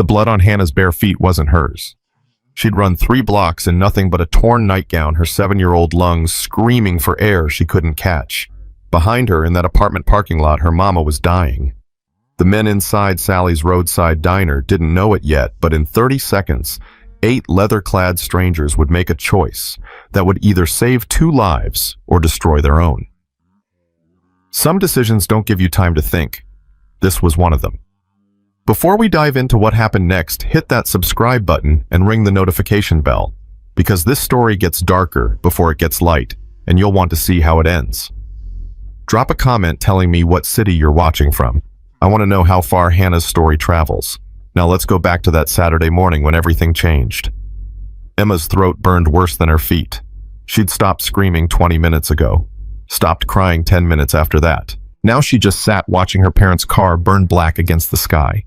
The blood on Hannah's bare feet wasn't hers. She'd run 3 blocks in nothing but a torn nightgown, her 7-year-old lungs screaming for air she couldn't catch. Behind her, in that apartment parking lot, her mama was dying. The men inside Sally's roadside diner didn't know it yet, but in 30 seconds, 8 leather-clad strangers would make a choice that would either save 2 lives or destroy their own. Some decisions don't give you time to think. This was one of them. Before we dive into what happened next, hit that subscribe button and ring the notification bell, because this story gets darker before it gets light, and you'll want to see how it ends. Drop a comment telling me what city you're watching from. I want to know how far Hannah's story travels. Now let's go back to that Saturday morning when everything changed. Emma's throat burned worse than her feet. She'd stopped screaming 20 minutes ago, stopped crying 10 minutes after that. Now she just sat watching her parents' car burn black against the sky.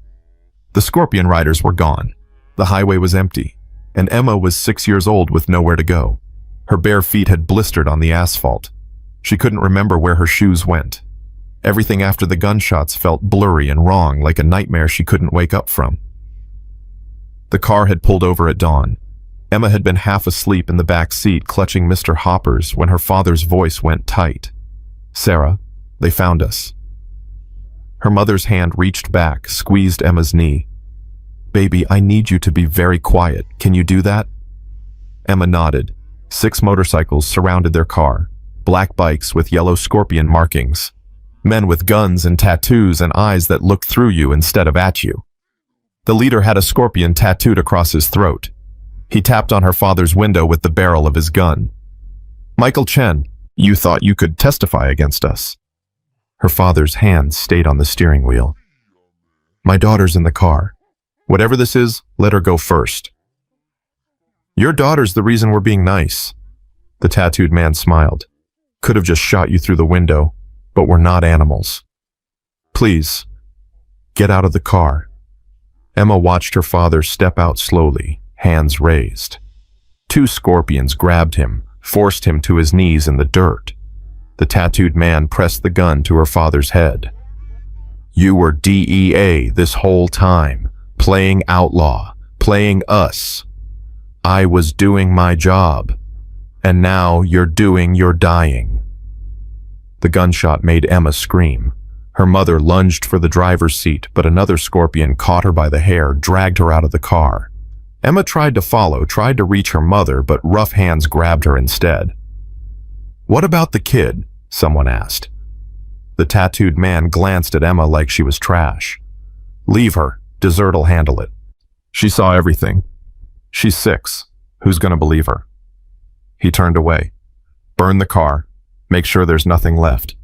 The Scorpion riders were gone. The highway was empty, and Emma was 6 years old with nowhere to go. Her bare feet had blistered on the asphalt. She couldn't remember where her shoes went. Everything after the gunshots felt blurry and wrong, like a nightmare she couldn't wake up from. The car had pulled over at dawn. Emma had been half asleep in the back seat, clutching Mr. Hopper's, when her father's voice went tight. "Sarah, they found us." Her mother's hand reached back, squeezed Emma's knee. "Baby, I need you to be very quiet. Can you do that?" Emma nodded. 6 motorcycles surrounded their car, black bikes with yellow Scorpion markings. Men with guns and tattoos and eyes that looked through you instead of at you. The leader had a Scorpion tattooed across his throat. He tapped on her father's window with the barrel of his gun. "Michael Chen, you thought you could testify against us." Her father's hand stayed on the steering wheel. "My daughter's in the car. Whatever this is, let her go first." "Your daughter's the reason we're being nice." The tattooed man smiled. "Could have just shot you through the window, but we're not animals. Please, get out of the car." Emma watched her father step out slowly, hands raised. 2 Scorpions grabbed him, forced him to his knees in the dirt. The tattooed man pressed the gun to her father's head. "You were DEA this whole time, playing outlaw, playing us. I was doing my job, and now you're doing your dying." The gunshot made Emma scream. Her mother lunged for the driver's seat, but another Scorpion caught her by the hair, dragged her out of the car. Emma tried to follow, tried to reach her mother, but rough hands grabbed her instead. "What about the kid?" someone asked. The tattooed man glanced at Emma like she was trash. "Leave her. Desert'll handle it. She saw everything. She's 6. Who's gonna believe her?" He turned away. "Burn the car. Make sure there's nothing left."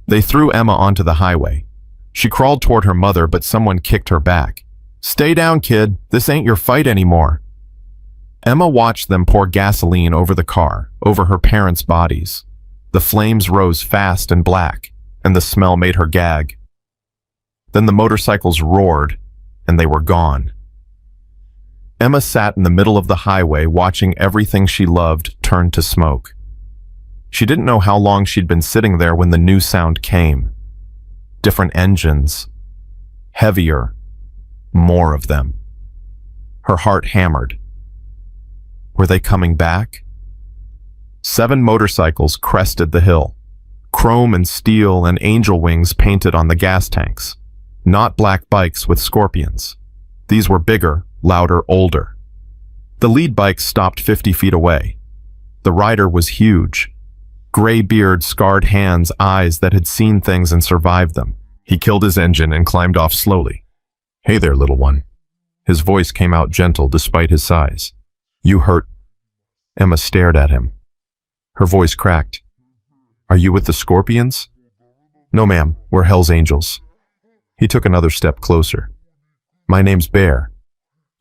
They threw Emma onto the highway. She crawled toward her mother, but someone kicked her back. "Stay down, kid. This ain't your fight anymore." Emma watched them pour gasoline over the car, over her parents' bodies. The flames rose fast and black, and the smell made her gag. Then the motorcycles roared, and they were gone. Emma sat in the middle of the highway, watching everything she loved turn to smoke. She didn't know how long she'd been sitting there when the new sound came. Different engines. Heavier. More of them. Her heart hammered. Were they coming back? 7 motorcycles crested the hill. Chrome and steel and angel wings painted on the gas tanks. Not black bikes with Scorpions. These were bigger, louder, older. The lead bike stopped 50 feet away. The rider was huge. Gray beard, scarred hands, eyes that had seen things and survived them. He killed his engine and climbed off slowly. "Hey there, little one." His voice came out gentle despite his size. "You hurt?" Emma stared at him. Her voice cracked. "Are you with the Scorpions?" "No, ma'am. We're Hell's Angels." He took another step closer. "My name's Bear.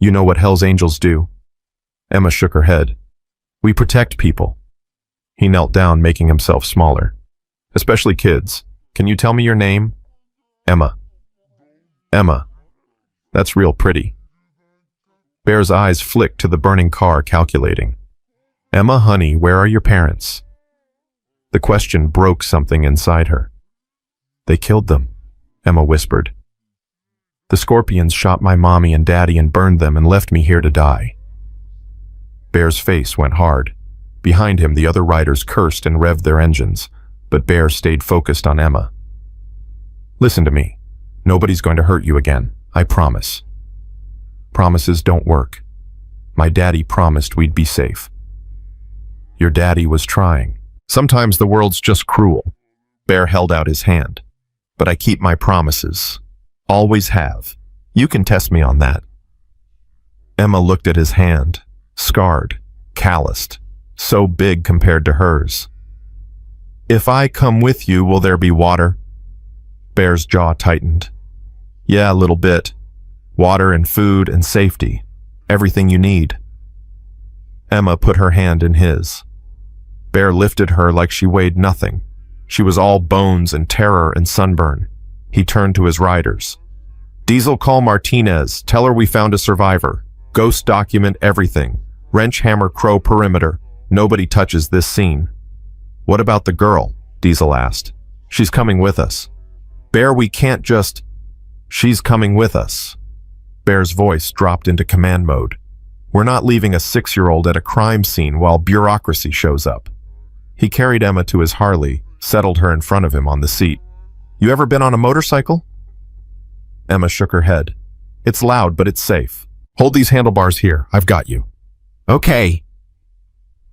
You know what Hell's Angels do?" Emma shook her head. "We protect people." He knelt down, making himself smaller. "Especially kids. Can you tell me your name?" "Emma." "Emma. That's real pretty." Bear's eyes flicked to the burning car, calculating. "Emma, honey, where are your parents?" The question broke something inside her. "They killed them," Emma whispered. The scorpions shot my mommy and daddy and burned them and left me here to die. Bear's face went hard. Behind him, the other riders cursed and revved their engines, but Bear stayed focused on Emma. Listen to me. Nobody's going to hurt you again, I promise. Promises don't work. My daddy promised we'd be safe. Your daddy was trying. Sometimes the world's just cruel. Bear held out his hand. But I keep my promises. Always have. You can test me on that. Emma looked at his hand, scarred, calloused, so big compared to hers. If I come with you, will there be water? Bear's jaw tightened. Yeah, a little bit. Water and food and safety. Everything you need. Emma put her hand in his. Bear lifted her like she weighed nothing. She was all bones and terror and sunburn. He turned to his riders. Diesel, call Martinez. Tell her we found a survivor. Ghost document everything. Wrench, hammer, crow, perimeter. Nobody touches this scene. What about the girl? Diesel asked. She's coming with us. Bear, we can't just... She's coming with us. Bear's voice dropped into command mode. We're not leaving a 6-year-old at a crime scene while bureaucracy shows up. He carried Emma to his Harley, settled her in front of him on the seat. You ever been on a motorcycle? Emma shook her head. It's loud, but it's safe. Hold these handlebars here. I've got you. Okay.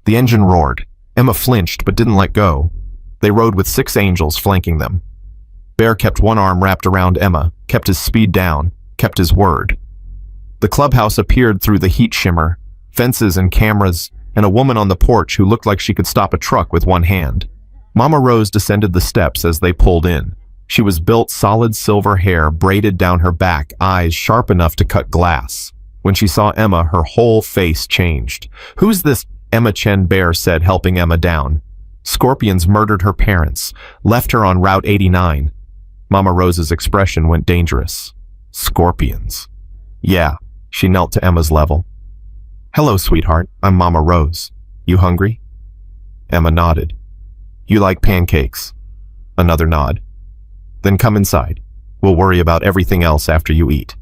The engine roared. Emma flinched, but didn't let go. They rode with 6 angels flanking them. Bear kept one arm wrapped around Emma, kept his speed down, kept his word. The clubhouse appeared through the heat shimmer, fences and cameras, and a woman on the porch who looked like she could stop a truck with one hand. Mama Rose descended the steps as they pulled in. She was built, solid silver hair braided down her back, eyes sharp enough to cut glass. When she saw Emma, her whole face changed. Who's this? Emma Chen, Bear said, helping Emma down. Scorpions murdered her parents, left her on Route 89. Mama Rose's expression went dangerous. Scorpions. Yeah, she knelt to Emma's level. Hello, sweetheart. I'm Mama Rose. You hungry? Emma nodded. You like pancakes? Another nod. Then come inside. We'll worry about everything else after you eat.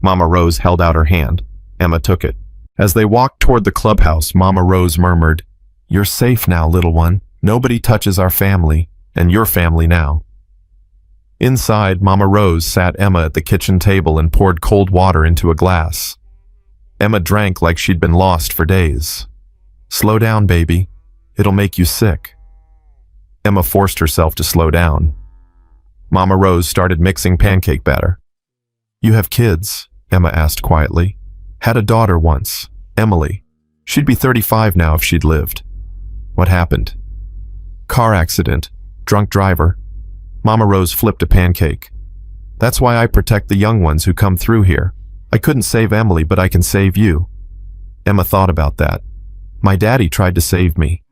Mama Rose held out her hand. Emma took it. As they walked toward the clubhouse, Mama Rose murmured, You're safe now, little one. Nobody touches our family, and your family now. Inside, Mama Rose sat Emma at the kitchen table and poured cold water into a glass. Emma drank like she'd been lost for days. Slow down, baby. It'll make you sick. Emma forced herself to slow down. Mama Rose started mixing pancake batter. You have kids? Emma asked quietly. Had a daughter once, Emily. She'd be 35 now if she'd lived. What happened? Car accident. Drunk driver. Mama Rose flipped a pancake. That's why I protect the young ones who come through here. I couldn't save Emily, but I can save you. Emma thought about that. My daddy tried to save me.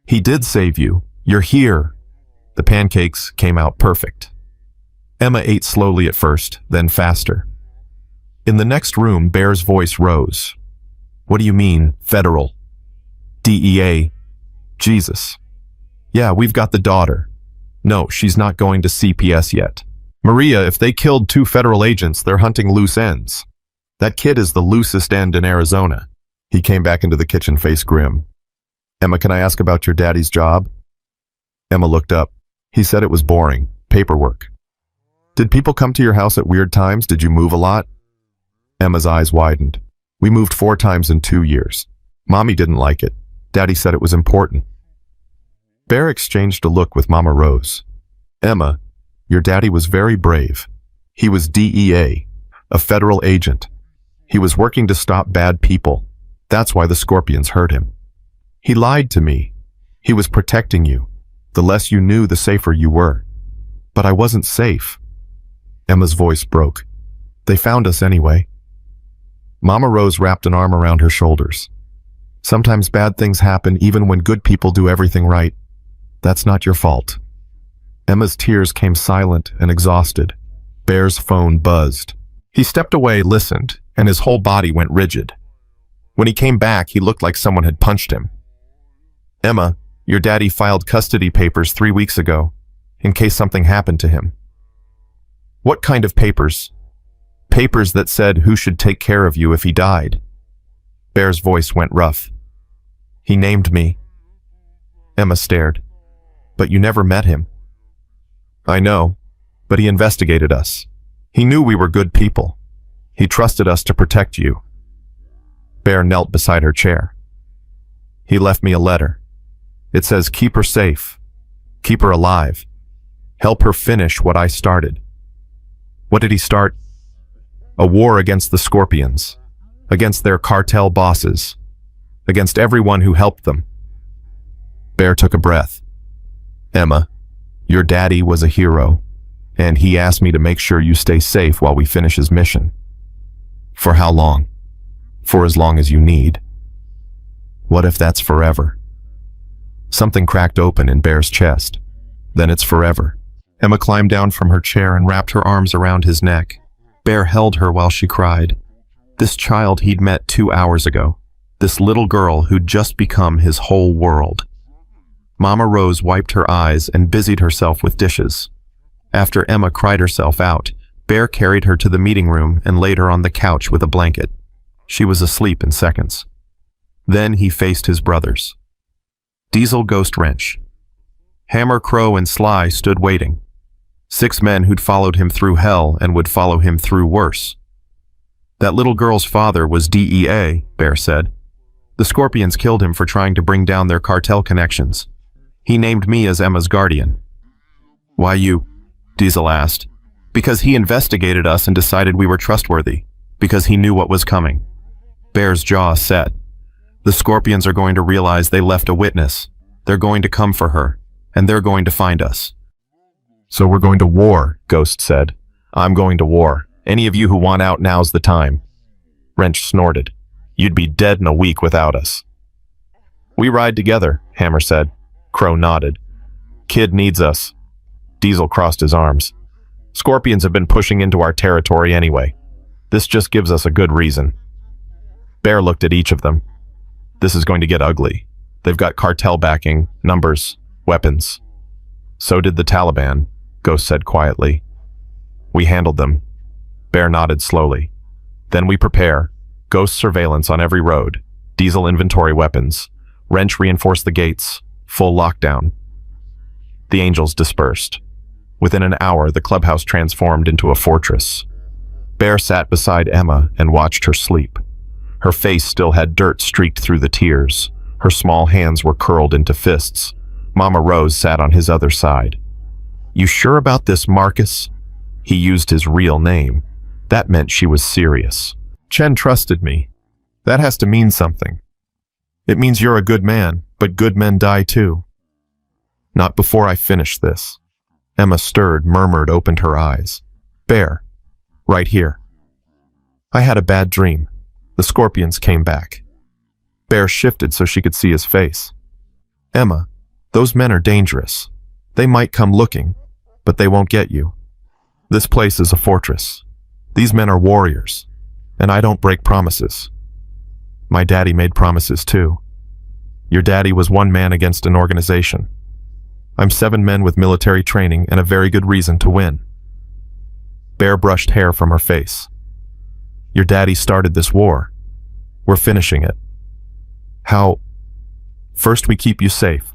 He did save you. You're here. The pancakes came out perfect. Emma ate slowly at first, then faster. In the next room, Bear's voice rose. What do you mean, federal? DEA. Jesus. Yeah, we've got the daughter. No, she's not going to CPS yet. Maria, if they killed 2 federal agents, they're hunting loose ends. That kid is the loosest end in Arizona. He came back into the kitchen, face grim. Emma, can I ask about your daddy's job? Emma looked up. He said it was boring. Paperwork. Did people come to your house at weird times? Did you move a lot? Emma's eyes widened. We moved 4 times in 2 years. Mommy didn't like it. Daddy said it was important. Bear exchanged a look with Mama Rose. Emma, your daddy was very brave. He was DEA, a federal agent. He was working to stop bad people. That's why the scorpions hurt him. He lied to me. He was protecting you. The less you knew, the safer you were. But I wasn't safe. Emma's voice broke. They found us anyway. Mama Rose wrapped an arm around her shoulders. Sometimes bad things happen even when good people do everything right. That's not your fault. Emma's tears came silent and exhausted. Bear's phone buzzed. He stepped away, listened, and his whole body went rigid. When he came back, he looked like someone had punched him. Emma, your daddy filed custody papers 3 weeks ago, in case something happened to him. What kind of papers? Papers that said who should take care of you if he died. Bear's voice went rough. He named me. Emma stared. But you never met him. I know, but he investigated us. He knew we were good people. He trusted us to protect you. Bear knelt beside her chair. He left me a letter. It says keep her safe, keep her alive, help her finish what I started. What did he start? A war against the Scorpions, against their cartel bosses, against everyone who helped them. Bear took a breath. Emma, your daddy was a hero, and he asked me to make sure you stay safe while we finish his mission. For how long? For as long as you need. What if that's forever? Something cracked open in Bear's chest. Then it's forever. Emma climbed down from her chair and wrapped her arms around his neck. Bear held her while she cried. This child he'd met 2 hours ago. This little girl who'd just become his whole world. Mama Rose wiped her eyes and busied herself with dishes. After Emma cried herself out, Bear carried her to the meeting room and laid her on the couch with a blanket. She was asleep in seconds. Then he faced his brothers. Diesel, Ghost Wrench. Hammer, Crow, and Sly stood waiting. 6 men who'd followed him through hell and would follow him through worse. That little girl's father was DEA, Bear said. The Scorpions killed him for trying to bring down their cartel connections. He named me as Emma's guardian. Why you? Diesel asked. Because he investigated us and decided we were trustworthy. Because he knew what was coming. Bear's jaw set. The Scorpions are going to realize they left a witness. They're going to come for her, and they're going to find us. So we're going to war, Ghost said. I'm going to war. Any of you who want out, now's the time. Wrench snorted. You'd be dead in a week without us. We ride together, Hammer said. Crow nodded. Kid needs us. Diesel crossed his arms. Scorpions have been pushing into our territory anyway. This just gives us a good reason. Bear looked at each of them. This is going to get ugly. They've got cartel backing, numbers, weapons. So did the Taliban, Ghost said quietly. We handled them. Bear nodded slowly. Then we prepare. Ghost surveillance on every road. Diesel inventory weapons. Wrench reinforce the gates. Full lockdown. The angels dispersed. Within an hour, the clubhouse transformed into a fortress. Bear sat beside Emma and watched her sleep. Her face still had dirt streaked through the tears. Her small hands were curled into fists. Mama Rose sat on his other side. You sure about this, Marcus? He used his real name. That meant she was serious. Chen trusted me. That has to mean something. It means you're a good man, but good men die too. Not before I finish this. Emma stirred, murmured, opened her eyes. Bear. Right here. I had a bad dream. The Scorpions came back. Bear shifted so she could see his face. Emma, those men are dangerous. They might come looking, but they won't get you. This place is a fortress. These men are warriors, and I don't break promises. My daddy made promises too. Your daddy was one man against an organization. I'm 7 men with military training and a very good reason to win. Bear brushed hair from her face. Your daddy started this war. We're finishing it. How? First, we keep you safe.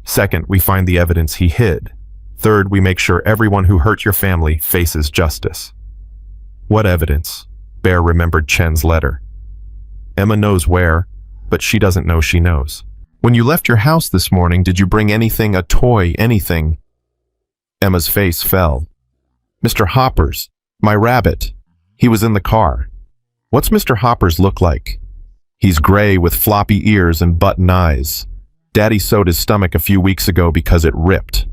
Second, we find the evidence he hid. Third, we make sure everyone who hurt your family faces justice. What evidence? Bear remembered Chen's letter. Emma knows where, but she doesn't know she knows. When you left your house this morning, did you bring anything, a toy, anything? Emma's face fell. Mr. Hoppers, my rabbit. He was in the car. What's Mr. Hoppers look like? He's gray with floppy ears and button eyes. Daddy sewed his stomach a few weeks ago because it ripped.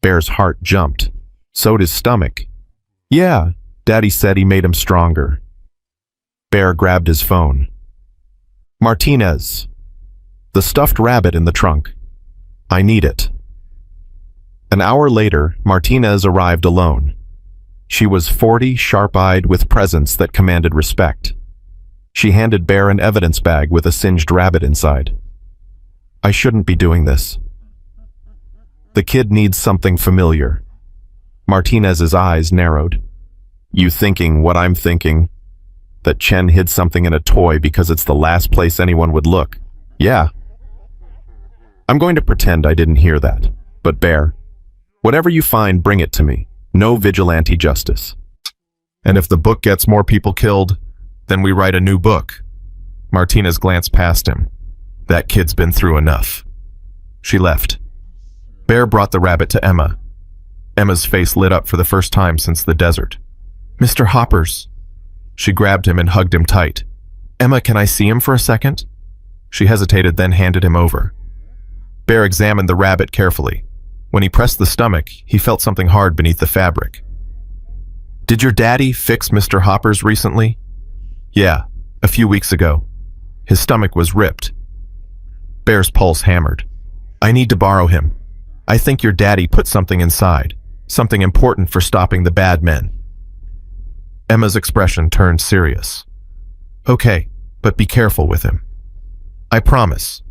Bear's heart jumped. Sewed his stomach. Yeah, Daddy said he made him stronger. Bear grabbed his phone. Martinez. The stuffed rabbit in the trunk. I need it. An hour later, Martinez arrived alone. She was 40, sharp-eyed, with presence that commanded respect. She handed Bear an evidence bag with a singed rabbit inside. I shouldn't be doing this. The kid needs something familiar. Martinez's eyes narrowed. You thinking what I'm thinking? That Chen hid something in a toy because it's the last place anyone would look. Yeah. I'm going to pretend I didn't hear that. But Bear, whatever you find, bring it to me. No vigilante justice. And if the book gets more people killed, then we write a new book. Martinez glanced past him. That kid's been through enough. She left. Bear brought the rabbit to Emma. Emma's face lit up for the first time since the desert. Mr. Hoppers. She grabbed him and hugged him tight. Emma, can I see him for a second? She hesitated, then handed him over. Bear examined the rabbit carefully. When he pressed the stomach, he felt something hard beneath the fabric. Did your daddy fix Mr. Hoppers recently? Yeah, a few weeks ago. His stomach was ripped. Bear's pulse hammered. I need to borrow him. I think your daddy put something inside, something important for stopping the bad men. Emma's expression turned serious. Okay, but be careful with him. I promise.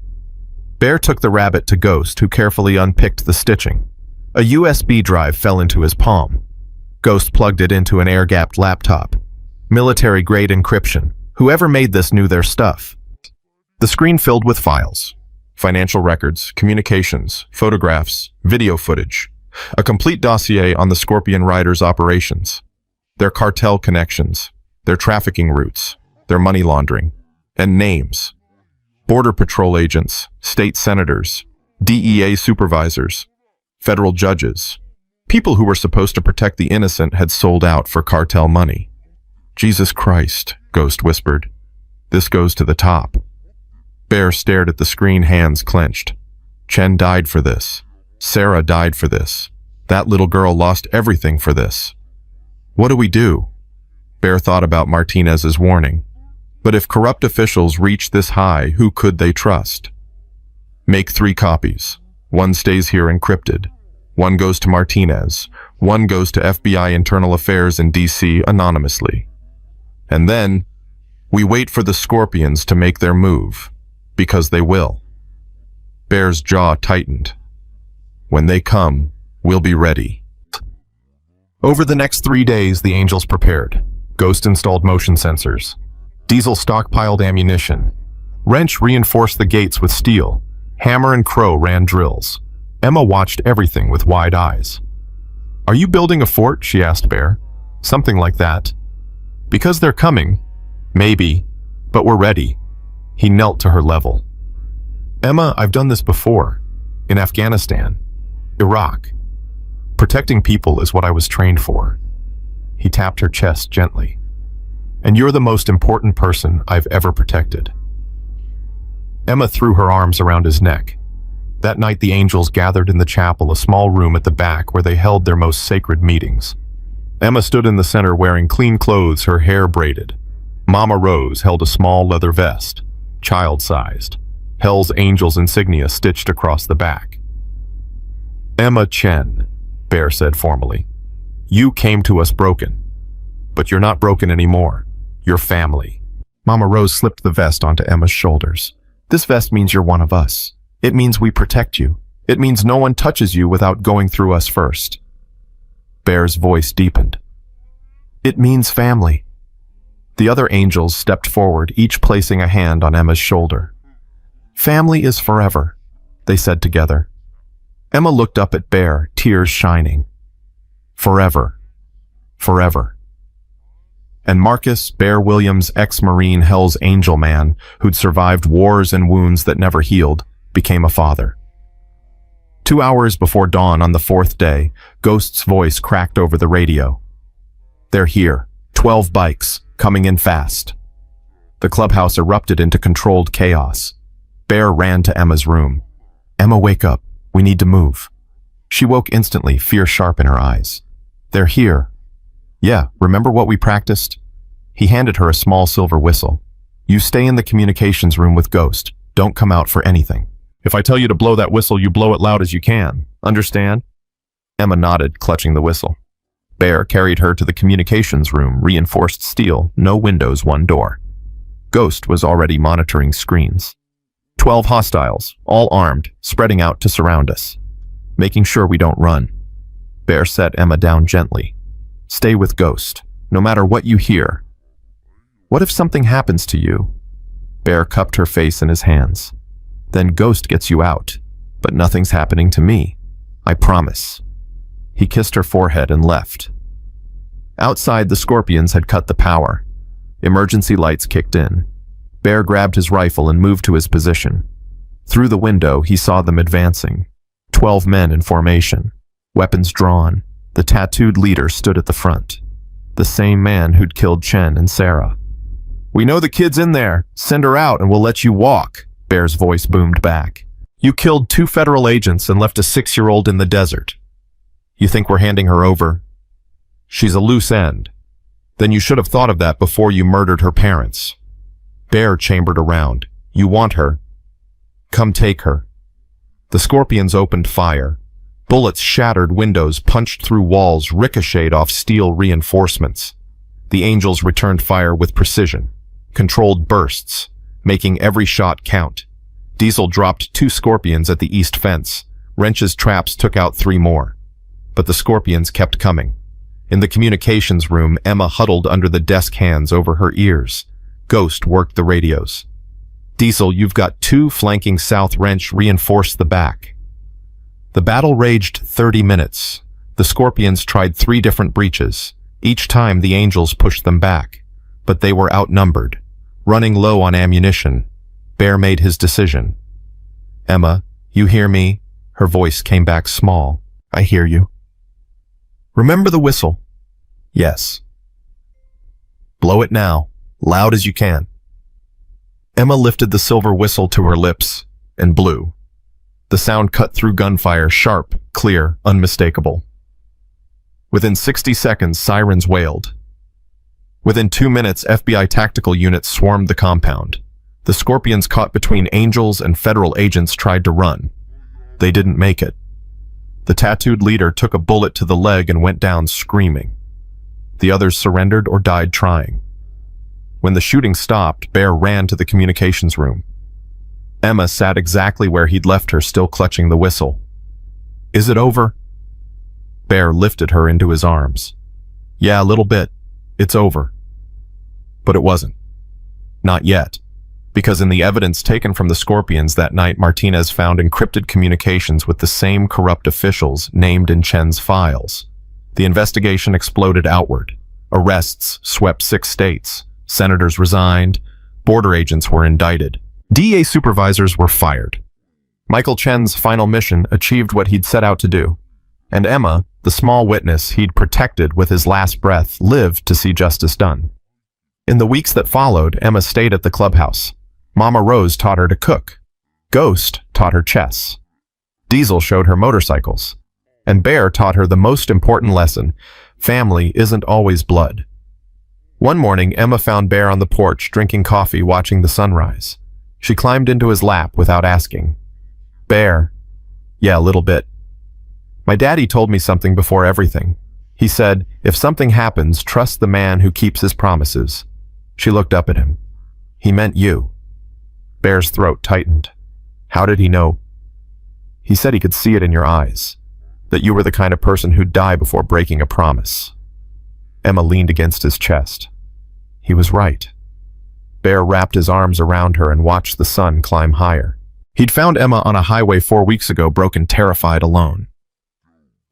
Bear took the rabbit to Ghost, who carefully unpicked the stitching. A USB drive fell into his palm. Ghost plugged it into an air-gapped laptop. Military-grade encryption. Whoever made this knew their stuff. The screen filled with files. Financial records, communications, photographs, video footage. A complete dossier on the Scorpion Riders' operations. Their cartel connections, their trafficking routes, their money laundering, and names. Border Patrol agents, state senators, DEA supervisors, federal judges. People who were supposed to protect the innocent had sold out for cartel money. Jesus Christ, Ghost whispered. This goes to the top. Bear stared at the screen, hands clenched. Chen died for this. Sarah died for this. That little girl lost everything for this. What do we do? Bear thought about Martinez's warning. But if corrupt officials reach this high, who could they trust? Make 3 copies. One stays here encrypted. One goes to Martinez. One goes to FBI Internal Affairs in DC anonymously. And then, we wait for the Scorpions to make their move. Because they will. Bear's jaw tightened. When they come, we'll be ready. Over the next 3 days, the Angels prepared. Ghost installed motion sensors. Diesel stockpiled ammunition. Wrench reinforced the gates with steel. Hammer and Crow ran drills. Emma watched everything with wide eyes. Are you building a fort? She asked Bear. Something like that. Because they're coming. Maybe. But we're ready. He knelt to her level. Emma, I've done this before. In Afghanistan. Iraq. Protecting people is what I was trained for. He tapped her chest gently. And you're the most important person I've ever protected. Emma threw her arms around his neck. That night the Angels gathered in the chapel, a small room at the back where they held their most sacred meetings. Emma stood in the center wearing clean clothes, her hair braided. Mama Rose held a small leather vest, child-sized, Hell's Angels insignia stitched across the back. Emma Chen, Bear said formally. You came to us broken. But you're not broken anymore. You're family. Mama Rose slipped the vest onto Emma's shoulders. This vest means you're one of us. It means we protect you. It means no one touches you without going through us first. Bear's voice deepened. It means family. The other Angels stepped forward, each placing a hand on Emma's shoulder. Family is forever, they said together. Emma looked up at Bear, tears shining. Forever. Forever. And Marcus, Bear Williams, ex-Marine Hell's Angel man, who'd survived wars and wounds that never healed, became a father. 2 hours before dawn on the 4th day, Ghost's voice cracked over the radio. They're here. 12 bikes, coming in fast. The clubhouse erupted into controlled chaos. Bear ran to Emma's room. Emma, wake up. We need to move. She woke instantly, fear sharp in her eyes. They're here. Yeah, remember what we practiced? He handed her a small silver whistle. You stay in the communications room with Ghost. Don't come out for anything. If I tell you to blow that whistle, you blow it loud as you can. Understand? Emma nodded, clutching the whistle. Bear carried her to the communications room, reinforced steel, no windows, 1 door. Ghost was already monitoring screens. 12 hostiles, all armed, spreading out to surround us. Making sure we don't run. Bear set Emma down gently. Stay with Ghost. no matter what you hear. What if something happens to you? Bear cupped her face in his hands. Then Ghost gets you out, but nothing's happening to me. I promise. He kissed her forehead and left. Outside, the Scorpions had cut the power. Emergency lights kicked in. Bear grabbed his rifle and moved to his position. Through the window, he saw them advancing. 12 men in formation, weapons drawn. The tattooed leader stood at the front. The same man who'd killed Chen and Sarah. "We know the kid's in there. Send her out and we'll let you walk," Bear's voice boomed back. "You killed 2 federal agents and left a 6-year-old in the desert. You think we're handing her over? She's a loose end. Then you should have thought of that before you murdered her parents." Bear chambered around. "You want her? Come take her." The Scorpions opened fire. Bullets shattered windows, punched through walls, ricocheted off steel reinforcements. The Angels returned fire with precision. Controlled bursts, making every shot count. Diesel dropped 2 Scorpions at the east fence. Wrench's traps took out 3 more. But the Scorpions kept coming. In the communications room, Emma huddled under the desk, hands over her ears. Ghost worked the radios. "Diesel, you've got 2 flanking south. Wrench, reinforce the back." The battle raged 30 minutes. The Scorpions tried 3 different breaches. Each time the Angels pushed them back. But they were outnumbered. Running low on ammunition, Bear made his decision. "Emma, you hear me?" Her voice came back small. "I hear you." "Remember the whistle?" "Yes." "Blow it now, loud as you can." Emma lifted the silver whistle to her lips and blew. The sound cut through gunfire, sharp, clear, unmistakable. Within 60 seconds, sirens wailed. Within 2 minutes, FBI tactical units swarmed the compound. The Scorpions, caught between Angels and federal agents, tried to run. They didn't make it. The tattooed leader took a bullet to the leg and went down screaming. The others surrendered or died trying. When the shooting stopped, Bear ran to the communications room. Emma sat exactly where he'd left her, still clutching the whistle. "Is it over?" Bear lifted her into his arms. "Yeah, a little bit. It's over." But it wasn't. Not yet. Because in the evidence taken from the Scorpions that night, Martinez found encrypted communications with the same corrupt officials named in Chen's files. The investigation exploded outward. Arrests swept 6 states. Senators resigned. Border agents were indicted. DEA supervisors were fired. Michael Chen's final mission achieved what he'd set out to do. And Emma, the small witness he'd protected with his last breath, lived to see justice done. In the weeks that followed, Emma stayed at the clubhouse. Mama Rose taught her to cook. Ghost taught her chess. Diesel showed her motorcycles. And Bear taught her the most important lesson: family isn't always blood. One morning, Emma found Bear on the porch, drinking coffee, watching the sunrise. She climbed into his lap without asking. "Bear." "Yeah, a little bit." "My daddy told me something before everything. He said, if something happens, trust the man who keeps his promises." She looked up at him. "He meant you." Bear's throat tightened. "How did he know?" "He said he could see it in your eyes, that you were the kind of person who'd die before breaking a promise." Emma leaned against his chest. He was right. Bear wrapped his arms around her and watched the sun climb higher. He'd found Emma on a highway 4 weeks ago, broken, terrified, alone.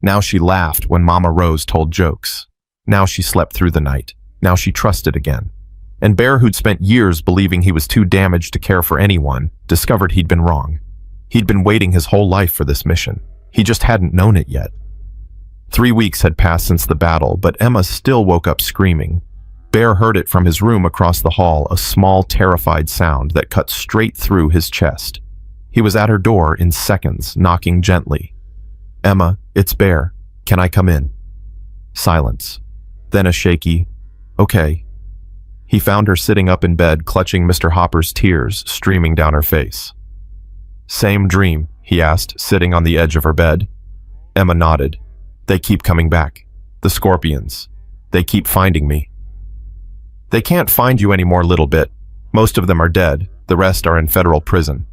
Now she laughed when Mama Rose told jokes. Now she slept through the night. Now she trusted again. And Bear, who'd spent years believing he was too damaged to care for anyone, discovered he'd been wrong. He'd been waiting his whole life for this mission. He just hadn't known it yet. 3 weeks had passed since the battle, but Emma still woke up screaming. Bear heard it from his room across the hall, a small, terrified sound that cut straight through his chest. He was at her door in seconds, knocking gently. "Emma, it's Bear. Can I come in?" Silence. Then a shaky, "Okay." He found her sitting up in bed, clutching Mr. Hopper's tears streaming down her face. "Same dream?" he asked, sitting on the edge of her bed. Emma nodded. "They keep coming back. The Scorpions. They keep finding me." "They can't find you anymore, little bit. Most of them are dead. The rest are in federal prison."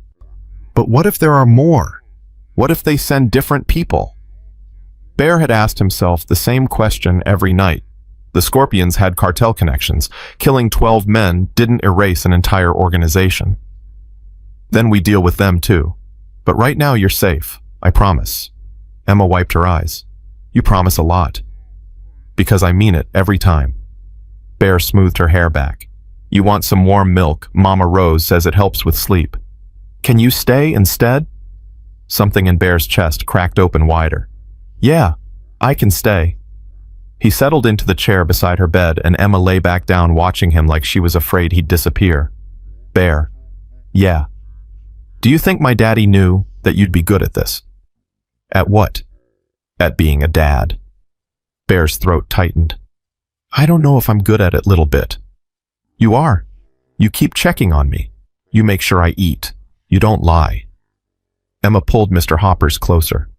"But what if there are more? What if they send different people?" Bear had asked himself the same question every night. The Scorpions had cartel connections. Killing 12 men didn't erase an entire organization. Then we deal with them too. But right now you're safe, I promise. Emma wiped her eyes. You promise a lot. Because I mean it every time. Bear smoothed her hair back. You want some warm milk? Mama Rose says it helps with sleep. Can you stay instead? Something in Bear's chest cracked open wider. Yeah, I can stay. He settled into the chair beside her bed and Emma lay back down watching him like she was afraid he'd disappear. Bear. Yeah. Do you think my daddy knew that you'd be good at this? At what? At being a dad. Bear's throat tightened. I don't know if I'm good at it, little bit. You are. You keep checking on me. You make sure I eat. You don't lie. Emma pulled Mr. Hoppers closer.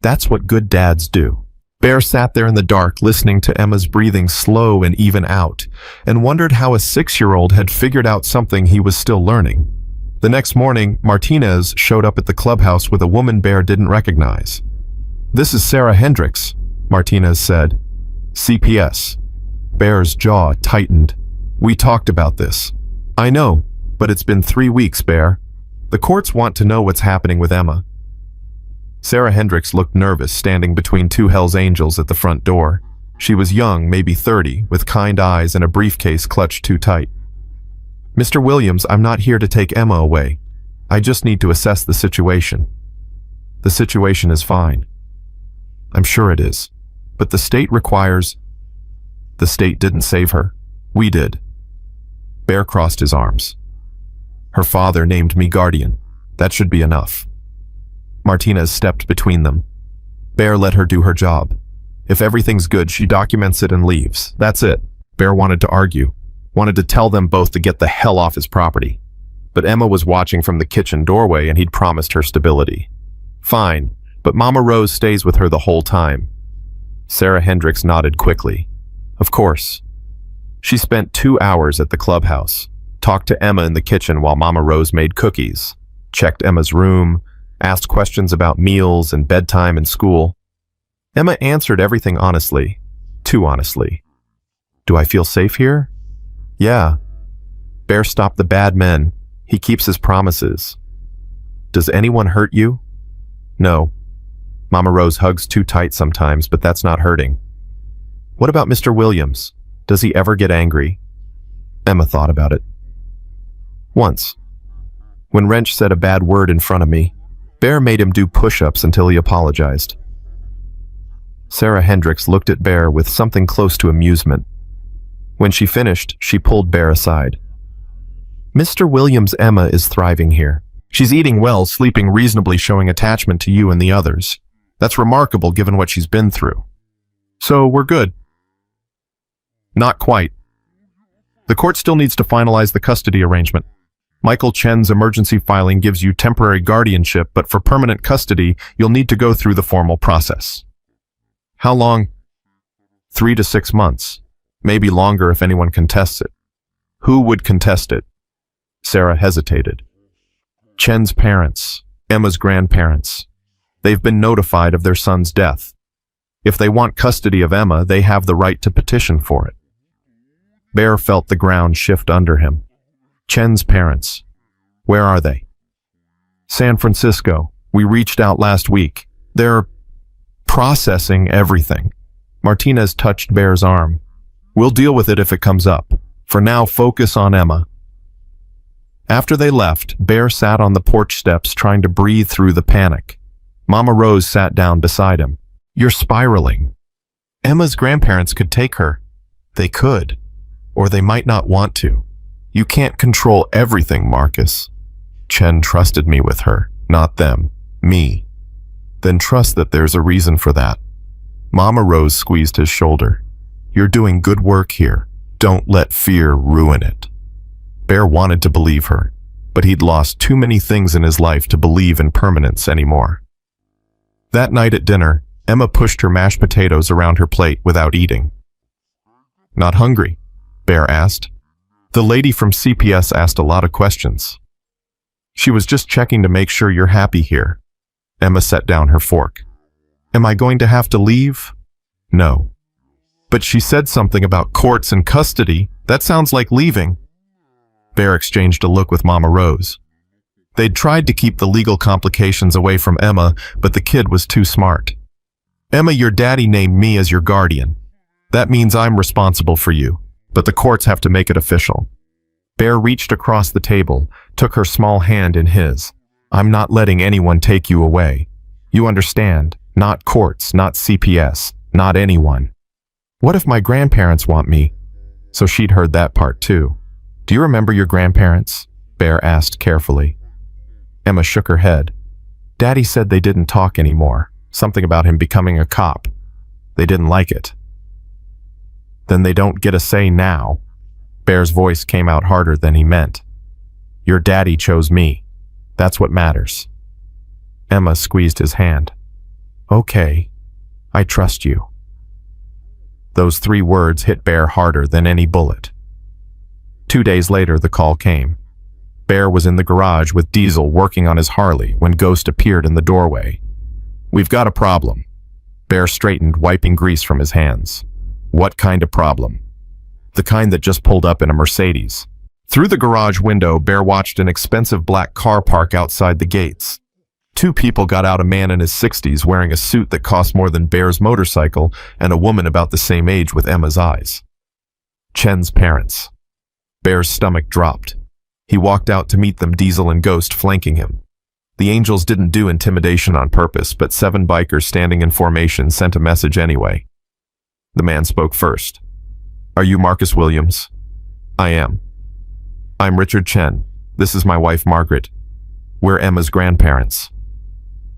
That's what good dads do. Bear sat there in the dark listening to Emma's breathing slow and even out, and wondered how a 6-year-old had figured out something he was still learning. The next morning, Martinez showed up at the clubhouse with a woman Bear didn't recognize. This is Sarah Hendricks, Martinez said. CPS. Bear's jaw tightened. We talked about this. I know, but it's been 3 weeks, Bear. The courts want to know what's happening with Emma. Sarah Hendricks looked nervous, standing between two Hell's Angels at the front door. She was young, maybe 30, with kind eyes and a briefcase clutched too tight. Mr. Williams, I'm not here to take Emma away. I just need to assess the situation. The situation is fine. I'm sure it is. But the state requires... The state didn't save her. We did. Bear crossed his arms. Her father named me guardian. That should be enough. Martinez stepped between them. Bear let her do her job. If everything's good, she documents it and leaves. That's it. Bear wanted to argue. Wanted to tell them both to get the hell off his property. But Emma was watching from the kitchen doorway and he'd promised her stability. Fine, but Mama Rose stays with her the whole time. Sarah Hendricks nodded quickly. Of course. She spent 2 hours at the clubhouse, talked to Emma in the kitchen while Mama Rose made cookies, checked Emma's room, asked questions about meals and bedtime and school. Emma answered everything honestly, too honestly. Do I feel safe here? Yeah. Bear stopped the bad men. He keeps his promises. Does anyone hurt you? No. Mama Rose hugs too tight sometimes, but that's not hurting. What about Mr. Williams? Does he ever get angry? Emma thought about it. Once. When Wrench said a bad word in front of me, Bear made him do push-ups until he apologized. Sarah Hendricks looked at Bear with something close to amusement. When she finished, she pulled Bear aside. Mr. Williams' Emma is thriving here. She's eating well, sleeping reasonably, showing attachment to you and the others. That's remarkable given what she's been through. So we're good. Not quite. The court still needs to finalize the custody arrangement. Michael Chen's emergency filing gives you temporary guardianship, but for permanent custody, you'll need to go through the formal process. How long? 3 to 6 months. Maybe longer if anyone contests it. Who would contest it? Sarah hesitated. Chen's parents, Emma's grandparents. They've been notified of their son's death. If they want custody of Emma, they have the right to petition for it. Bear felt the ground shift under him. Chen's parents. Where are they? San Francisco. We reached out last week. They're processing everything. Martinez touched Bear's arm. We'll deal with it if it comes up. For now, focus on Emma. After they left, Bear sat on the porch steps trying to breathe through the panic. Mama Rose sat down beside him. You're spiraling. Emma's grandparents could take her. They could. Or they might not want to. You can't control everything, Marcus. Chen trusted me with her, not them, me. Then trust that there's a reason for that. Mama Rose squeezed his shoulder. You're doing good work here. Don't let fear ruin it. Bear wanted to believe her, but he'd lost too many things in his life to believe in permanence anymore. That night at dinner, Emma pushed her mashed potatoes around her plate without eating. Not hungry? Bear asked. The lady from CPS asked a lot of questions. She was just checking to make sure you're happy here. Emma set down her fork. Am I going to have to leave? No. But she said something about courts and custody. That sounds like leaving. Bear exchanged a look with Mama Rose. They'd tried to keep the legal complications away from Emma, but the kid was too smart. Emma, your daddy named me as your guardian. That means I'm responsible for you, but the courts have to make it official. Bear reached across the table, took her small hand in his. I'm not letting anyone take you away. You understand? Not courts, not CPS, not anyone. What if my grandparents want me? So she'd heard that part too. Do you remember your grandparents? Bear asked carefully. Emma shook her head. Daddy said they didn't talk anymore. Something about him becoming a cop. They didn't like it. Then they don't get a say now. Bear's voice came out harder than he meant. Your daddy chose me. That's what matters. Emma squeezed his hand. Okay, I trust you. Those 3 words hit Bear harder than any bullet. 2 days later, the call came. Bear was in the garage with Diesel working on his Harley when Ghost appeared in the doorway. We've got a problem. Bear straightened, wiping grease from his hands. What kind of problem? The kind that just pulled up in a Mercedes. Through the garage window, Bear watched an expensive black car park outside the gates. 2 people got out, a man in his 60s wearing a suit that cost more than Bear's motorcycle, and a woman about the same age with Emma's eyes. Chen's parents. Bear's stomach dropped. He walked out to meet them, Diesel and Ghost flanking him. The Angels didn't do intimidation on purpose, but 7 bikers standing in formation sent a message anyway. The man spoke first. Are you Marcus Williams? I am. I'm Richard Chen. This is my wife, Margaret. We're Emma's grandparents.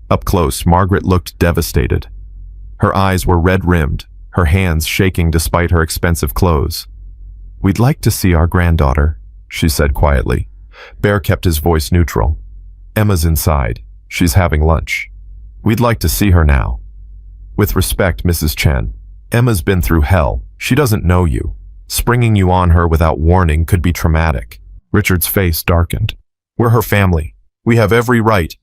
Up close, Margaret looked devastated. Her eyes were red-rimmed, her hands shaking despite her expensive clothes. We'd like to see our granddaughter, she said quietly. Bear kept his voice neutral. Emma's inside. She's having lunch. We'd like to see her now. With respect, Mrs. Chen, Emma's been through hell. She doesn't know you. Springing you on her without warning could be traumatic. Richard's face darkened. We're her family. We have every right.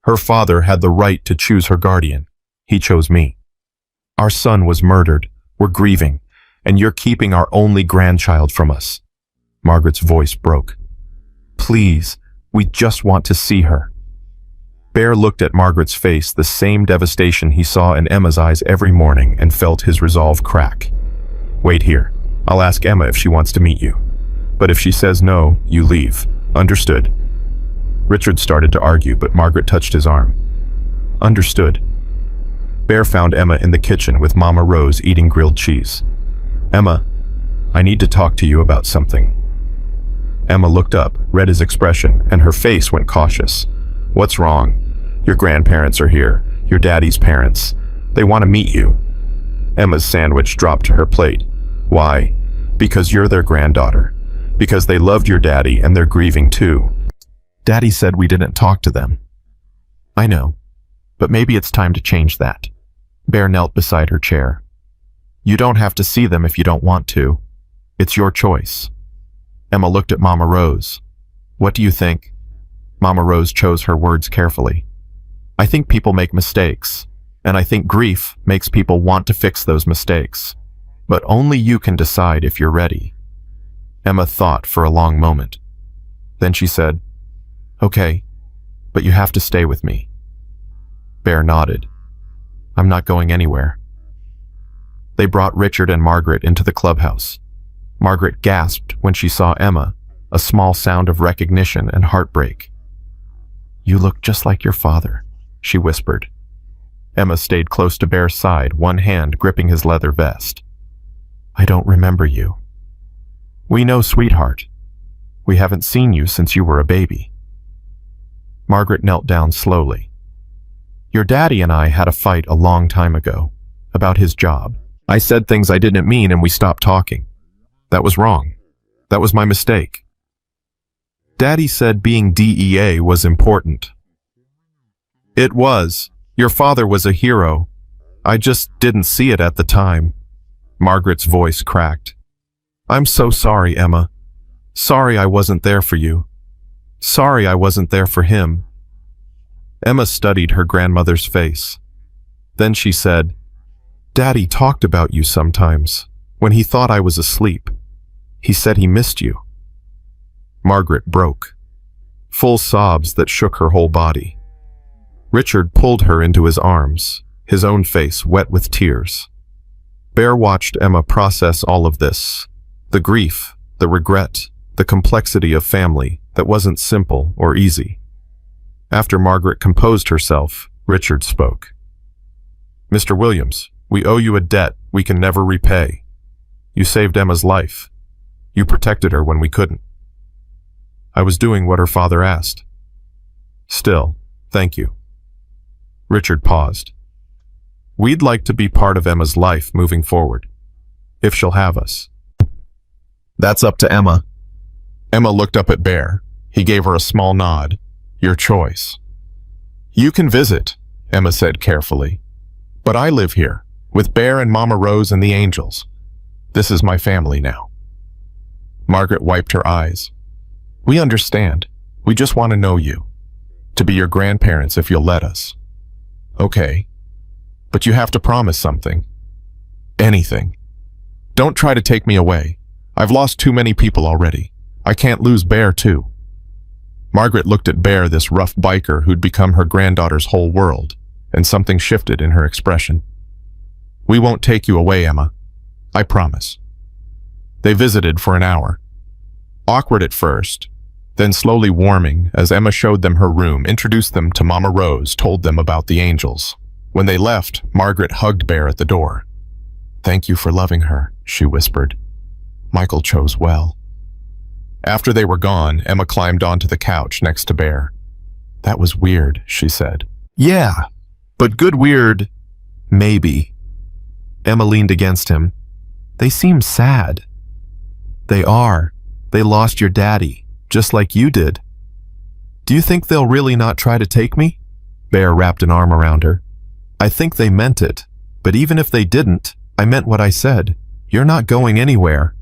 Her father had the right to choose her guardian. He chose me. Our son was murdered. We're grieving, and you're keeping our only grandchild from us. Margaret's voice broke. Please, we just want to see her. Bear looked at Margaret's face, the same devastation he saw in Emma's eyes every morning, and felt his resolve crack. Wait here. I'll ask Emma if she wants to meet you. But if she says no, you leave. Understood? Richard started to argue, but Margaret touched his arm. Understood. Bear found Emma in the kitchen with Mama Rose eating grilled cheese. Emma, I need to talk to you about something. Emma looked up, read his expression, and her face went cautious. What's wrong? Your grandparents are here. Your daddy's parents. They want to meet you. Emma's sandwich dropped to her plate. Why? Because you're their granddaughter. Because they loved your daddy and they're grieving too. Daddy said we didn't talk to them. I know, but maybe it's time to change that. Bear knelt beside her chair. You don't have to see them if you don't want to. It's your choice. Emma looked at Mama Rose. What do you think? Mama Rose chose her words carefully. I think people make mistakes, and I think grief makes people want to fix those mistakes. But only you can decide if you're ready. Emma thought for a long moment. Then she said, Okay, but you have to stay with me. Bear nodded. I'm not going anywhere. They brought Richard and Margaret into the clubhouse. Margaret gasped when she saw Emma, a small sound of recognition and heartbreak. You look just like your father, she whispered. Emma stayed close to Bear's side, one hand gripping his leather vest. I don't remember you. We know, sweetheart. We haven't seen you since you were a baby. Margaret knelt down slowly. Your daddy and I had a fight a long time ago, about his job. I said things I didn't mean and we stopped talking. That was wrong. That was my mistake. Daddy said being DEA was important. It was. Your father was a hero. I just didn't see it at the time. Margaret's voice cracked. I'm so sorry, Emma. Sorry I wasn't there for you. Sorry I wasn't there for him. Emma studied her grandmother's face. Then she said, Daddy talked about you sometimes. When he thought I was asleep, he said he missed you." Margaret broke, full sobs that shook her whole body. Richard pulled her into his arms, his own face wet with tears. Bear watched Emma process all of this, the grief, the regret, the complexity of family that wasn't simple or easy. After Margaret composed herself, Richard spoke. "Mr. Williams, we owe you a debt we can never repay. You saved Emma's life. You protected her when we couldn't. I was doing what her father asked. Still, thank you." Richard paused. "We'd like to be part of Emma's life moving forward, if she'll have us." "That's up to Emma." Emma looked up at Bear. He gave her a small nod. "Your choice." "You can visit," Emma said carefully. "But I live here, with Bear and Mama Rose and the Angels. This is my family now." Margaret wiped her eyes. "We understand. We just want to know you. To be your grandparents if you'll let us." "Okay. But you have to promise something. Anything. Don't try to take me away. I've lost too many people already. I can't lose Bear too." Margaret looked at Bear, this rough biker who'd become her granddaughter's whole world, and something shifted in her expression. "We won't take you away, Emma. I promise." They visited for an hour. Awkward at first, then slowly warming as Emma showed them her room, introduced them to Mama Rose, told them about the Angels. When they left, Margaret hugged Bear at the door. "Thank you for loving her," she whispered. "Michael chose well." After they were gone, Emma climbed onto the couch next to Bear. "That was weird," she said. "Yeah, but good weird, maybe." Emma leaned against him. "They seem sad." "They are. They lost your daddy, just like you did." "Do you think they'll really not try to take me?" Bear wrapped an arm around her. "I think they meant it, but even if they didn't, I meant what I said. You're not going anywhere."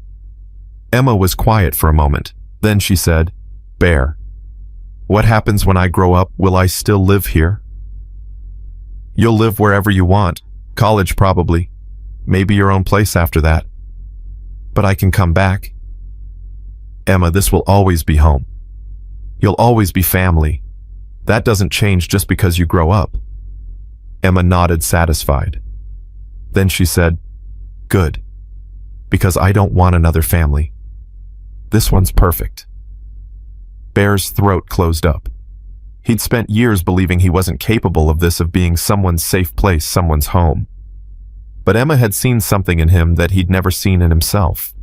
Emma was quiet for a moment. Then she said, "Bear, what happens when I grow up? Will I still live here?" "You'll live wherever you want. College probably. Maybe your own place after that. But I can come back." "Emma, this will always be home. You'll always be family. That doesn't change just because you grow up." Emma nodded, satisfied. Then she said, "Good. Because I don't want another family. This one's perfect." Bear's throat closed up. He'd spent years believing he wasn't capable of this, of being someone's safe place, someone's home. But Emma had seen something in him that he'd never seen in himself.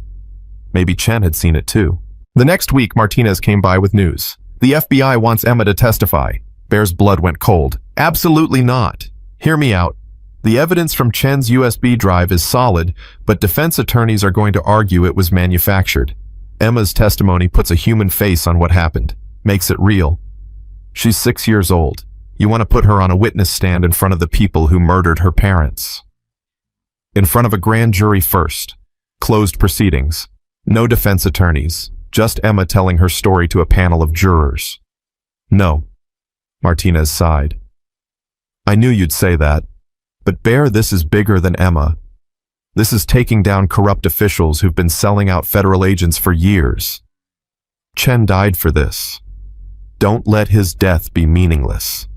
Maybe Chen had seen it too. The next week, Martinez came by with news. "The FBI wants Emma to testify." Bear's blood went cold. "Absolutely not. Hear me out. The evidence from Chen's USB drive is solid, but defense attorneys are going to argue it was manufactured. Emma's testimony puts a human face on what happened, makes it real. She's 6 years old. You want to put her on a witness stand in front of the people who murdered her parents. In front of a grand jury first. Closed proceedings. No defense attorneys. Just Emma telling her story to a panel of jurors." "No." Martinez sighed. "I knew you'd say that. But Bear, this is bigger than Emma. This is taking down corrupt officials who've been selling out federal agents for years. Chen died for this. Don't let his death be meaningless.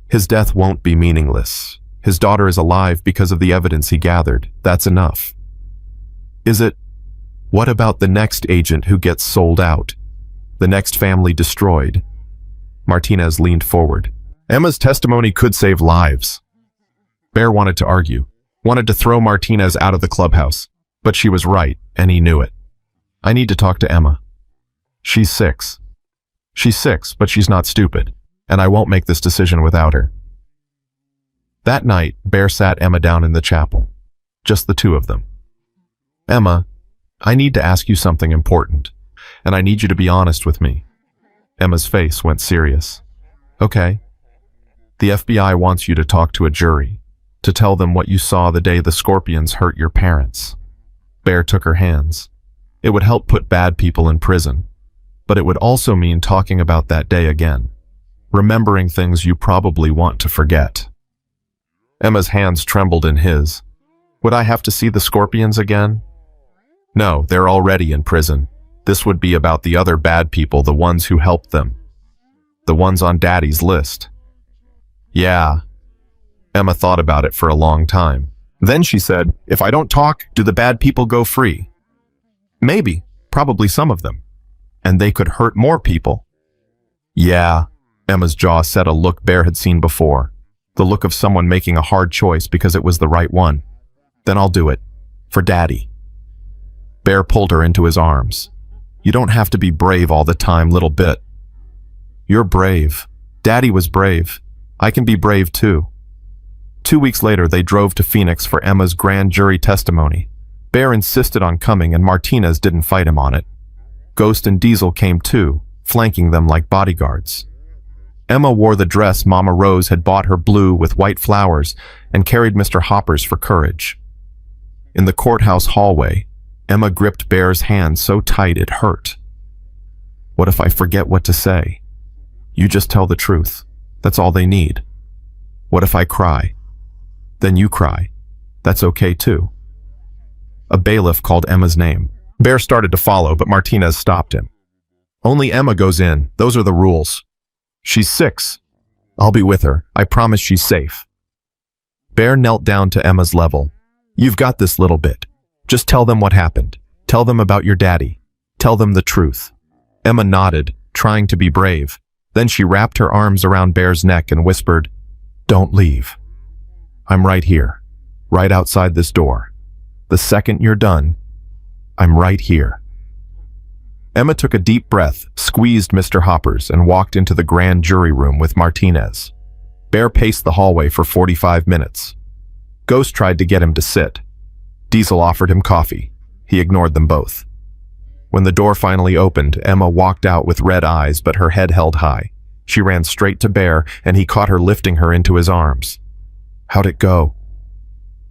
His death won't be meaningless. His daughter is alive because of the evidence he gathered. That's enough." "Is it? What about the next agent who gets sold out? The next family destroyed?" Martinez leaned forward. "Emma's testimony could save lives." Bear wanted to argue, wanted to throw Martinez out of the clubhouse, but she was right, and he knew it. "I need to talk to Emma. She's 6. She's 6, but she's not stupid, and I won't make this decision without her." That night, Bear sat Emma down in the chapel, just the two of them. "Emma, I need to ask you something important, and I need you to be honest with me." Emma's face went serious. "Okay. The FBI wants you to talk to a jury, to tell them what you saw the day the Scorpions hurt your parents." Bear took her hands. "It would help put bad people in prison, but it would also mean talking about that day again, remembering things you probably want to forget." Emma's hands trembled in his. "Would I have to see the Scorpions again? No, they're already in prison. This would be about the other bad people, the ones who helped them. The ones on Daddy's list. Yeah. Emma thought about it for a long time. Then she said, if I don't talk, do the bad people go free? Maybe, probably some of them. And they could hurt more people. Yeah. Emma's jaw set a look Bear had seen before. The look of someone making a hard choice because it was the right one. Then I'll do it. For Daddy. Bear pulled her into his arms. You don't have to be brave all the time, little bit. You're brave. Daddy was brave. I can be brave too. 2 weeks later, they drove to Phoenix for Emma's grand jury testimony. Bear insisted on coming and Martinez didn't fight him on it. Ghost and Diesel came too, flanking them like bodyguards. Emma wore the dress Mama Rose had bought her, blue with white flowers, and carried Mr. Hoppers for courage. In the courthouse hallway, Emma gripped Bear's hand so tight it hurt. What if I forget what to say? You just tell the truth. That's all they need. What if I cry? Then you cry. That's okay too. A bailiff called Emma's name. Bear started to follow, but Martinez stopped him. Only Emma goes in. Those are the rules. She's 6. I'll be with her. I promise she's safe. Bear knelt down to Emma's level. You've got this, little bit. Just tell them what happened. Tell them about your daddy. Tell them the truth. Emma nodded, trying to be brave. Then she wrapped her arms around Bear's neck and whispered, Don't leave. I'm right here, right outside this door. The second you're done, I'm right here. Emma took a deep breath, squeezed Mr. Hoppers, and walked into the grand jury room with Martinez. Bear paced the hallway for 45 minutes. Ghost tried to get him to sit. Diesel offered him coffee. He ignored them both. When the door finally opened, Emma walked out with red eyes, but her head held high. She ran straight to Bear, and he caught her, lifting her into his arms. How'd it go?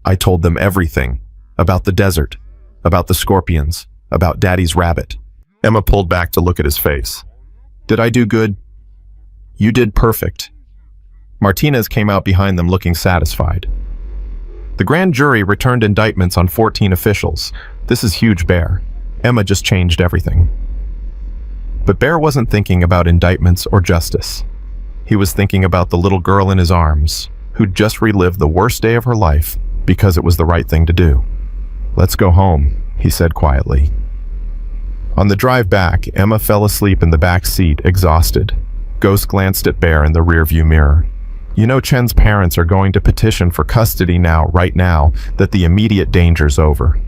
I told them everything. About the desert. About the scorpions. About Daddy's rabbit. Emma pulled back to look at his face. Did I do good? You did perfect. Martinez came out behind them looking satisfied. The grand jury returned indictments on 14 officials. This is huge, Bear. Emma just changed everything. But Bear wasn't thinking about indictments or justice. He was thinking about the little girl in his arms, who'd just relived the worst day of her life because it was the right thing to do. Let's go home, he said quietly. On the drive back, Emma fell asleep in the back seat, exhausted. Ghost glanced at Bear in the rearview mirror. You know Chen's parents are going to petition for custody now, right now, that the immediate danger's over.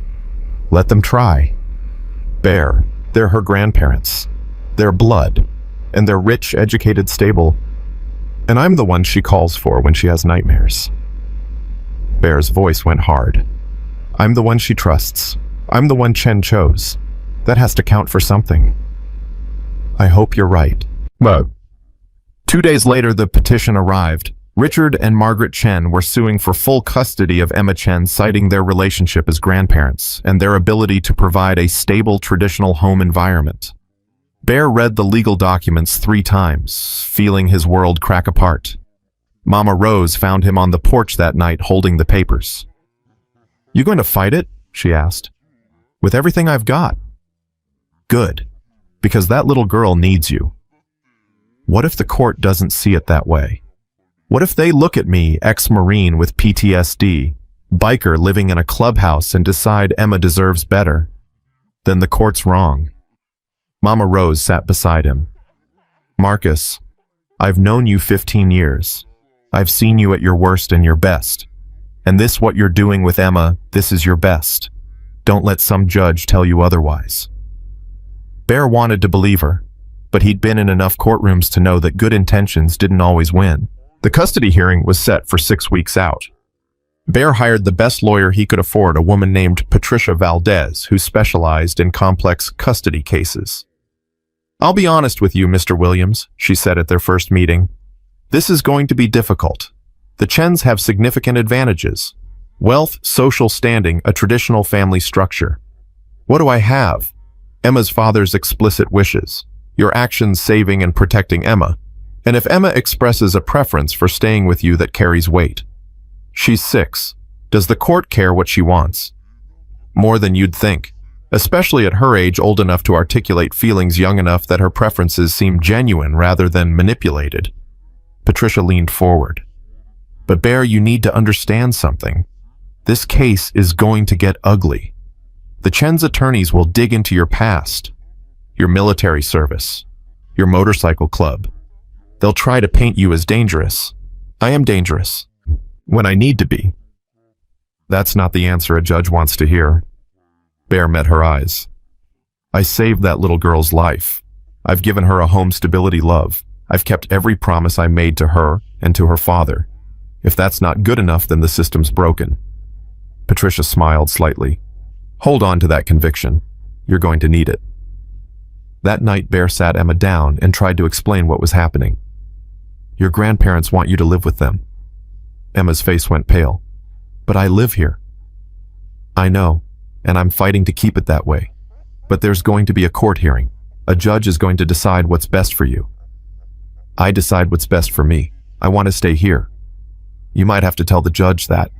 Let them try. Bear, they're her grandparents. They're blood. And they're rich, educated, stable. And I'm the one she calls for when she has nightmares. Bear's voice went hard. I'm the one she trusts. I'm the one Chen chose. That has to count for something. I hope you're right. But 2 days later, the petition arrived. Richard and Margaret Chen were suing for full custody of Emma Chen, citing their relationship as grandparents and their ability to provide a stable, traditional home environment. Bear read the legal documents 3 times, feeling his world crack apart. Mama Rose found him on the porch that night holding the papers. You going to fight it? She asked. With everything I've got. Good, because that little girl needs you. What if the court doesn't see it that way? What if they look at me, ex-Marine with PTSD, biker living in a clubhouse, and decide Emma deserves better? Then the court's wrong. Mama Rose sat beside him. Marcus, I've known you 15 years. I've seen you at your worst and your best. And this, what you're doing with Emma, this is your best. Don't let some judge tell you otherwise. Bear wanted to believe her, but he'd been in enough courtrooms to know that good intentions didn't always win. The custody hearing was set for 6 weeks out. Bear hired the best lawyer he could afford, a woman named Patricia Valdez, who specialized in complex custody cases. I'll be honest with you, Mr. Williams, she said at their first meeting. This is going to be difficult. The Chens have significant advantages. Wealth, social standing, a traditional family structure. What do I have? Emma's father's explicit wishes. Your actions saving and protecting Emma. And if Emma expresses a preference for staying with you that carries weight. She's 6. Does the court care what she wants? More than you'd think. especially at her age, old enough to articulate feelings, young enough that her preferences seemed genuine rather than manipulated. Patricia leaned forward. But Bear, you need to understand something. This case is going to get ugly. The Chen's attorneys will dig into your past, your military service, your motorcycle club. They'll try to paint you as dangerous. I am dangerous when I need to be. That's not the answer a judge wants to hear. Bear met her eyes. I saved that little girl's life. I've given her a home, stability, love. I've kept every promise I made to her and to her father. If that's not good enough, then the system's broken. Patricia smiled slightly. Hold on to that conviction. You're going to need it. That night, Bear sat Emma down and tried to explain what was happening. Your grandparents want you to live with them. Emma's face went pale. But I live here. I know, and I'm fighting to keep it that way. But there's going to be a court hearing. A judge is going to decide what's best for you. I decide what's best for me. I want to stay here. You might have to tell the judge that.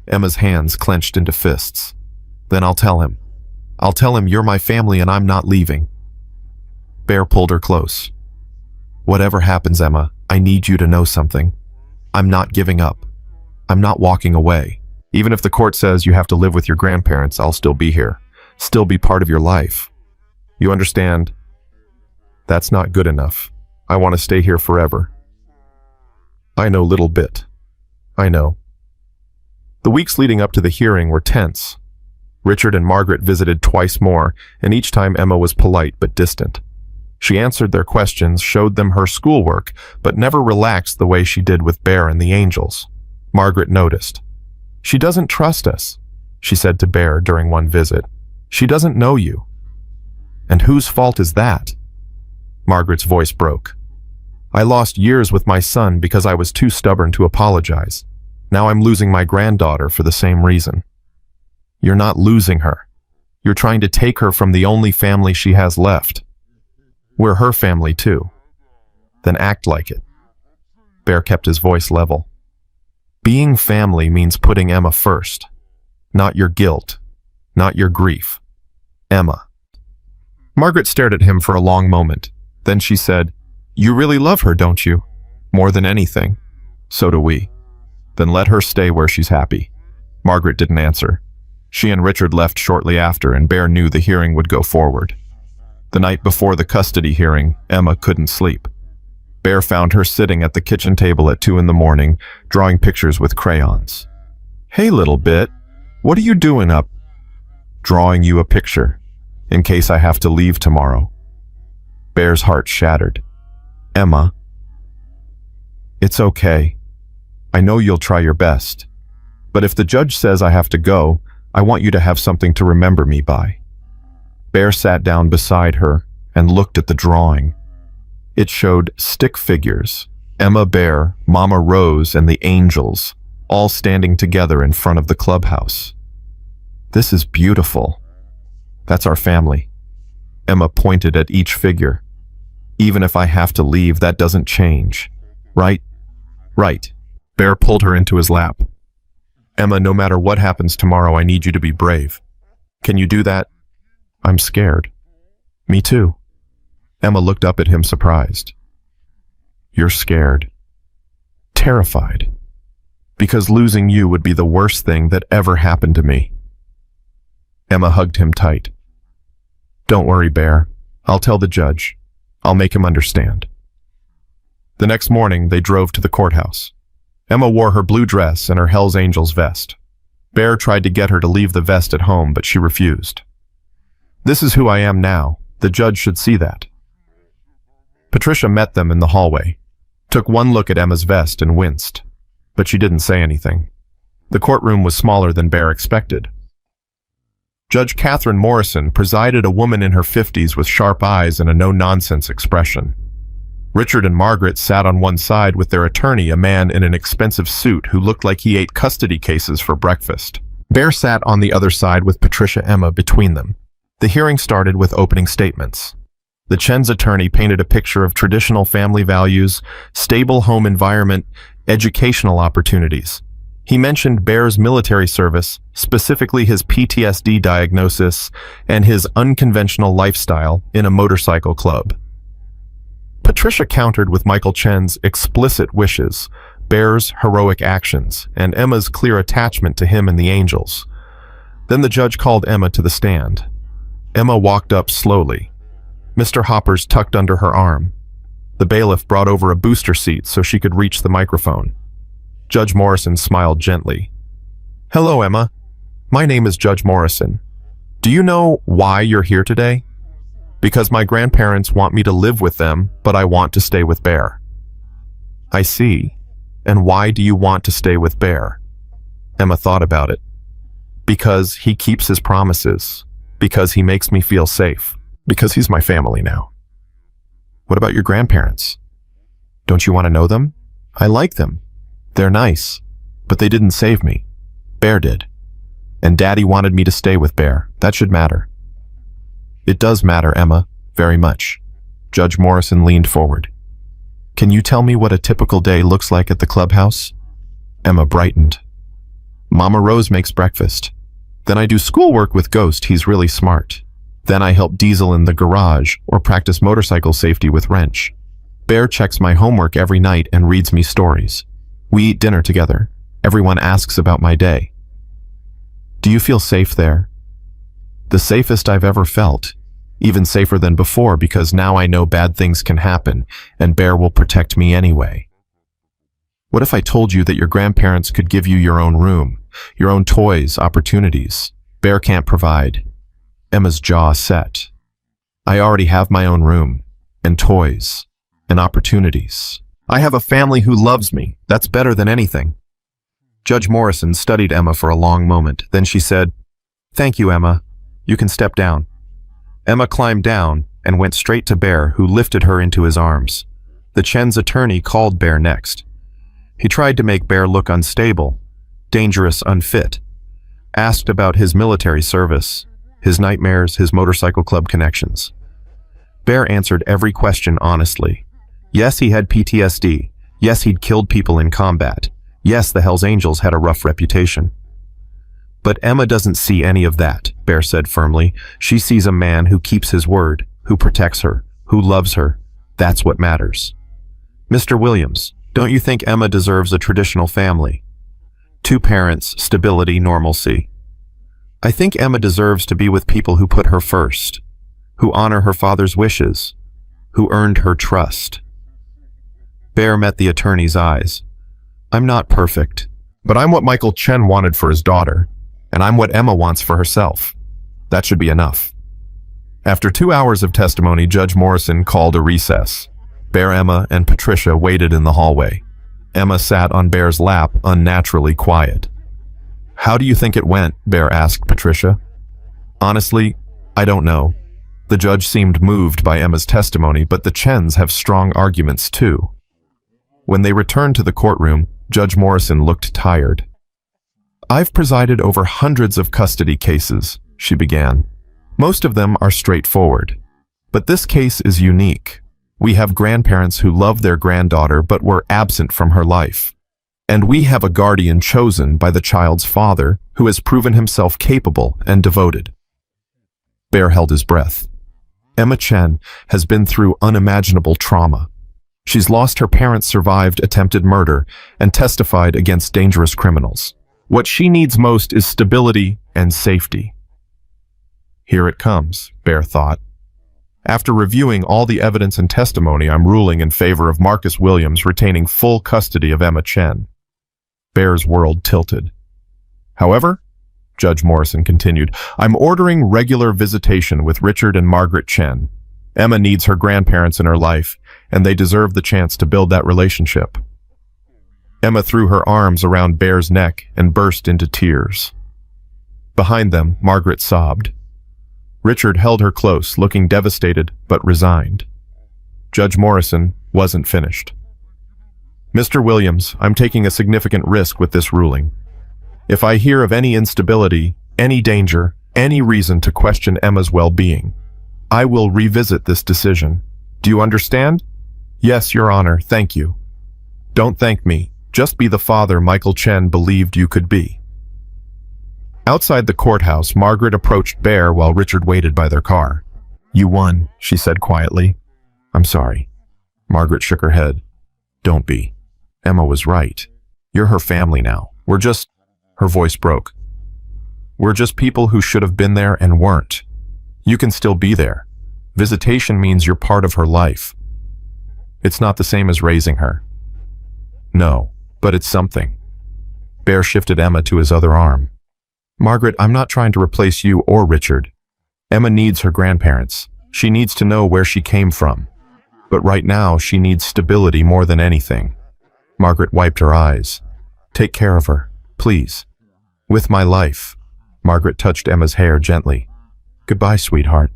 Emma's hands clenched into fists. Then I'll tell him. I'll tell him you're my family and I'm not leaving. Bear pulled her close. Whatever happens, Emma, I need you to know something. I'm not giving up. I'm not walking away. Even if the court says you have to live with your grandparents, I'll still be here. Still be part of your life. You understand? That's not good enough. I want to stay here forever. I know, little bit. I know. The weeks leading up to the hearing were tense. Richard and Margaret visited twice more, and each time Emma was polite but distant. She answered their questions, showed them her schoolwork, but never relaxed the way she did with Bear and the Angels. Margaret noticed. She doesn't trust us, she said to Bear during one visit. She doesn't know you. And whose fault is that? Margaret's voice broke. I lost years with my son because I was too stubborn to apologize. Now I'm losing my granddaughter for the same reason. You're not losing her. You're trying to take her from the only family she has left. We're her family too. Then act like it. Bear kept his voice level. Being family means putting Emma first. Not your guilt. Not your grief. Emma. Margaret stared at him for a long moment. Then she said, You really love her, don't you? More than anything. So do we. Then let her stay where she's happy. Margaret didn't answer. She and Richard left shortly after, and Bear knew the hearing would go forward. The night before the custody hearing, Emma couldn't sleep. Bear found her sitting at the kitchen table at 2 a.m, drawing pictures with crayons. Hey, little bit, what are you doing up? Drawing you a picture, in case I have to leave tomorrow. Bear's heart shattered. Emma. It's okay. I know you'll try your best. But if the judge says I have to go, I want you to have something to remember me by. Bear sat down beside her and looked at the drawing. It showed stick figures, Emma, Bear, Mama Rose, and the Angels, all standing together in front of the clubhouse. This is beautiful. That's our family. Emma pointed at each figure. Even if I have to leave, that doesn't change. Right? Right. Bear pulled her into his lap. Emma, no matter what happens tomorrow, I need you to be brave. Can you do that? I'm scared. Me too. Emma looked up at him surprised. You're scared. Terrified. Because losing you would be the worst thing that ever happened to me. Emma hugged him tight. Don't worry, Bear. I'll tell the judge. I'll make him understand. The next morning, they drove to the courthouse. Emma wore her blue dress and her Hell's Angels vest. Bear tried to get her to leave the vest at home, but she refused. This is who I am now. The judge should see that. Patricia met them in the hallway, took one look at Emma's vest and winced, but she didn't say anything. The courtroom was smaller than Bear expected. Judge Catherine Morrison presided, a woman in her 50s with sharp eyes and a no-nonsense expression. Richard and Margaret sat on one side with their attorney, a man in an expensive suit who looked like he ate custody cases for breakfast. Bear sat on the other side with Patricia Emma between them. The hearing started with opening statements. The Chen's attorney painted a picture of traditional family values, stable home environment, educational opportunities. He mentioned Bear's military service, specifically his PTSD diagnosis and his unconventional lifestyle in a motorcycle club. Patricia countered with Michael Chen's explicit wishes, Bear's heroic actions, and Emma's clear attachment to him and the angels. Then the judge called Emma to the stand. Emma walked up slowly. Mr. Hoppers tucked under her arm. The bailiff brought over a booster seat so she could reach the microphone. Judge Morrison smiled gently. "Hello, Emma. My name is Judge Morrison. Do you know why you're here today? Because my grandparents want me to live with them, but I want to stay with Bear." "I see. And why do you want to stay with Bear?" Emma thought about it. "Because he keeps his promises. Because he makes me feel safe. Because he's my family now." "What about your grandparents? Don't you want to know them? I like them. They're nice. But they didn't save me. Bear did. And Daddy wanted me to stay with Bear. That should matter." "It does matter, Emma. Very much." Judge Morrison leaned forward. "Can you tell me what a typical day looks like at the clubhouse?" Emma brightened. "Mama Rose makes breakfast. Then I do schoolwork with Ghost. He's really smart. Then I help Diesel in the garage or practice motorcycle safety with Wrench. Bear checks my homework every night and reads me stories. We eat dinner together. Everyone asks about my day." "Do you feel safe there?" "The safest I've ever felt. Even safer than before because now I know bad things can happen and Bear will protect me anyway." "What if I told you that your grandparents could give you your own room, your own toys, opportunities? Bear can't provide." Emma's jaw set. "I already have my own room, and toys, and opportunities. I have a family who loves me. That's better than anything." Judge Morrison studied Emma for a long moment. Then she said, "Thank you, Emma. You can step down." Emma climbed down and went straight to Bear, who lifted her into his arms. The Chen's attorney called Bear next. He tried to make Bear look unstable, dangerous, unfit. Asked about his military service, his nightmares, his motorcycle club connections. Bear answered every question honestly. Yes, he had PTSD. Yes, he'd killed people in combat. Yes, the Hells Angels had a rough reputation. "But Emma doesn't see any of that," Bear said firmly. "She sees a man who keeps his word, who protects her, who loves her. That's what matters." "Mr. Williams, don't you think Emma deserves a traditional family? 2 parents, stability, normalcy." "I think Emma deserves to be with people who put her first, who honor her father's wishes, who earned her trust." Bear met the attorney's eyes. "I'm not perfect, but I'm what Michael Chen wanted for his daughter, and I'm what Emma wants for herself. That should be enough." After 2 hours of testimony, Judge Morrison called a recess. Bear, Emma, and Patricia waited in the hallway. Emma sat on Bear's lap, unnaturally quiet. "How do you think it went?" Bear asked Patricia. "Honestly, I don't know." The judge seemed moved by Emma's testimony, but the Chens have strong arguments too. When they returned to the courtroom, Judge Morrison looked tired. "I've presided over hundreds of custody cases," she began. "Most of them are straightforward. But this case is unique. We have grandparents who love their granddaughter but were absent from her life. And we have a guardian chosen by the child's father who has proven himself capable and devoted." Bear held his breath. Emma Chen has been through unimaginable trauma. She's lost her parents, survived attempted murder, and testified against dangerous criminals. What she needs most is stability and safety. "Here it comes," Bear thought. "After reviewing all the evidence and testimony, I'm ruling in favor of Marcus Williams retaining full custody of Emma Chen." Bear's world tilted. "However," Judge Morrison continued, "I'm ordering regular visitation with Richard and Margaret Chen. Emma needs her grandparents in her life, and they deserve the chance to build that relationship." Emma threw her arms around Bear's neck and burst into tears. Behind them, Margaret sobbed. Richard held her close, looking devastated but resigned. Judge Morrison wasn't finished. "Mr. Williams, I'm taking a significant risk with this ruling. If I hear of any instability, any danger, any reason to question Emma's well-being, I will revisit this decision. Do you understand?" "Yes, Your Honor, thank you." "Don't thank me. Just be the father Michael Chen believed you could be. Outside the courthouse, Margaret approached Bear while Richard waited by their car. You won, she said quietly. I'm sorry. Margaret shook her head. Don't be. Emma was right. You're her family now. Her voice broke. We're just people who should have been there and weren't. You can still be there. Visitation means you're part of her life. It's not the same as raising her. No, but it's something. Bear shifted Emma to his other arm. Margaret, I'm not trying to replace you or Richard. Emma needs her grandparents. She needs to know where she came from. But right now, she needs stability more than anything. Margaret wiped her eyes. Take care of her, please. With my life. Margaret touched Emma's hair gently. Goodbye, sweetheart.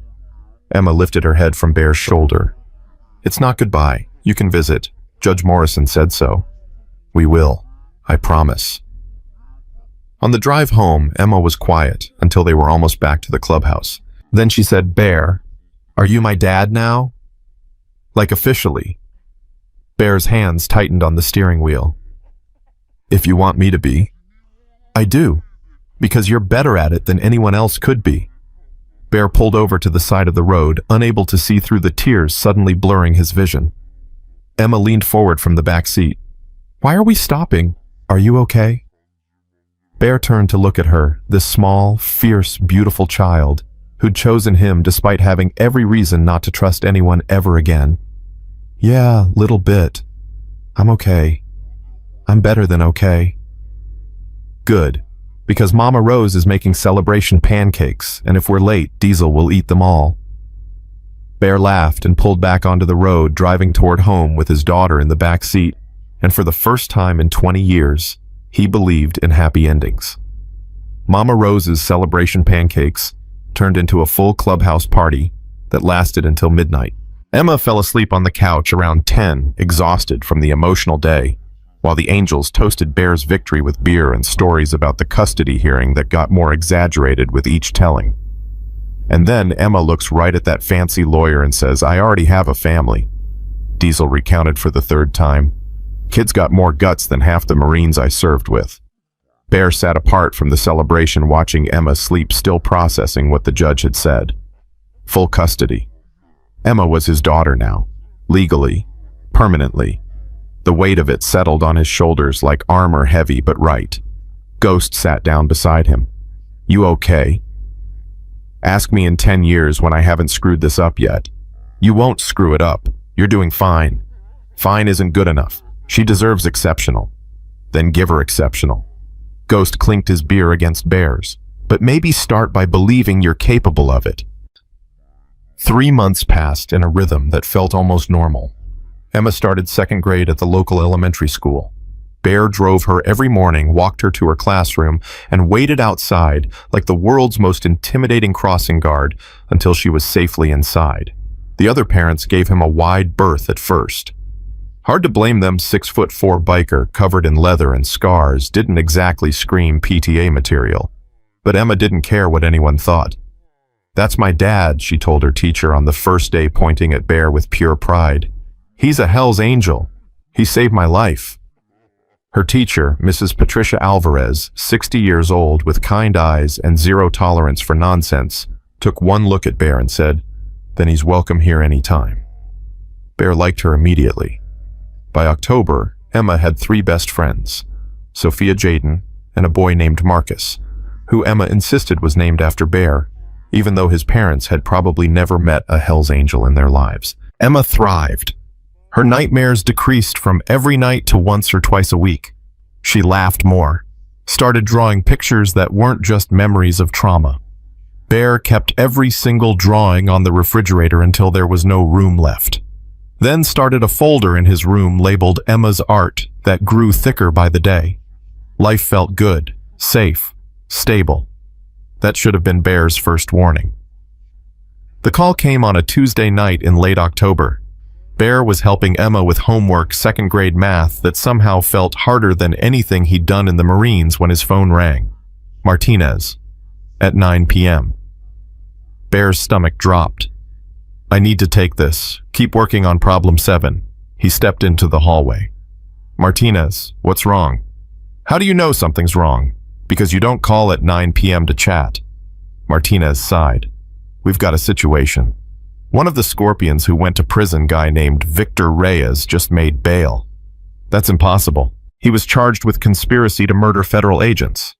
Emma lifted her head from Bear's shoulder. It's not goodbye. You can visit. Judge Morrison said so. We will. I promise. On the drive home, Emma was quiet until they were almost back to the clubhouse. Then she said, Bear, are you my dad now? Like officially. Bear's hands tightened on the steering wheel. If you want me to be. I do, because you're better at it than anyone else could be. Bear pulled over to the side of the road, unable to see through the tears suddenly blurring his vision. Emma leaned forward from the back seat. Why are we stopping? Are you okay? Bear turned to look at her, this small, fierce, beautiful child, who'd chosen him despite having every reason not to trust anyone ever again. Yeah, little bit. I'm okay. I'm better than okay. Good, because Mama Rose is making celebration pancakes, and if we're late, Diesel will eat them all. Bear laughed and pulled back onto the road, driving toward home with his daughter in the back seat, and for the first time in 20 years, he believed in happy endings. Mama Rose's celebration pancakes turned into a full clubhouse party that lasted until midnight. Emma fell asleep on the couch around 10, exhausted from the emotional day, while the angels toasted Bear's victory with beer and stories about the custody hearing that got more exaggerated with each telling. And then Emma looks right at that fancy lawyer and says, I already have a family. Diesel recounted for the third time. Kids got more guts than half the Marines I served with. Bear sat apart from the celebration watching Emma sleep, still processing what the judge had said. Full custody. Emma was his daughter now, legally, permanently. The weight of it settled on his shoulders like armor, heavy but right. Ghost sat down beside him. You okay? Ask me in 10 years when I haven't screwed this up yet. You won't screw it up. You're doing fine. Fine isn't good enough. She deserves exceptional. Then give her exceptional. Ghost clinked his beer against Bear's. But maybe start by believing you're capable of it. 3 months passed in a rhythm that felt almost normal. Emma started second grade at the local elementary school. Bear drove her every morning, walked her to her classroom, and waited outside like the world's most intimidating crossing guard until she was safely inside. The other parents gave him a wide berth at first. Hard to blame them. 6'4" biker covered in leather and scars didn't exactly scream PTA material. But Emma didn't care what anyone thought. That's my dad, she told her teacher on the first day, pointing at Bear with pure pride. He's a Hell's Angel. He saved my life. Her teacher, Mrs. Patricia Alvarez, 60 years old with kind eyes and zero tolerance for nonsense, took one look at Bear and said, then he's welcome here any time. Bear liked her immediately. By October, Emma had 3 best friends, Sophia Jaden and a boy named Marcus, who Emma insisted was named after Bear, even though his parents had probably never met a Hell's Angel in their lives. Emma thrived. Her nightmares decreased from every night to once or twice a week. She laughed more, started drawing pictures that weren't just memories of trauma. Bear kept every single drawing on the refrigerator until there was no room left. Then started a folder in his room labeled Emma's Art that grew thicker by the day. Life felt good, safe, stable. That should have been Bear's first warning. The call came on a Tuesday night in late October. Bear was helping Emma with homework, second grade math, that somehow felt harder than anything he'd done in the Marines when his phone rang. Martinez, at 9 p.m. Bear's stomach dropped. I need to take this. Keep working on problem 7. He stepped into the hallway. Martinez, what's wrong? How do you know something's wrong? Because you don't call at 9 p.m. to chat. Martinez sighed. We've got a situation. One of the Scorpions who went to prison, guy named Victor Reyes, just made bail. That's impossible. He was charged with conspiracy to murder federal agents.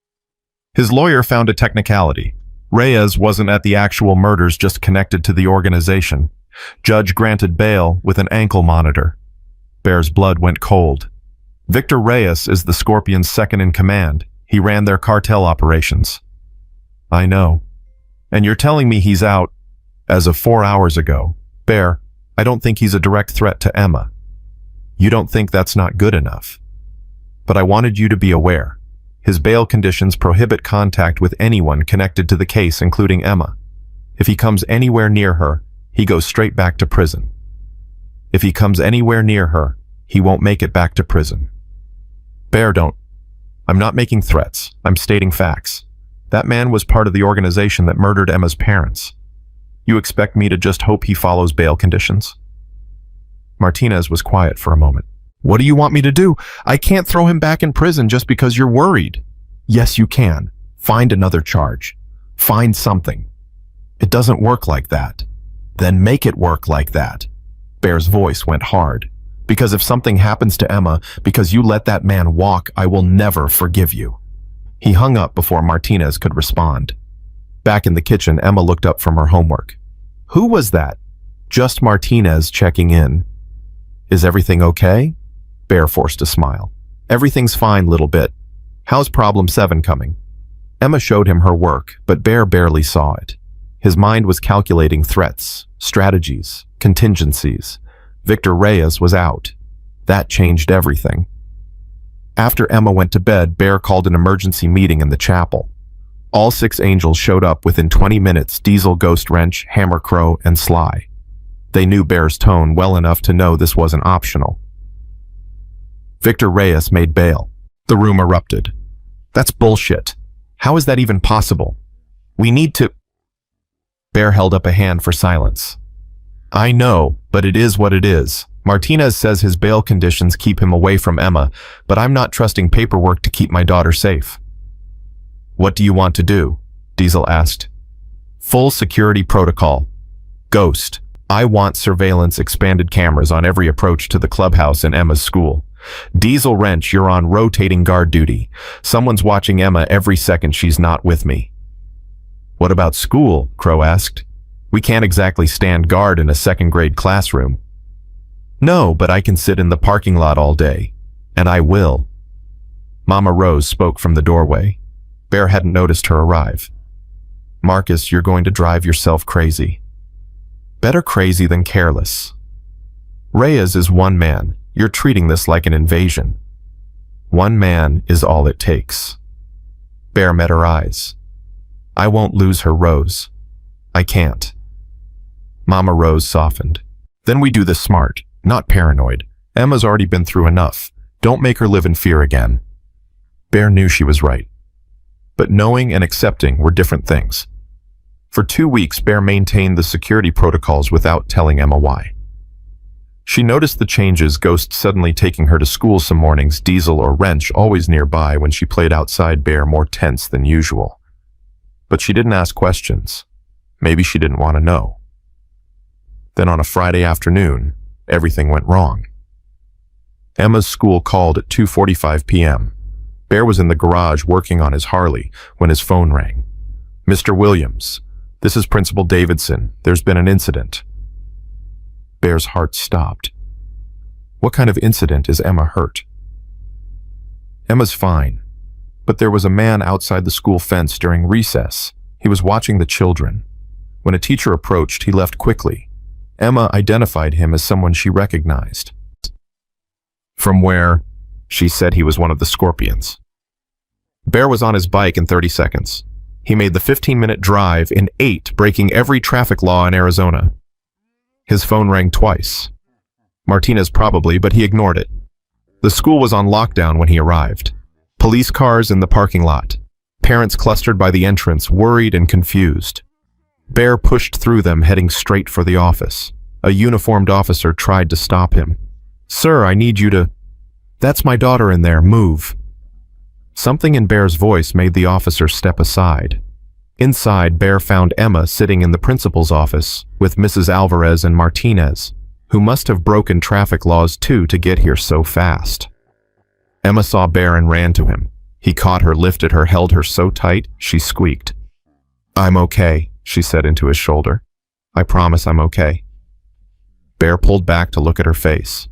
His lawyer found a technicality. Reyes wasn't at the actual murders, just connected to the organization. Judge granted bail with an ankle monitor. Bear's blood went cold. Victor Reyes is the Scorpion's second in command. He ran their cartel operations. I know. And you're telling me he's out as of 4 hours ago. Bear, I don't think he's a direct threat to Emma. You don't think that's not good enough. But I wanted you to be aware. His bail conditions prohibit contact with anyone connected to the case, including Emma. If he comes anywhere near her, he goes straight back to prison. If he comes anywhere near her, he won't make it back to prison. Bear, don't. I'm not making threats. I'm stating facts. That man was part of the organization that murdered Emma's parents. You expect me to just hope he follows bail conditions? Martinez was quiet for a moment. What do you want me to do? I can't throw him back in prison just because you're worried. Yes, you can. Find another charge. Find something. It doesn't work like that. Then make it work like that. Bear's voice went hard. Because if something happens to Emma, because you let that man walk, I will never forgive you. He hung up before Martinez could respond. Back in the kitchen, Emma looked up from her homework. Who was that? Just Martinez checking in. Is everything okay? Bear forced a smile. Everything's fine, little bit. How's problem 7 coming? Emma showed him her work, but Bear barely saw it. His mind was calculating threats, strategies, contingencies. Victor Reyes was out. That changed everything. After Emma went to bed, Bear called an emergency meeting in the chapel. All 6 angels showed up within 20 minutes, Diesel, Ghost Wrench, Hammer Crow, and Sly. They knew Bear's tone well enough to know this wasn't optional. Victor Reyes made bail. The room erupted. That's bullshit. How is that even possible? We need to... Bear held up a hand for silence. I know, but it is what it is. Martinez says his bail conditions keep him away from Emma, but I'm not trusting paperwork to keep my daughter safe. What do you want to do? Diesel asked. Full security protocol. Ghost, I want surveillance, expanded cameras on every approach to the clubhouse and Emma's school. Diesel, Wrench, you're on rotating guard duty. Someone's watching Emma every second she's not with me. What about school? Crow asked. We can't exactly stand guard in a second-grade classroom. No, but I can sit in the parking lot all day. And I will. Mama Rose spoke from the doorway. Bear hadn't noticed her arrive. Marcus, you're going to drive yourself crazy. Better crazy than careless. Reyes is one man. You're treating this like an invasion. One man is all it takes. Bear met her eyes. I won't lose her, Rose. I can't. Mama Rose softened. Then we do this smart, not paranoid. Emma's already been through enough. Don't make her live in fear again. Bear knew she was right. But knowing and accepting were different things. For 2 weeks, Bear maintained the security protocols without telling Emma why. She noticed the changes, Ghost suddenly taking her to school some mornings, Diesel or Wrench always nearby when she played outside, Bear more tense than usual. But she didn't ask questions. Maybe she didn't want to know. Then on a Friday afternoon, everything went wrong. Emma's school called at 2:45 p.m. Bear was in the garage working on his Harley when his phone rang. Mr. Williams, this is Principal Davidson. There's been an incident. Bear's heart stopped. What kind of incident is Emma hurt? Emma's fine, but there was a man outside the school fence during recess. He was watching the children. When a teacher approached, he left quickly. Emma identified him as someone she recognized. From where? She said he was one of the Scorpions. Bear was on his bike in 30 seconds. He made the 15-minute drive in 8, breaking every traffic law in Arizona. His phone rang twice. Martinez probably, but he ignored it. The school was on lockdown when he arrived. Police cars in the parking lot. Parents clustered by the entrance, worried and confused. Bear pushed through them, heading straight for the office. A uniformed officer tried to stop him. Sir, I need you to... That's my daughter in there, move. Something in Bear's voice made the officer step aside. Inside, Bear found Emma sitting in the principal's office with Mrs. Alvarez and Martinez, who must have broken traffic laws too to get here so fast. Emma saw Bear and ran to him. He caught her, lifted her, held her so tight, she squeaked. "I'm okay," she said into his shoulder. "I promise I'm okay." Bear pulled back to look at her face.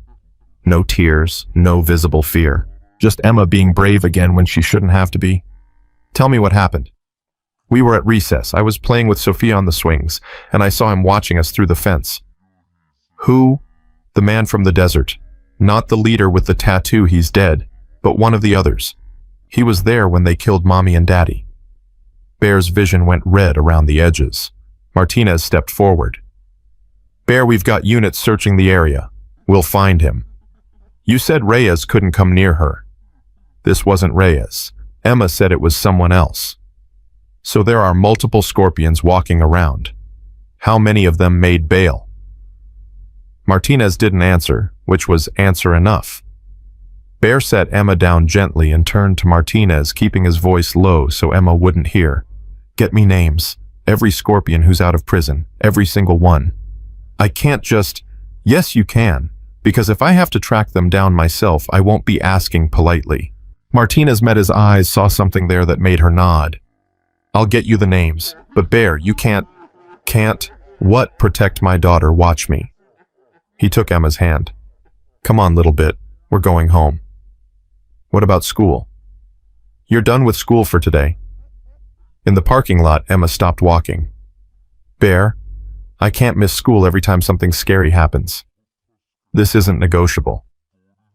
No tears, no visible fear. Just Emma being brave again when she shouldn't have to be. "Tell me what happened." "We were at recess. I was playing with Sophia on the swings, and I saw him watching us through the fence." "Who?" "The man from the desert. Not the leader with the tattoo, he's dead, but one of the others. He was there when they killed Mommy and Daddy." Bear's vision went red around the edges. Martinez stepped forward. "Bear, we've got units searching the area. We'll find him." "You said Reyes couldn't come near her." "This wasn't Reyes. Emma said it was someone else." "So there are multiple scorpions walking around. How many of them made bail?" Martinez didn't answer, which was answer enough. Bear set Emma down gently and turned to Martinez, keeping his voice low so Emma wouldn't hear. "Get me names. Every scorpion who's out of prison. Every single one." "I can't just—" "Yes, you can, because if I have to track them down myself, I won't be asking politely." Martinez met his eyes, saw something there that made her nod. "I'll get you the names, but Bear, you can't— Can't? What? Protect my daughter, watch me." He took Emma's hand. "Come on, little bit. We're going home." "What about school?" "You're done with school for today." In the parking lot, Emma stopped walking. "Bear, I can't miss school every time something scary happens. This isn't negotiable.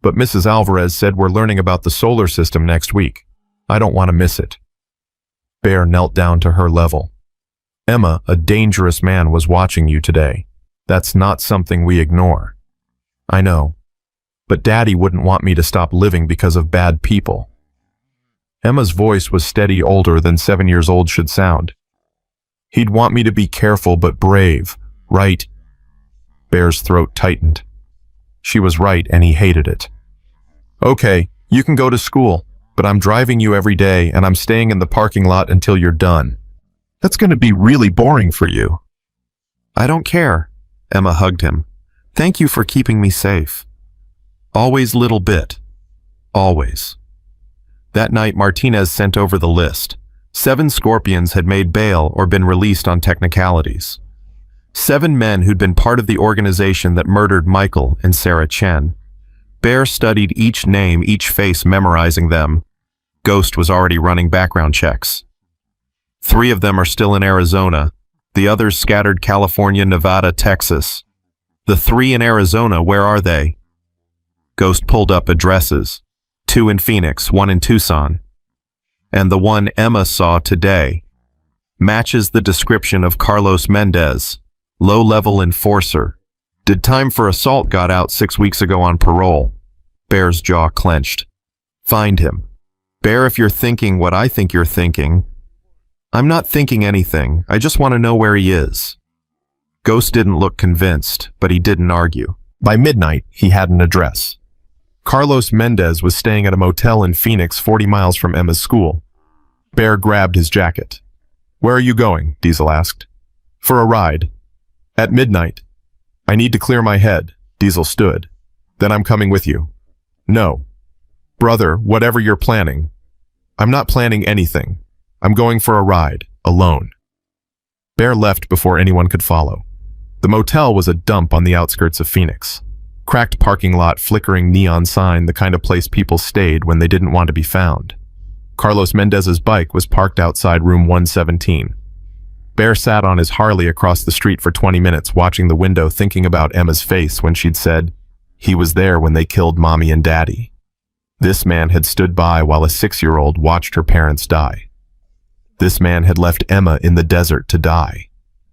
But Mrs. Alvarez said we're learning about the solar system next week. I don't want to miss it." Bear knelt down to her level. "Emma, a dangerous man was watching you today. That's not something we ignore." "I know. But Daddy wouldn't want me to stop living because of bad people." Emma's voice was steady, older than 7 years old should sound. "He'd want me to be careful but brave, right?" Bear's throat tightened. She was right, and he hated it. "Okay, you can go to school, but I'm driving you every day, and I'm staying in the parking lot until you're done." "That's going to be really boring for you." "I don't care." Emma hugged him. "Thank you for keeping me safe." "Always, little bit. Always." That night, Martinez sent over the list. 7 scorpions had made bail or been released on technicalities. 7 men who'd been part of the organization that murdered Michael and Sarah Chen. Bear studied each name, each face, memorizing them. Ghost was already running background checks. 3 of them are still in Arizona. The others scattered California, Nevada, Texas. The 3 in Arizona, where are they? Ghost pulled up addresses. 2 in Phoenix, 1 in Tucson. And the one Emma saw today matches the description of Carlos Mendez, low-level enforcer. Did time for assault, got out 6 weeks ago on parole. Bear's jaw clenched. Find him. Bear, if you're thinking what I think you're thinking, I'm not thinking anything. I just want to know where he is. Ghost didn't look convinced, but he didn't argue. By midnight, he had an address. Carlos Mendez was staying at a motel in Phoenix, 40 miles from Emma's school. Bear grabbed his jacket. "Where are you going?" Diesel asked. "For a ride. At midnight. I need to clear my head." Diesel stood. "Then I'm coming with you." "No. Brother, whatever you're planning." "I'm not planning anything. I'm going for a ride, alone." Bear left before anyone could follow. The motel was a dump on the outskirts of Phoenix. Cracked parking lot, flickering neon sign, the kind of place people stayed when they didn't want to be found. Carlos Mendez's bike was parked outside room 117. Bear sat on his Harley across the street for 20 minutes, watching the window, thinking about Emma's face when she'd said, "He was there when they killed Mommy and Daddy." This man had stood by while a 6-year-old watched her parents die. This man had left Emma in the desert to die.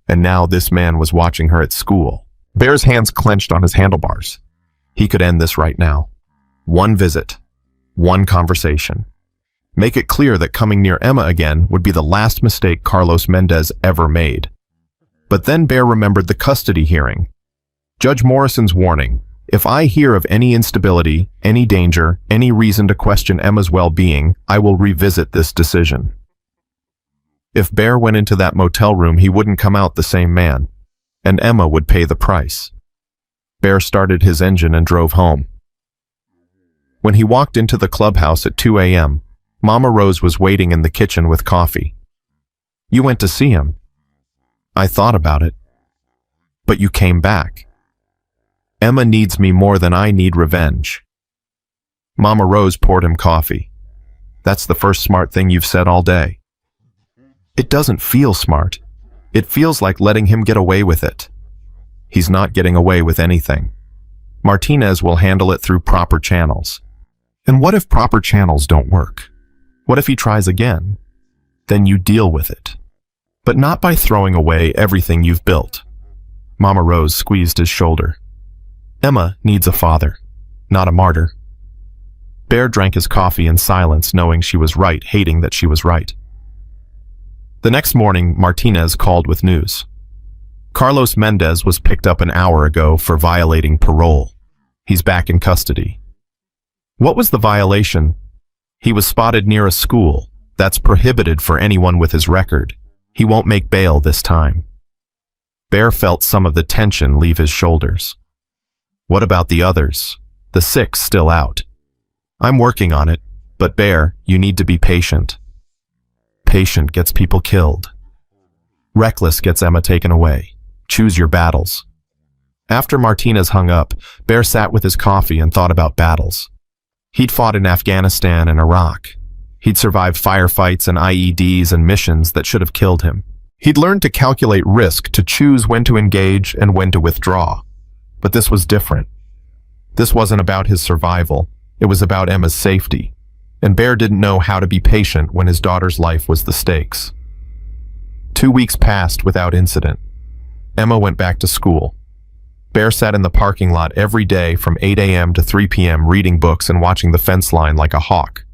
And now this man was watching her at school. Bear's hands clenched on his handlebars. He could end this right now. One visit. One conversation. Make it clear that coming near Emma again would be the last mistake Carlos Mendez ever made. But then Bear remembered the custody hearing. Judge Morrison's warning. If I hear of any instability, any danger, any reason to question Emma's well-being, I will revisit this decision. If Bear went into that motel room, he wouldn't come out the same man, and Emma would pay the price. Bear started his engine and drove home. When he walked into the clubhouse at 2 a.m., Mama Rose was waiting in the kitchen with coffee. "You went to see him." "I thought about it." "But you came back." "Emma needs me more than I need revenge." Mama Rose poured him coffee. "That's the first smart thing you've said all day." "It doesn't feel smart. It feels like letting him get away with it." "He's not getting away with anything. Martinez will handle it through proper channels." "And what if proper channels don't work? What if he tries again?" "Then you deal with it. But not by throwing away everything you've built." Mama Rose squeezed his shoulder. "Emma needs a father, not a martyr." Bear drank his coffee in silence, knowing she was right, hating that she was right. The next morning, Martinez called with news. Carlos Mendez was picked up an hour ago for violating parole. He's back in custody. What was the violation? He was spotted near a school. That's prohibited for anyone with his record. He won't make bail this time. Bear felt some of the tension leave his shoulders. What about the others? The 6 still out. "I'm working on it, but Bear, you need to be patient." Patient gets people killed. Reckless gets Emma taken away. Choose your battles. After Martinez hung up, Bear sat with his coffee and thought about battles. He'd fought in Afghanistan and Iraq. He'd survived firefights and IEDs and missions that should have killed him. He'd learned to calculate risk, to choose when to engage and when to withdraw. But this was different. This wasn't about his survival. It was about Emma's safety. And Bear didn't know how to be patient when his daughter's life was the stakes. 2 weeks passed without incident. Emma went back to school. Bear sat in the parking lot every day from 8 a.m. to 3 p.m. reading books and watching the fence line like a hawk.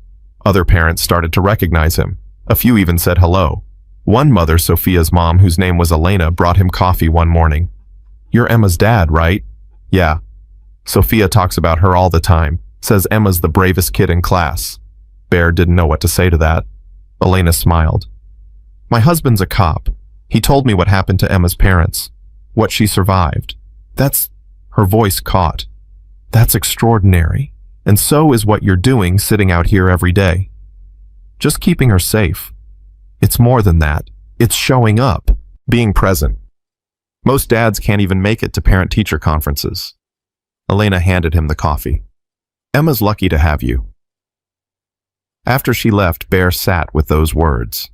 Other parents started to recognize him. A few even said hello. One mother, Sophia's mom, whose name was Elena, brought him coffee one morning. "You're Emma's dad, right?" "Yeah." "Sophia talks about her all the time. Says Emma's the bravest kid in class." Bear didn't know what to say to that. Elena smiled. "My husband's a cop. He told me what happened to Emma's parents. What she survived. That's..." Her voice caught. "That's extraordinary. And so is what you're doing sitting out here every day. Just keeping her safe. It's more than that. It's showing up. Being present. Most dads can't even make it to parent-teacher conferences." Elena handed him the coffee. "Emma's lucky to have you." After she left, Bear sat with those words.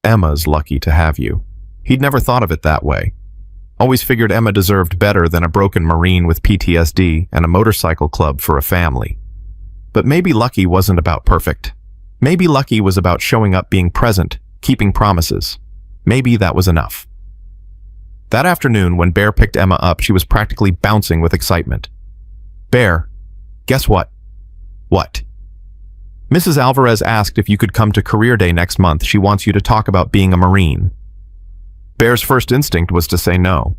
Emma's lucky to have you. He'd never thought of it that way. Always figured Emma deserved better than a broken Marine with PTSD and a motorcycle club for a family. But maybe lucky wasn't about perfect. Maybe lucky was about showing up, being present, keeping promises. Maybe that was enough. That afternoon, when Bear picked Emma up, she was practically bouncing with excitement. "Bear, guess what?" "What?" "Mrs. Alvarez asked if you could come to Career Day next month. She wants you to talk about being a Marine." Bear's first instinct was to say no.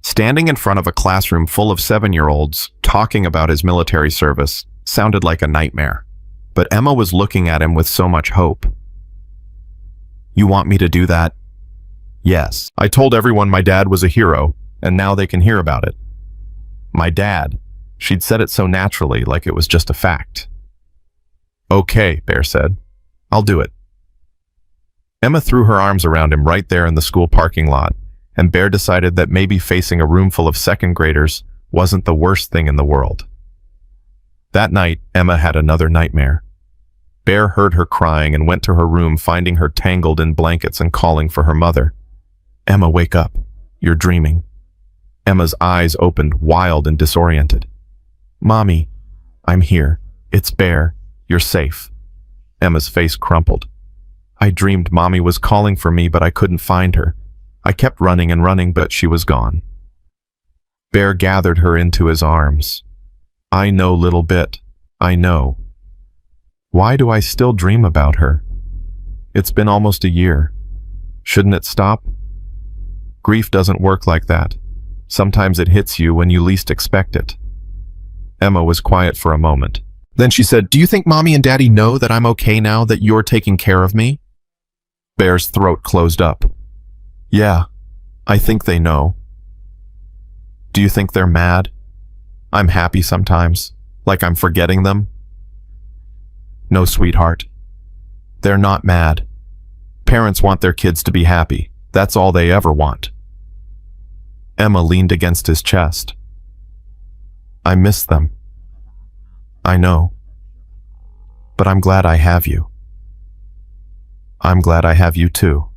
Standing in front of a classroom full of 7-year-olds talking about his military service sounded like a nightmare. But Emma was looking at him with so much hope. "You want me to do that?" "Yes. I told everyone my dad was a hero, and now they can hear about it." "My dad." She'd said it so naturally, like it was just a fact. "Okay," Bear said. "I'll do it." Emma threw her arms around him right there in the school parking lot, and Bear decided that maybe facing a room full of second graders wasn't the worst thing in the world. That night, Emma had another nightmare. Bear heard her crying and went to her room, finding her tangled in blankets and calling for her mother. "Emma, wake up. You're dreaming." Emma's eyes opened, wild and disoriented. "Mommy, I'm here. It's Bear. You're safe." Emma's face crumpled. "I dreamed Mommy was calling for me, but I couldn't find her. I kept running and running, but she was gone." Bear gathered her into his arms. "I know, little bit. I know. Why do I still dream about her? It's been almost a year. Shouldn't it stop? Grief doesn't work like that. Sometimes it hits you when you least expect it. Emma was quiet for a moment. Then she said, "Do you think Mommy and Daddy know that I'm okay now that you're taking care of me?" Bear's throat closed up. "Yeah, I think they know." "Do you think they're mad? I'm happy sometimes, like I'm forgetting them." "No, sweetheart. They're not mad. Parents want their kids to be happy. That's all they ever want." Emma leaned against his chest. "I miss them. I know. But I'm glad I have you." "I'm glad I have you too."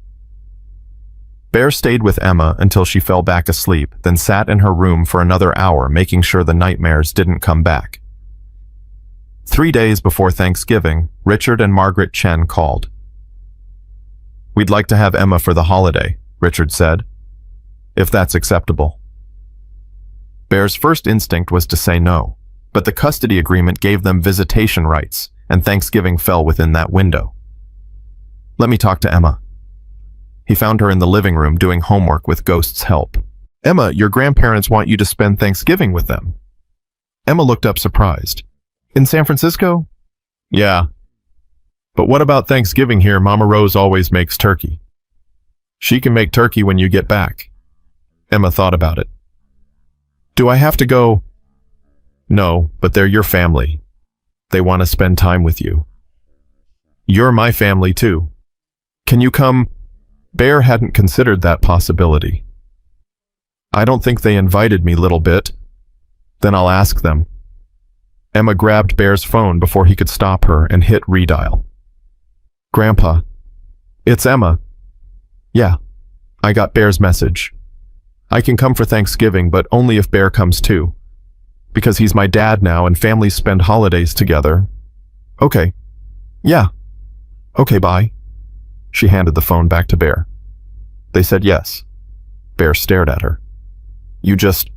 Bear stayed with Emma until she fell back asleep, then sat in her room for another hour, making sure the nightmares didn't come back. 3 days before Thanksgiving, Richard and Margaret Chen called. "We'd like to have Emma for the holiday," Richard said, "if that's acceptable." Bear's first instinct was to say no, but the custody agreement gave them visitation rights, and Thanksgiving fell within that window. "Let me talk to Emma." He found her in the living room doing homework with Ghost's help. "Emma, your grandparents want you to spend Thanksgiving with them." Emma looked up surprised. "In San Francisco?" "Yeah. But what about Thanksgiving here? Mama Rose always makes turkey." "She can make turkey when you get back." Emma thought about it. "Do I have to go?" "No, but they're your family. They want to spend time with you." "You're my family too. Can you come?" Bear hadn't considered that possibility. "I don't think they invited me, little bit." "Then I'll ask them." Emma grabbed Bear's phone before he could stop her and hit redial. "Grandpa, it's Emma." "Yeah, I got Bear's message. I can come for Thanksgiving, but only if Bear comes too. Because he's my dad now and families spend holidays together." "Okay. Yeah. Okay, bye." She handed the phone back to Bear. They said yes. Bear stared at her. "You just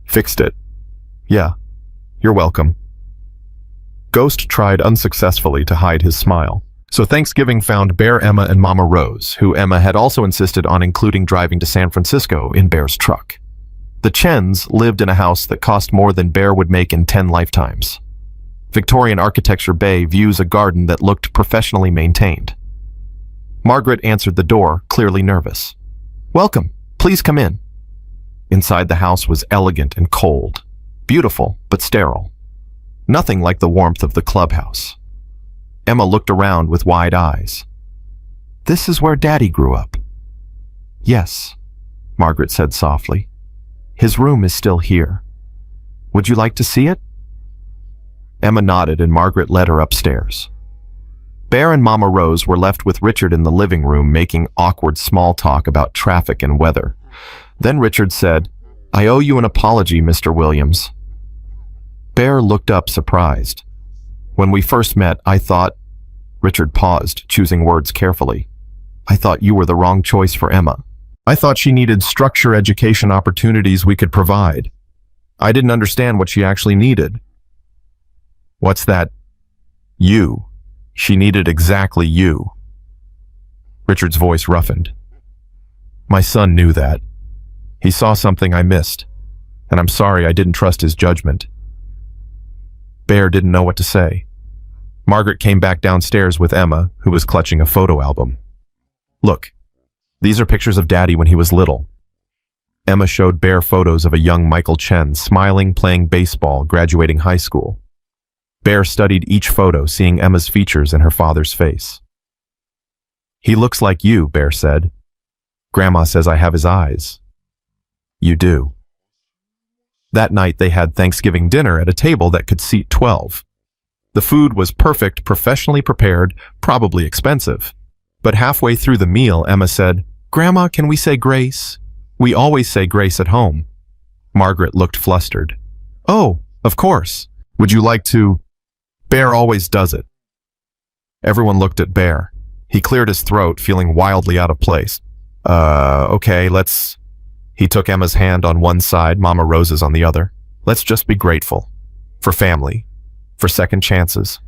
fixed it." "Yeah. You're welcome." Ghost tried unsuccessfully to hide his smile. So Thanksgiving found Bear, Emma, and Mama Rose, who Emma had also insisted on including driving to San Francisco in Bear's truck. The Chens lived in a house that cost more than Bear would make in 10 lifetimes. Victorian architecture bay views a garden that looked professionally maintained. Margaret answered the door, clearly nervous. "Welcome. Please come in." Inside the house was elegant and cold, beautiful but sterile. Nothing like the warmth of the clubhouse. Emma looked around with wide eyes. "This is where Daddy grew up." "Yes," Margaret said softly. "His room is still here. Would you like to see it?" Emma nodded and Margaret led her upstairs. Bear and Mama Rose were left with Richard in the living room making awkward small talk about traffic and weather. Then Richard said, "I owe you an apology, Mr. Williams." Bear looked up surprised. "When we first met, I thought—" Richard paused, choosing words carefully. "I thought you were the wrong choice for Emma. I thought she needed structure education opportunities we could provide. I didn't understand what she actually needed." "What's that?" "You. She needed exactly you." Richard's voice roughened. "My son knew that. He saw something I missed, and I'm sorry I didn't trust his judgment." Bear didn't know what to say. Margaret came back downstairs with Emma, who was clutching a photo album. "Look, these are pictures of Daddy when he was little." Emma showed Bear photos of a young Michael Chen, smiling, playing baseball, graduating high school. Bear studied each photo, seeing Emma's features in her father's face. "He looks like you," Bear said. "Grandma says I have his eyes." "You do." That night they had Thanksgiving dinner at a table that could seat 12. The food was perfect, professionally prepared, probably expensive. But halfway through the meal, Emma said, "Grandma, can we say grace? We always say grace at home." Margaret looked flustered. "Oh, of course. Would you like to—" "Bear always does it." Everyone looked at Bear. He cleared his throat, feeling wildly out of place. Okay, let's—" He took Emma's hand on one side, Mama Rose's on the other. "Let's just be grateful. For family. For second chances.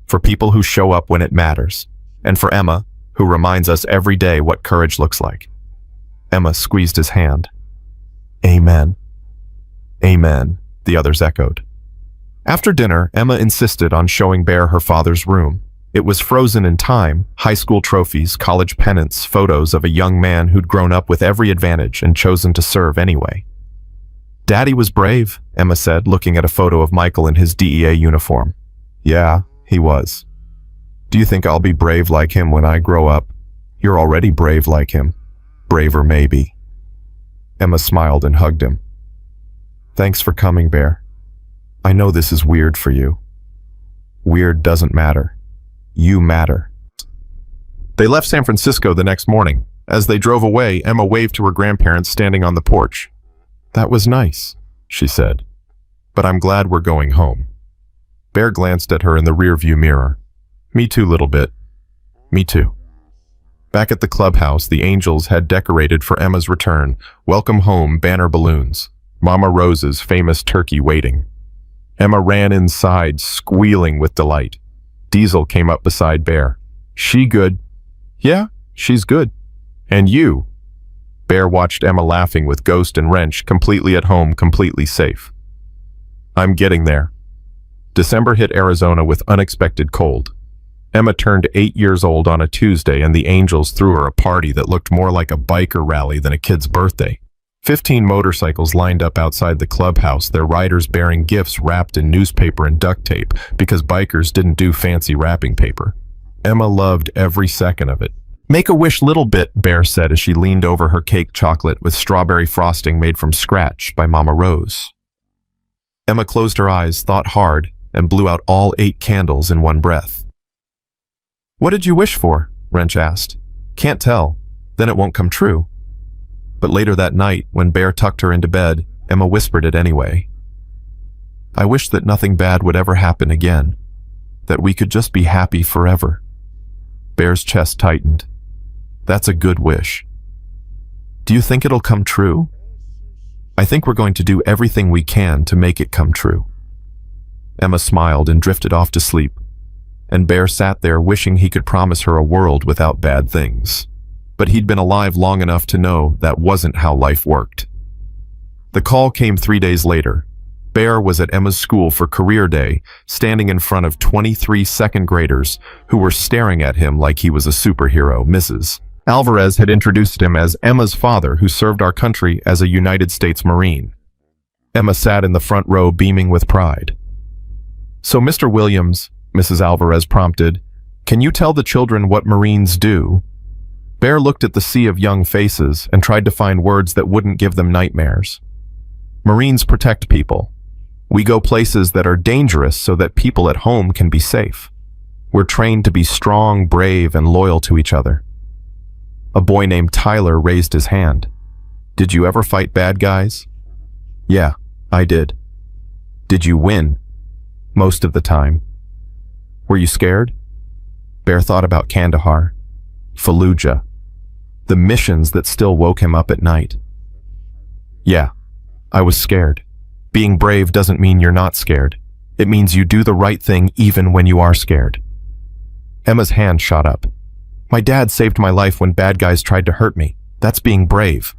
For people who show up when it matters. And for Emma, who reminds us every day what courage looks like." Emma squeezed his hand. "Amen." Amen, the others echoed. After dinner, Emma insisted on showing Bear her father's room. It was frozen in time, high school trophies, college pennants, photos of a young man who'd grown up with every advantage and chosen to serve anyway. Daddy was brave, Emma said, looking at a photo of Michael in his DEA uniform. Yeah, he was. Do you think I'll be brave like him when I grow up? You're already brave like him. Braver, maybe. Emma smiled and hugged him. Thanks for coming, Bear. I know this is weird for you. Weird doesn't matter. You matter. They left San Francisco the next morning. As they drove away, Emma waved to her grandparents standing on the porch. That was nice, she said. But I'm glad we're going home. Bear glanced at her in the rearview mirror. Me too, little bit. Me too. Back at the clubhouse, the angels had decorated for Emma's return, welcome home banner balloons, Mama Rose's famous turkey waiting. Emma ran inside, squealing with delight. Diesel came up beside Bear. She good? Yeah, she's good. And you? Bear watched Emma laughing with Ghost and Wrench, completely at home, completely safe. I'm getting there. December hit Arizona with unexpected cold. Emma turned 8 years old on a Tuesday, and the angels threw her a party that looked more like a biker rally than a kid's birthday. 15 motorcycles lined up outside the clubhouse, their riders bearing gifts wrapped in newspaper and duct tape, because bikers didn't do fancy wrapping paper. Emma loved every second of it. Make a wish, little bit, Bear said as she leaned over her cake chocolate with strawberry frosting made from scratch by Mama Rose. Emma closed her eyes, thought hard, and blew out all 8 candles in one breath. What did you wish for? Wrench asked. Can't tell. Then it won't come true. But later that night, when Bear tucked her into bed, Emma whispered it anyway. I wish that nothing bad would ever happen again, that we could just be happy forever. Bear's chest tightened. That's a good wish. Do you think it'll come true? I think we're going to do everything we can to make it come true. Emma smiled and drifted off to sleep, and Bear sat there wishing he could promise her a world without bad things. But he'd been alive long enough to know that wasn't how life worked. The call came 3 days later. Bear was at Emma's school for career day, standing in front of 23 second graders who were staring at him like he was a superhero. Mrs. Alvarez had introduced him as Emma's father, who served our country as a United States Marine. Emma sat in the front row beaming with pride. So, Mr. Williams, Mrs. Alvarez prompted, can you tell the children what Marines do? Bear looked at the sea of young faces and tried to find words that wouldn't give them nightmares. Marines protect people. We go places that are dangerous so that people at home can be safe. We're trained to be strong, brave, and loyal to each other. A boy named Tyler raised his hand. Did you ever fight bad guys? Yeah, I did. Did you win? Most of the time. Were you scared? Bear thought about Kandahar, Fallujah, the missions that still woke him up at night. Yeah, I was scared. Being brave doesn't mean you're not scared. It means you do the right thing even when you are scared. Emma's hand shot up. My dad saved my life when bad guys tried to hurt me. That's being brave.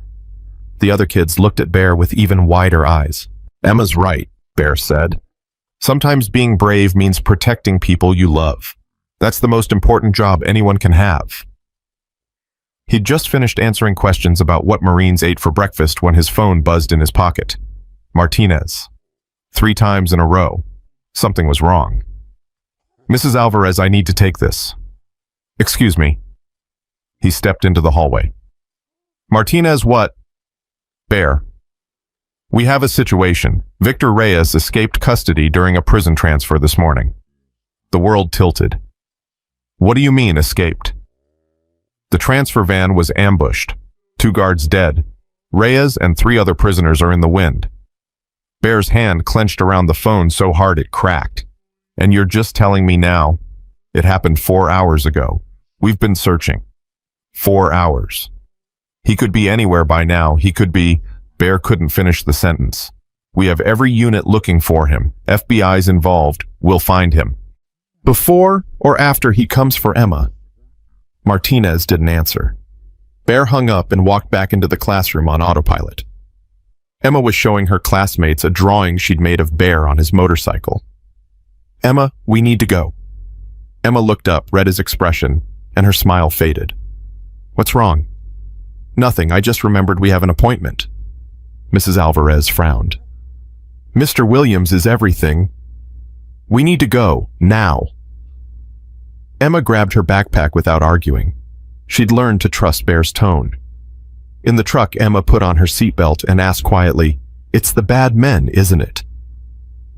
The other kids looked at Bear with even wider eyes. Emma's right, Bear said. Sometimes being brave means protecting people you love. That's the most important job anyone can have. He'd just finished answering questions about what Marines ate for breakfast when his phone buzzed in his pocket. Martinez. 3 times in a row. Something was wrong. Mrs. Alvarez, I need to take this. Excuse me. He stepped into the hallway. Martinez, what? Bear. We have a situation. Victor Reyes escaped custody during a prison transfer this morning. The world tilted. What do you mean, escaped? The transfer van was ambushed. 2 guards dead. Reyes and 3 other prisoners are in the wind. Bear's hand clenched around the phone so hard it cracked. And you're just telling me now? It happened 4 hours ago. We've been searching. 4 hours. He could be anywhere by now. He could be... Bear couldn't finish the sentence. We have every unit looking for him. FBI's involved. We'll find him. Before or after he comes for Emma? Martinez didn't answer. Bear hung up and walked back into the classroom on autopilot. Emma was showing her classmates a drawing she'd made of Bear on his motorcycle. "Emma, we need to go." Emma looked up, read his expression, and her smile faded. "What's wrong?" "Nothing, I just remembered we have an appointment." Mrs. Alvarez frowned. "Mr. Williams is everything. We need to go, now." Emma grabbed her backpack without arguing. She'd learned to trust Bear's tone. In the truck, Emma put on her seatbelt and asked quietly, "It's the bad men, isn't it?"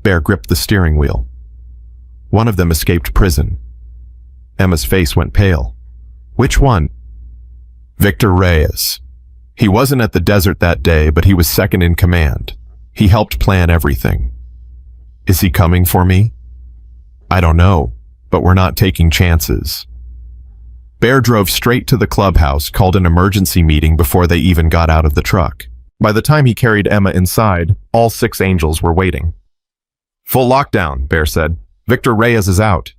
Bear gripped the steering wheel. "One of them escaped prison." Emma's face went pale. "Which one?" "Victor Reyes. He wasn't at the desert that day, but he was second in command. He helped plan everything." "Is he coming for me?" "I don't know, but we're not taking chances." Bear drove straight to the clubhouse, called an emergency meeting before they even got out of the truck. By the time he carried Emma inside, all 6 angels were waiting. "Full lockdown," Bear said. "Victor Reyes is out.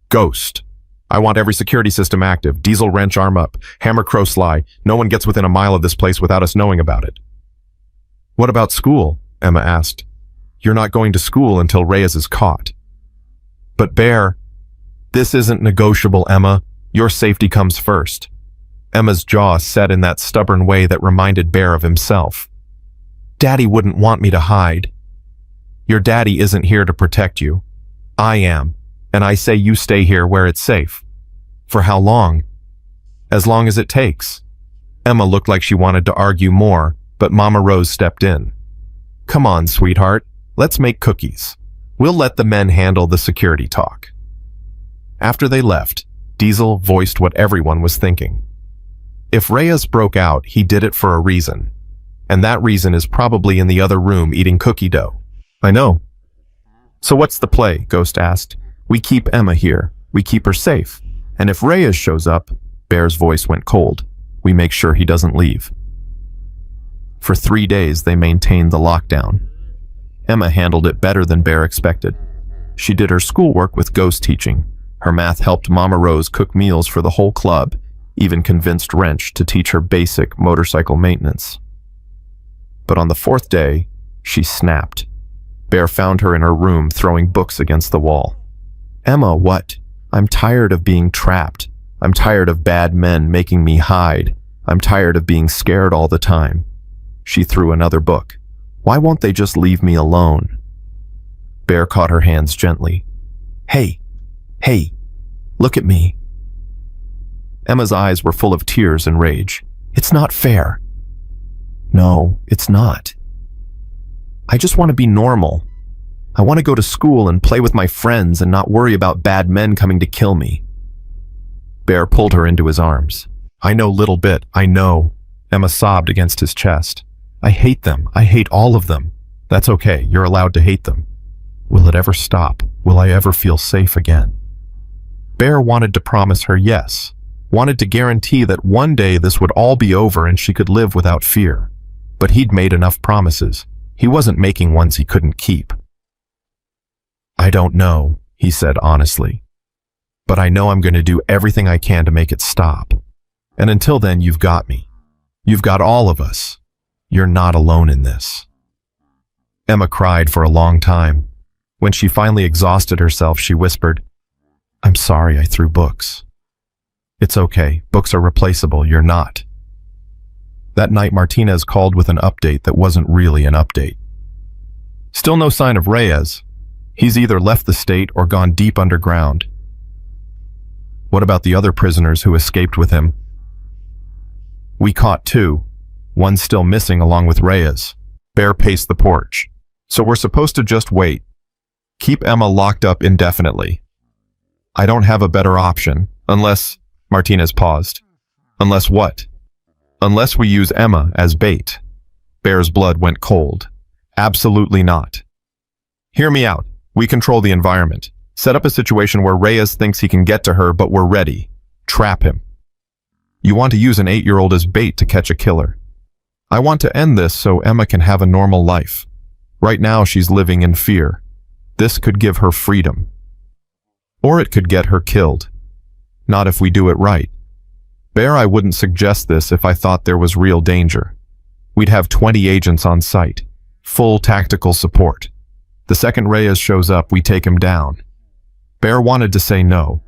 Ghost. I want every security system active. Diesel wrench arm up. Hammer crow sly. No one gets within a mile of this place without us knowing about it." "What about school?" Emma asked. "You're not going to school until Reyes is caught." "But Bear..." "This isn't negotiable, Emma. Your safety comes first." Emma's jaw set in that stubborn way that reminded Bear of himself. "Daddy wouldn't want me to hide." "Your daddy isn't here to protect you. I am, and I say you stay here where it's safe." "For how long?" "As long as it takes." Emma looked like she wanted to argue more, but Mama Rose stepped in. "Come on, sweetheart. Let's make cookies. We'll let the men handle the security talk." After they left, Diesel voiced what everyone was thinking. If Reyes broke out, he did it for a reason. And that reason is probably in the other room eating cookie dough. "I know." "So what's the play?" Ghost asked. "We keep Emma here. We keep her safe. And if Reyes shows up," Bear's voice went cold, "we make sure he doesn't leave." For 3 days, they maintained the lockdown. Emma handled it better than Bear expected. She did her schoolwork with Ghost teaching. Her math helped Mama Rose cook meals for the whole club, even convinced Wrench to teach her basic motorcycle maintenance. But on the 4th day, she snapped. Bear found her in her room throwing books against the wall. "Emma, what? I'm tired of being trapped. I'm tired of bad men making me hide. I'm tired of being scared all the time." She threw another book. "Why won't they just leave me alone?" Bear caught her hands gently. Hey, look at me." Emma's eyes were full of tears and rage. "It's not fair." "No, it's not. I just want to be normal. I want to go to school and play with my friends and not worry about bad men coming to kill me." Bear pulled her into his arms. "I know little bit, I know." Emma sobbed against his chest. "I hate them. I hate all of them." "That's okay. You're allowed to hate them." "Will it ever stop? Will I ever feel safe again?" Bear wanted to promise her yes, wanted to guarantee that one day this would all be over and she could live without fear. But he'd made enough promises. He wasn't making ones he couldn't keep. "I don't know," he said honestly. "But I know I'm going to do everything I can to make it stop. And until then, you've got me. You've got all of us. You're not alone in this." Emma cried for a long time. When she finally exhausted herself, she whispered, "I'm sorry I threw books." "It's okay. Books are replaceable. You're not." That night, Martinez called with an update that wasn't really an update. "Still no sign of Reyes. He's either left the state or gone deep underground." "What about the other prisoners who escaped with him?" "We caught 2. One's still missing along with Reyes." Bear paced the porch. "So we're supposed to just wait. Keep Emma locked up indefinitely." "I don't have a better option, unless..." Martinez paused. "Unless what?" "Unless we use Emma as bait." Bear's blood went cold. "Absolutely not. Hear me out. We control the environment. Set up a situation where Reyes thinks he can get to her, but we're ready. Trap him. You want to use an 8-year-old as bait to catch a killer. I want to end this so Emma can have a normal life. Right now she's living in fear. This could give her freedom. Or it could get her killed. Not if we do it right. Bear, I wouldn't suggest this if I thought there was real danger. We'd have 20 agents on site. Full tactical support. The second Reyes shows up, we take him down. Bear wanted to say no,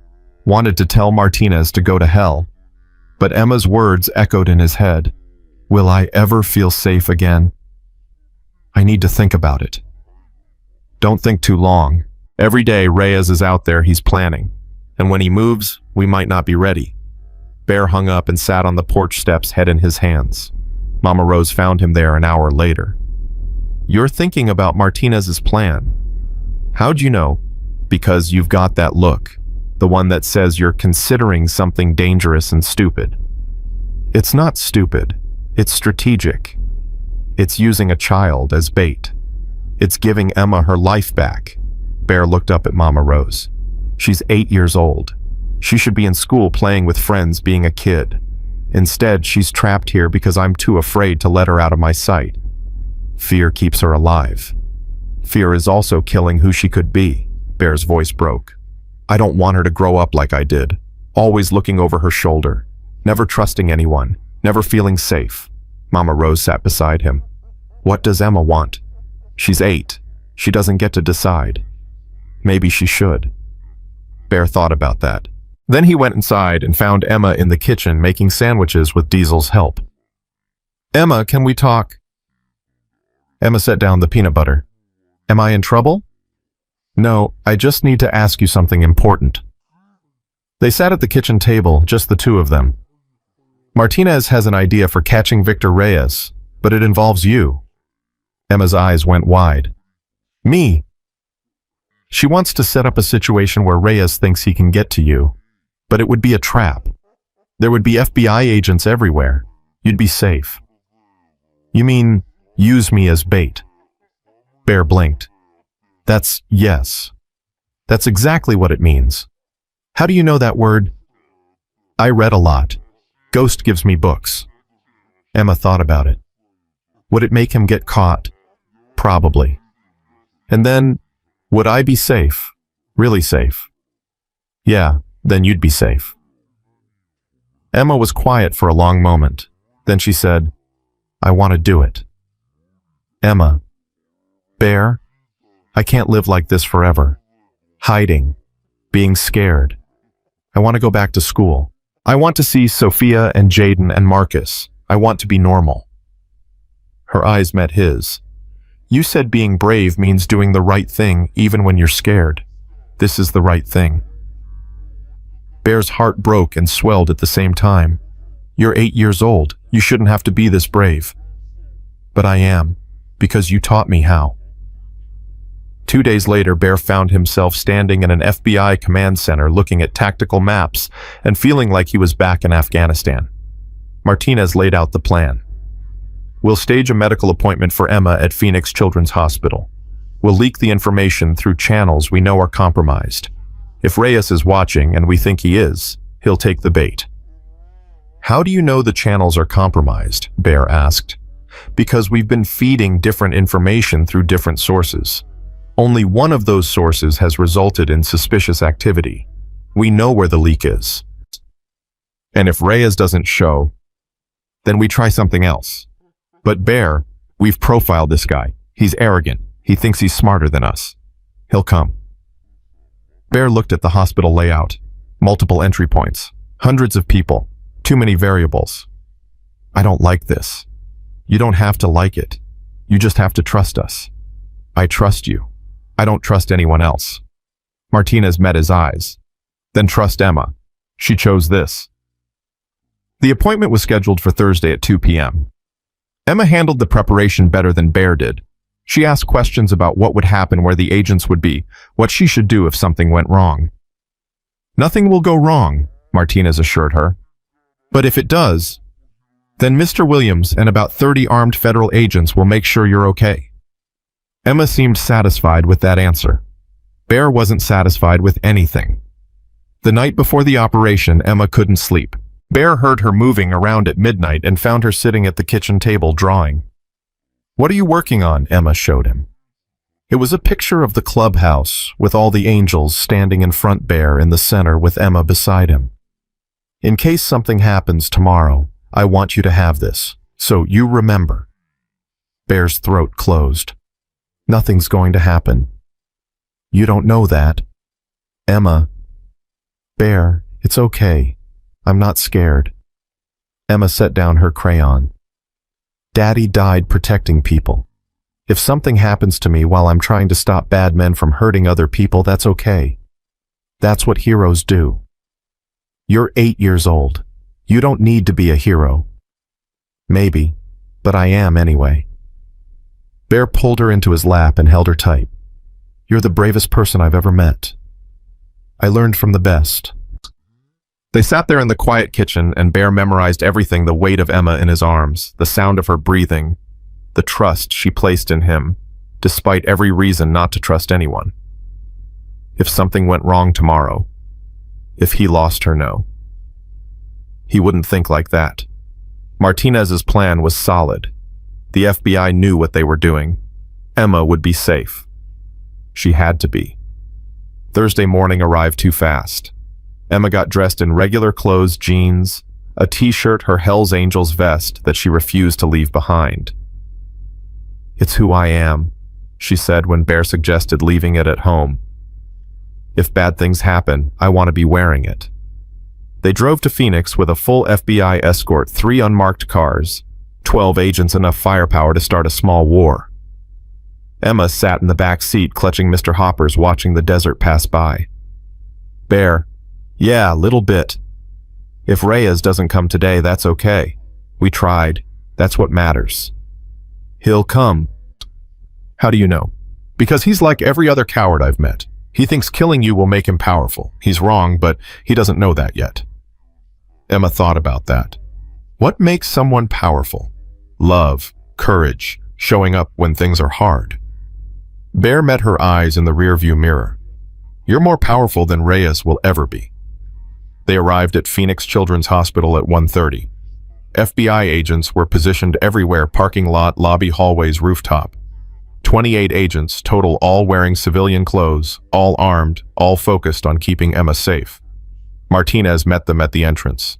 wanted to tell Martinez to go to hell, but Emma's words echoed in his head. Will I ever feel safe again? I need to think about it. Don't think too long. Every day Reyes is out there, he's planning. And when he moves, we might not be ready. Bear hung up and sat on the porch steps, head in his hands. Mama Rose found him there an hour later. You're thinking about Martinez's plan. How'd you know? Because you've got that look. The one that says you're considering something dangerous and stupid. It's not stupid. It's strategic. It's using a child as bait. It's giving Emma her life back. Bear looked up at Mama Rose. She's 8 years old. She should be in school playing with friends, being a kid. Instead, she's trapped here because I'm too afraid to let her out of my sight. Fear keeps her alive. Fear is also killing who she could be. Bear's voice broke. I don't want her to grow up like I did, always looking over her shoulder, never trusting anyone, never feeling safe. Mama Rose sat beside him. What does Emma want? She's 8. She doesn't get to decide. Maybe she should. Bear thought about that. Then he went inside and found Emma in the kitchen making sandwiches with Diesel's help. Emma, can we talk? Emma set down the peanut butter. Am I in trouble? No, I just need to ask you something important. They sat at the kitchen table, just the two of them. Martinez has an idea for catching Victor Reyes, but it involves you. Emma's eyes went wide. Me? She wants to set up a situation where Reyes thinks he can get to you, but it would be a trap. There would be FBI agents everywhere. You'd be safe. You mean, use me as bait? Bear blinked. Yes. That's exactly what it means. How do you know that word? I read a lot. Ghost gives me books. Emma thought about it. Would it make him get caught? Probably. And then, would I be safe? Really safe? Yeah, then you'd be safe. Emma was quiet for a long moment. Then she said, I want to do it. Emma. Bear, I can't live like this forever. Hiding. Being scared. I want to go back to school. I want to see Sophia and Jaden and Marcus. I want to be normal. Her eyes met his. You said being brave means doing the right thing even when you're scared. This is the right thing. Bear's heart broke and swelled at the same time. You're 8 years old. You shouldn't have to be this brave. But I am, because you taught me how. 2 days later, Bear found himself standing in an FBI command center looking at tactical maps and feeling like he was back in Afghanistan. Martinez laid out the plan. We'll stage a medical appointment for Emma at Phoenix Children's Hospital. We'll leak the information through channels we know are compromised. If Reyes is watching, and we think he is, he'll take the bait. How do you know the channels are compromised? Bear asked. Because we've been feeding different information through different sources. Only one of those sources has resulted in suspicious activity. We know where the leak is. And if Reyes doesn't show, then we try something else. But Bear, we've profiled this guy. He's arrogant. He thinks he's smarter than us. He'll come. Bear looked at the hospital layout. Multiple entry points. Hundreds of people. Too many variables. I don't like this. You don't have to like it. You just have to trust us. I trust you. I don't trust anyone else. Martinez met his eyes. Then trust Emma. She chose this. The appointment was scheduled for Thursday at 2 p.m. Emma handled the preparation better than Bear did. She asked questions about what would happen, where the agents would be, what she should do if something went wrong. Nothing will go wrong, Martinez assured her. But if it does, then Mr. Williams and about 30 armed federal agents will make sure you're okay. Emma seemed satisfied with that answer. Bear wasn't satisfied with anything. The night before the operation, Emma couldn't sleep. Bear heard her moving around at midnight and found her sitting at the kitchen table drawing. What are you working on? Emma showed him. It was a picture of the clubhouse with all the angels standing in front, Bear in the center with Emma beside him. In case something happens tomorrow, I want you to have this, so you remember. Bear's throat closed. Nothing's going to happen. You don't know that. Emma. Bear, it's okay. I'm not scared. Emma set down her crayon. Daddy died protecting people. If something happens to me while I'm trying to stop bad men from hurting other people, that's okay. That's what heroes do. You're 8 years old. You don't need to be a hero. Maybe, but I am anyway. Bear pulled her into his lap and held her tight. You're the bravest person I've ever met. I learned from the best. They sat there in the quiet kitchen, and Bear memorized everything: the weight of Emma in his arms, the sound of her breathing, the trust she placed in him, despite every reason not to trust anyone. If something went wrong tomorrow, if he lost her, no. He wouldn't think like that. Martinez's plan was solid. The FBI knew what they were doing. Emma would be safe. She had to be. Thursday morning arrived too fast. Emma got dressed in regular clothes, jeans, a t-shirt, her Hell's Angels vest that she refused to leave behind. It's who I am, she said when Bear suggested leaving it at home. If bad things happen, I want to be wearing it. They drove to Phoenix with a full FBI escort, 3 unmarked cars, 12 agents, enough firepower to start a small war. Emma sat in the back seat, clutching Mr. Hoppers, watching the desert pass by. Bear, yeah, little bit. If Reyes doesn't come today, that's okay. We tried. That's what matters. He'll come. How do you know? Because he's like every other coward I've met. He thinks killing you will make him powerful. He's wrong, but he doesn't know that yet. Emma thought about that. What makes someone powerful? Love, courage, showing up when things are hard. Bear met her eyes in the rearview mirror. You're more powerful than Reyes will ever be. They arrived at Phoenix Children's Hospital at 1:30. FBI agents were positioned everywhere: parking lot, lobby, hallways, rooftop. 28 agents total, all wearing civilian clothes, all armed, all focused on keeping Emma safe. Martinez met them at the entrance.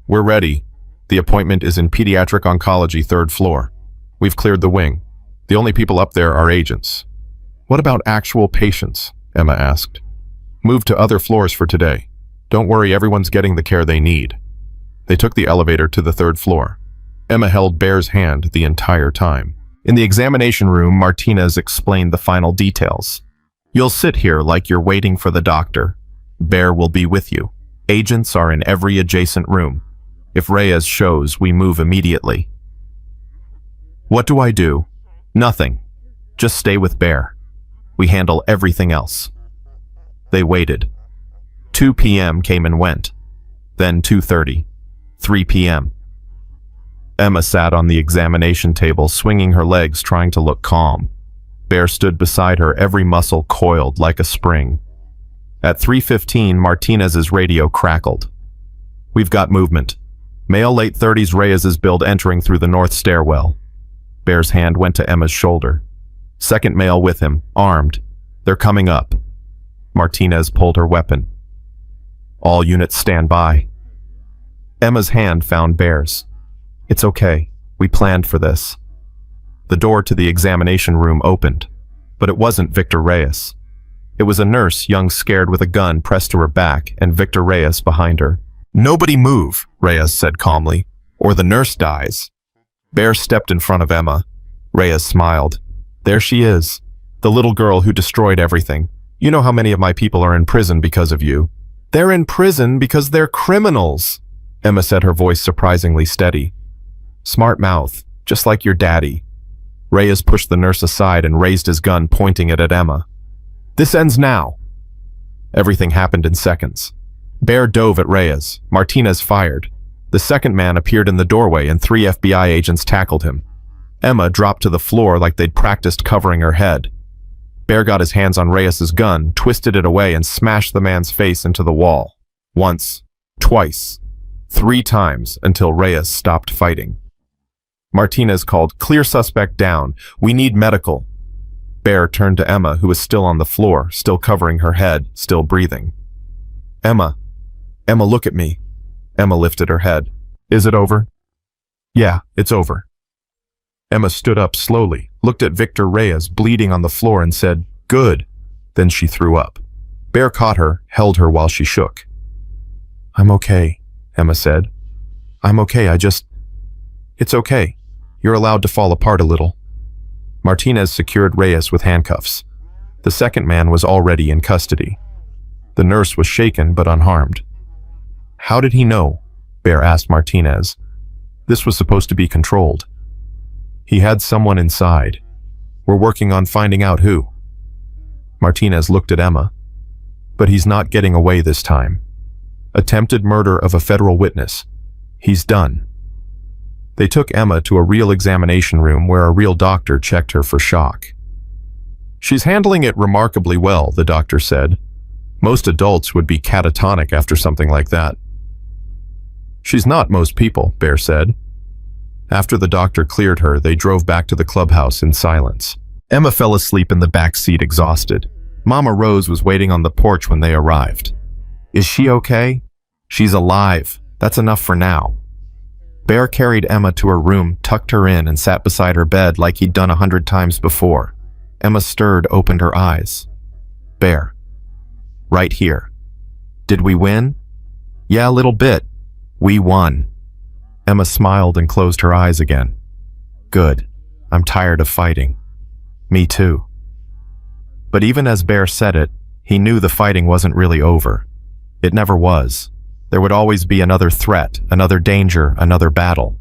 We're ready. The appointment is in pediatric oncology, 3rd floor. We've cleared the wing. The only people up there are agents. What about actual patients? Emma asked. Move to other floors for today. Don't worry, everyone's getting the care they need. They took the elevator to the 3rd floor. Emma held Bear's hand the entire time. In the examination room, Martinez explained the final details. You'll sit here like you're waiting for the doctor. Bear will be with you. Agents are in every adjacent room. If Reyes shows, we move immediately. What do I do? Nothing. Just stay with Bear. We handle everything else. They waited. 2 p.m. came and went. Then 2:30. 3 p.m. Emma sat on the examination table, swinging her legs, trying to look calm. Bear stood beside her, every muscle coiled like a spring. At 3:15, Martinez's radio crackled. We've got movement. Male late 30s, Reyes's build, entering through the north stairwell. Bear's hand went to Emma's shoulder. Second male with him, armed. They're coming up. Martinez pulled her weapon. All units stand by. Emma's hand found Bear's. It's okay. We planned for this. The door to the examination room opened, but it wasn't Victor Reyes. It was a nurse, young, scared, with a gun pressed to her back, and Victor Reyes behind her. Nobody move, Reyes said calmly, or the nurse dies. Bear stepped in front of Emma. Reyes smiled. There she is, the little girl who destroyed everything. You know how many of my people are in prison because of you. They're in prison because they're criminals, Emma said, her voice surprisingly steady. Smart mouth, just like your daddy. Reyes pushed the nurse aside and raised his gun, pointing it at Emma. This ends now. Everything happened in seconds. Bear dove at Reyes. Martinez fired. The second man appeared in the doorway and 3 FBI agents tackled him. Emma dropped to the floor like they'd practiced covering her head. Bear got his hands on Reyes's gun, twisted it away, and smashed the man's face into the wall. Once, twice, 3 times, until Reyes stopped fighting. Martinez called, "Clear suspect down. We need medical." Bear turned to Emma, who was still on the floor, still covering her head, still breathing. Emma, look at me." Emma lifted her head. "Is it over?" "Yeah, it's over." Emma stood up slowly, looked at Victor Reyes bleeding on the floor and said, "Good." Then she threw up. Bear caught her, held her while she shook. "I'm okay," Emma said. "I'm okay, It's okay. You're allowed to fall apart a little." Martinez secured Reyes with handcuffs. The second man was already in custody. The nurse was shaken but unharmed. "How did he know?" Bear asked Martinez. "This was supposed to be controlled." "He had someone inside. We're working on finding out who." Martinez looked at Emma. "But he's not getting away this time. Attempted murder of a federal witness. He's done." They took Emma to a real examination room where a real doctor checked her for shock. "She's handling it remarkably well," the doctor said. "Most adults would be catatonic after something like that." "She's not most people," Bear said. After the doctor cleared her, they drove back to the clubhouse in silence. Emma fell asleep in the back seat, exhausted. Mama Rose was waiting on the porch when they arrived. "Is she okay?" "She's alive. That's enough for now." Bear carried Emma to her room, tucked her in, and sat beside her bed like he'd done 100 times before. Emma stirred, opened her eyes. "Bear. Right here. Did we win?" "Yeah, a little bit. We won." Emma smiled and closed her eyes again. "Good. I'm tired of fighting." "Me too." But even as Bear said it, he knew the fighting wasn't really over. It never was. There would always be another threat, another danger, another battle.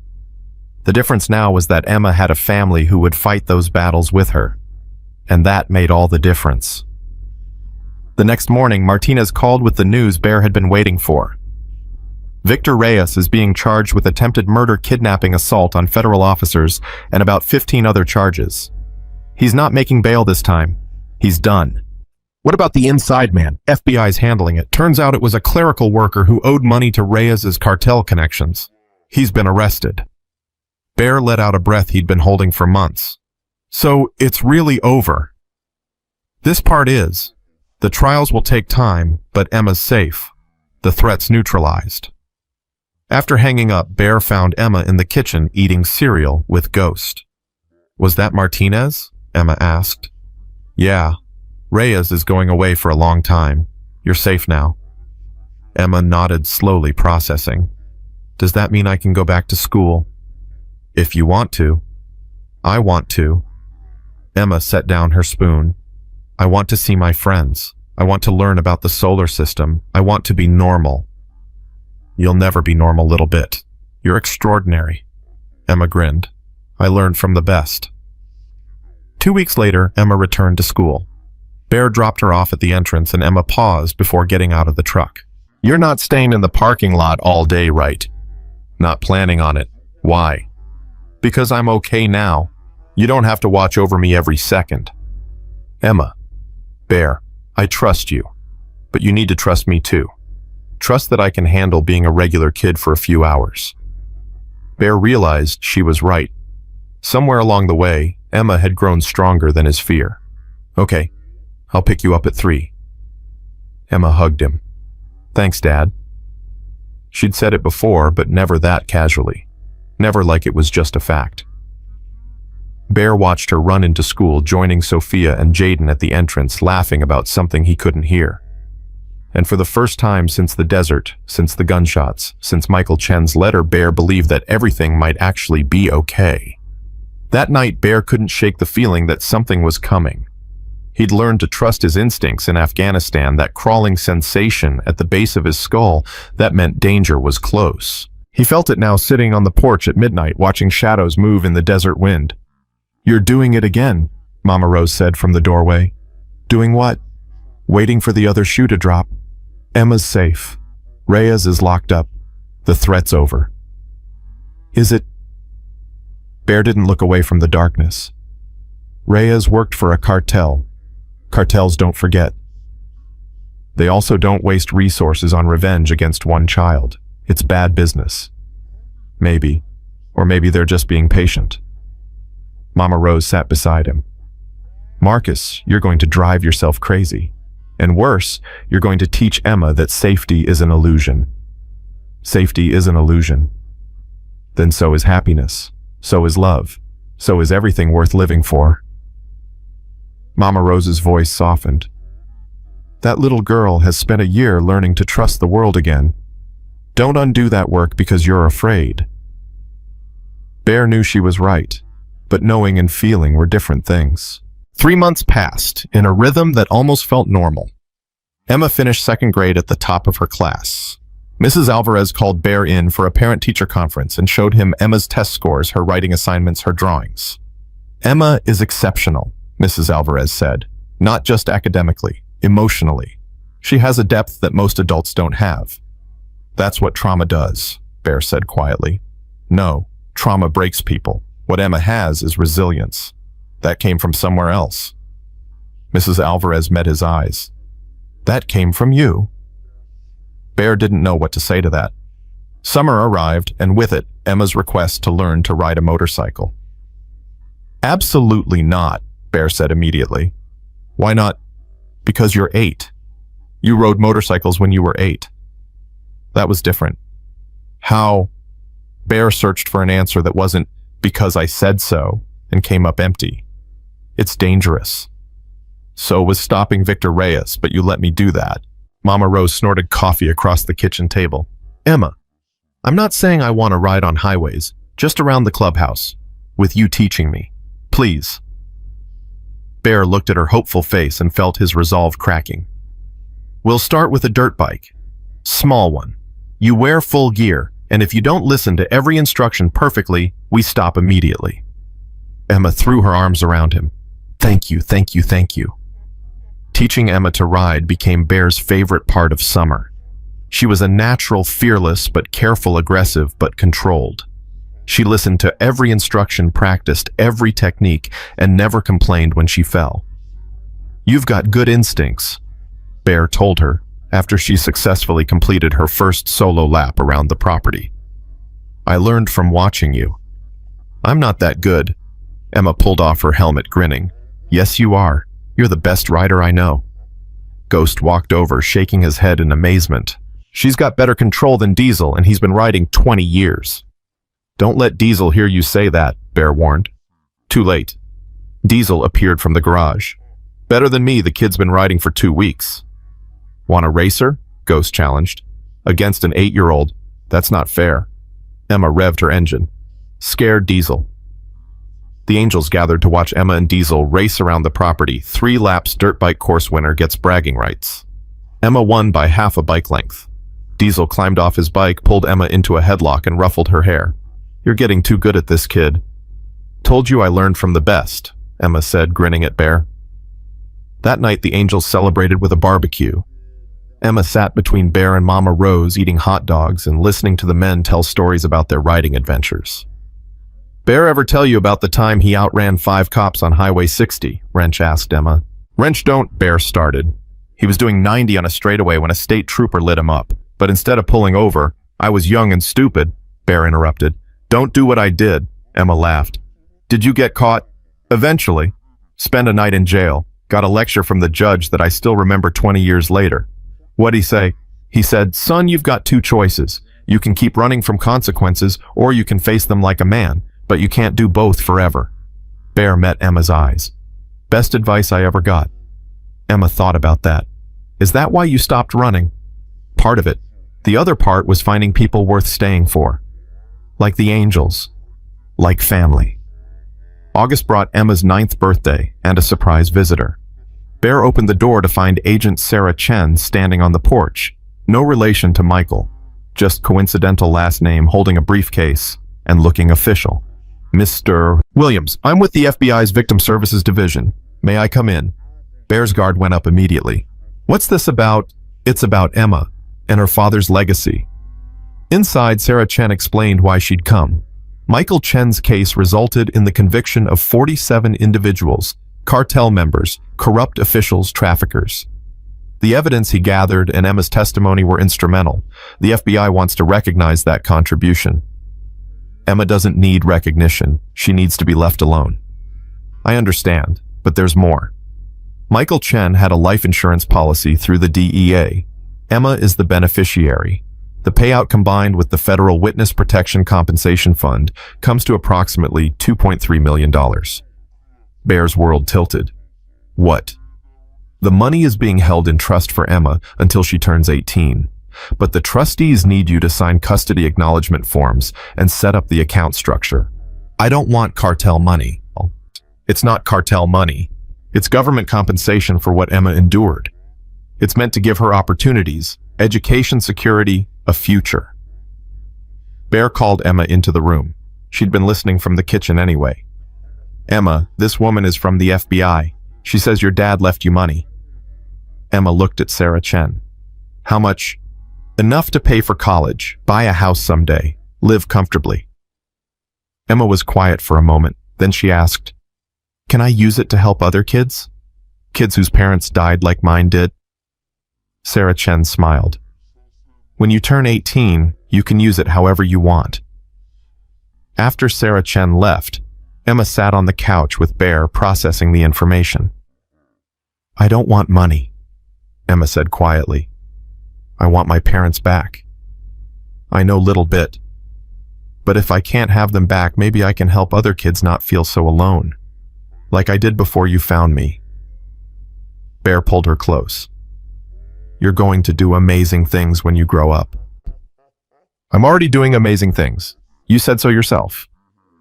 The difference now was that Emma had a family who would fight those battles with her. And that made all the difference. The next morning, Martinez called with the news Bear had been waiting for. Victor Reyes is being charged with attempted murder, kidnapping, assault on federal officers, and about 15 other charges. He's not making bail this time. He's done. "What about the inside man?" "FBI's handling it. Turns out it was a clerical worker who owed money to Reyes's cartel connections. He's been arrested." Bear let out a breath he'd been holding for months. "So it's really over." "This part is. The trials will take time, but Emma's safe. The threat's neutralized." After hanging up, Bear found Emma in the kitchen eating cereal with Ghost. "Was that Martinez?" Emma asked. "Yeah. Reyes is going away for a long time. You're safe now." Emma nodded slowly, processing. "Does that mean I can go back to school?" "If you want to." "I want to." Emma set down her spoon. "I want to see my friends. I want to learn about the solar system. I want to be normal." "You'll never be normal, little bit. You're extraordinary." Emma grinned. "I learned from the best." 2 weeks later, Emma returned to school. Bear dropped her off at the entrance and Emma paused before getting out of the truck. "You're not staying in the parking lot all day, right?" "Not planning on it." "Why?" "Because I'm okay now. You don't have to watch over me every second." "Emma." "Bear, I trust you. But you need to trust me too. Trust that I can handle being a regular kid for a few hours." Bear realized she was right. Somewhere along the way, Emma had grown stronger than his fear. "Okay. I'll pick you up at 3. Emma hugged him. "Thanks, Dad." She'd said it before, but never that casually. Never like it was just a fact. Bear watched her run into school, joining Sophia and Jaden at the entrance, laughing about something he couldn't hear. And for the first time since the desert, since the gunshots, since Michael Chen's letter, Bear believed that everything might actually be okay. That night, Bear couldn't shake the feeling that something was coming. He'd learned to trust his instincts in Afghanistan, that crawling sensation at the base of his skull that meant danger was close. He felt it now sitting on the porch at midnight, watching shadows move in the desert wind. "You're doing it again," Mama Rose said from the doorway. "Doing what?" "Waiting for the other shoe to drop. Emma's safe. Reyes is locked up. The threat's over." "Is it?" Bear didn't look away from the darkness. Reyes worked for a cartel. Cartels don't forget. They also don't waste resources on revenge against one child. It's bad business. Maybe. Or maybe they're just being patient. Mama Rose sat beside him. "Marcus, you're going to drive yourself crazy. And worse, you're going to teach Emma that safety is an illusion. Safety is an illusion. Then so is happiness. So is love. So is everything worth living for? Mama Rose's voice softened. That little girl has spent a year learning to trust the world again. Don't undo that work because you're afraid. Bear knew she was right, but knowing and feeling were different things. 3 months passed, in a rhythm that almost felt normal. Emma finished second grade at the top of her class. Mrs. Alvarez called Bear in for a parent-teacher conference and showed him Emma's test scores, her writing assignments, her drawings. Emma is exceptional, Mrs. Alvarez said, not just academically, emotionally. She has a depth that most adults don't have. That's what trauma does, Bear said quietly. No, trauma breaks people. What Emma has is resilience. That came from somewhere else. Mrs. Alvarez met his eyes. That came from you. Bear didn't know what to say to that. Summer arrived, and with it, Emma's request to learn to ride a motorcycle. Absolutely not, Bear said immediately. Why not? Because you're 8. You rode motorcycles when you were 8. That was different. How? Bear searched for an answer that wasn't because I said so and came up empty. It's dangerous. So was stopping Victor Reyes, but you let me do that. Mama Rose snorted coffee across the kitchen table. Emma, I'm not saying I want to ride on highways, just around the clubhouse, with you teaching me. Please. Bear looked at her hopeful face and felt his resolve cracking. We'll start with a dirt bike. Small one. You wear full gear, and if you don't listen to every instruction perfectly, we stop immediately. Emma threw her arms around him. Thank you, thank you, thank you. Teaching Emma to ride became Bear's favorite part of summer. She was a natural, fearless, but careful, aggressive, but controlled. She listened to every instruction, practiced every technique, and never complained when she fell. You've got good instincts, Bear told her after she successfully completed her first solo lap around the property. I learned from watching you. I'm not that good. Emma pulled off her helmet, grinning. Yes, you are. You're the best rider I know. Ghost walked over, shaking his head in amazement. She's got better control than Diesel, and he's been riding 20 years. Don't let Diesel hear you say that, Bear warned. Too late. Diesel appeared from the garage. Better than me, the kid's been riding for 2 weeks. Want a racer? Ghost challenged. Against an 8-year-old. That's not fair. Emma revved her engine. Scared Diesel. The angels gathered to watch Emma and Diesel race around the property. 3 laps dirt bike course winner gets bragging rights. Emma won by half a bike length. Diesel climbed off his bike, pulled Emma into a headlock, and ruffled her hair. You're getting too good at this, kid. Told you I learned from the best, Emma said, grinning at Bear. That night, the angels celebrated with a barbecue. Emma sat between Bear and Mama Rose, eating hot dogs and listening to the men tell stories about their riding adventures. Bear ever tell you about the time he outran 5 cops on Highway 60? Wrench asked Emma. Wrench don't, Bear started. He was doing 90 on a straightaway when a state trooper lit him up. But instead of pulling over, I was young and stupid, Bear interrupted. Don't do what I did, Emma laughed. Did you get caught? Eventually. Spent a night in jail. Got a lecture from the judge that I still remember 20 years later. What'd he say? He said, son, you've got 2 choices. You can keep running from consequences, or you can face them like a man, but you can't do both forever. Bear met Emma's eyes. Best advice I ever got. Emma thought about that. Is that why you stopped running? Part of it. The other part was finding people worth staying for. Like the angels. Like family. August brought Emma's 9th birthday and a surprise visitor. Bear opened the door to find Agent Sarah Chen standing on the porch. No relation to Michael. Just coincidental last name, holding a briefcase and looking official. Mr. Williams, I'm with the FBI's Victim Services Division. May I come in? Bear's guard went up immediately. What's this about? It's about Emma and her father's legacy. Inside, Sarah Chen explained why she'd come. Michael Chen's case resulted in the conviction of 47 individuals, cartel members, corrupt officials, traffickers. The evidence he gathered and Emma's testimony were instrumental. The FBI wants to recognize that contribution. Emma doesn't need recognition. She needs to be left alone. I understand, but there's more. Michael Chen had a life insurance policy through the DEA. Emma is the beneficiary. The payout combined with the Federal Witness Protection Compensation Fund comes to approximately $2.3 million. Bear's world tilted. What? The money is being held in trust for Emma until she turns 18. But the trustees need you to sign custody acknowledgement forms and set up the account structure. I don't want cartel money. It's not cartel money. It's government compensation for what Emma endured. It's meant to give her opportunities, education, security, a future. Bear called Emma into the room. She'd been listening from the kitchen anyway. Emma, this woman is from the FBI. She says your dad left you money. Emma looked at Sarah Chen. How much? Enough to pay for college, buy a house someday, live comfortably. Emma was quiet for a moment. Then she asked, "Can I use it to help other kids? Kids whose parents died like mine did?" Sarah Chen smiled. When you turn 18, you can use it however you want. After Sarah Chen left, Emma sat on the couch with Bear processing the information. I don't want money, Emma said quietly. I want my parents back. I know little bit, but if I can't have them back, maybe I can help other kids not feel so alone, like I did before you found me. Bear pulled her close. You're going to do amazing things when you grow up. I'm already doing amazing things. You said so yourself.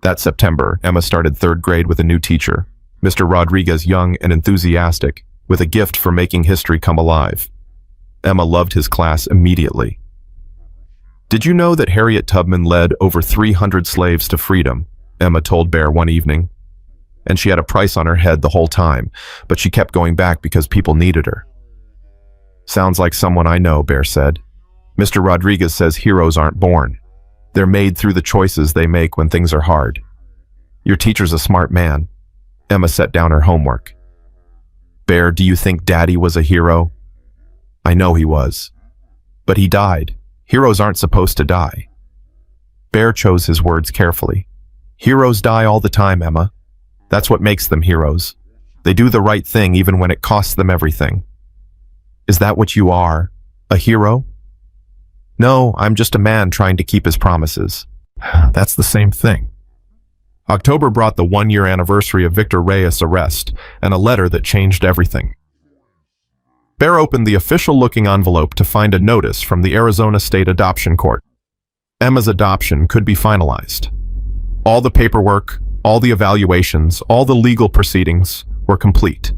That September, Emma started 3rd grade with a new teacher, Mr. Rodriguez, young and enthusiastic, with a gift for making history come alive. Emma loved his class immediately. Did you know that Harriet Tubman led over 300 slaves to freedom? Emma told Bear one evening. And she had a price on her head the whole time, but she kept going back because people needed her. Sounds like someone I know, Bear said. Mr. Rodriguez says heroes aren't born. They're made through the choices they make when things are hard. Your teacher's a smart man. Emma set down her homework. Bear, do you think Daddy was a hero? I know he was. But he died. Heroes aren't supposed to die. Bear chose his words carefully. Heroes die all the time, Emma. That's what makes them heroes. They do the right thing even when it costs them everything. Is that what you are? A hero? No, I'm just a man trying to keep his promises. That's the same thing. October brought the 1-year anniversary of Victor Reyes' arrest and a letter that changed everything. Bear opened the official-looking envelope to find a notice from the Arizona State Adoption Court. Emma's adoption could be finalized. All the paperwork, all the evaluations, all the legal proceedings were complete.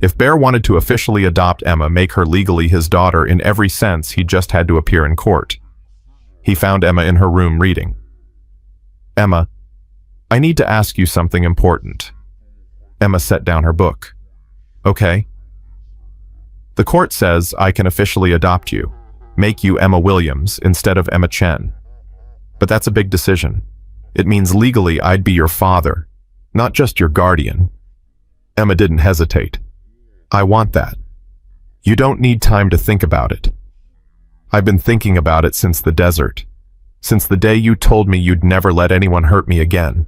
If Bear wanted to officially adopt Emma, make her legally his daughter in every sense, he just had to appear in court. He found Emma in her room reading. Emma, I need to ask you something important. Emma set down her book. Okay. The court says I can officially adopt you, make you Emma Williams instead of Emma Chen. But that's a big decision. It means legally I'd be your father, not just your guardian. Emma didn't hesitate. I want that. You don't need time to think about it. I've been thinking about it since the desert, since the day you told me you'd never let anyone hurt me again.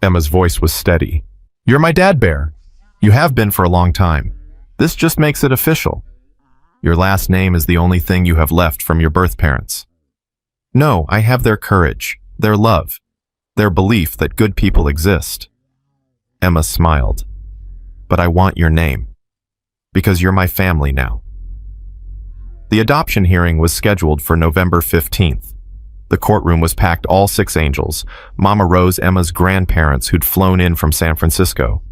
Emma's voice was steady. You're my dad, Bear. You have been for a long time. This just makes it official. Your last name is the only thing you have left from your birth parents. No, I have their courage, their love, their belief that good people exist. Emma smiled. But I want your name. Because you're my family now. The adoption hearing was scheduled for November 15th. The courtroom was packed, all 6 angels, Mama Rose, Emma's grandparents who'd flown in from San Francisco,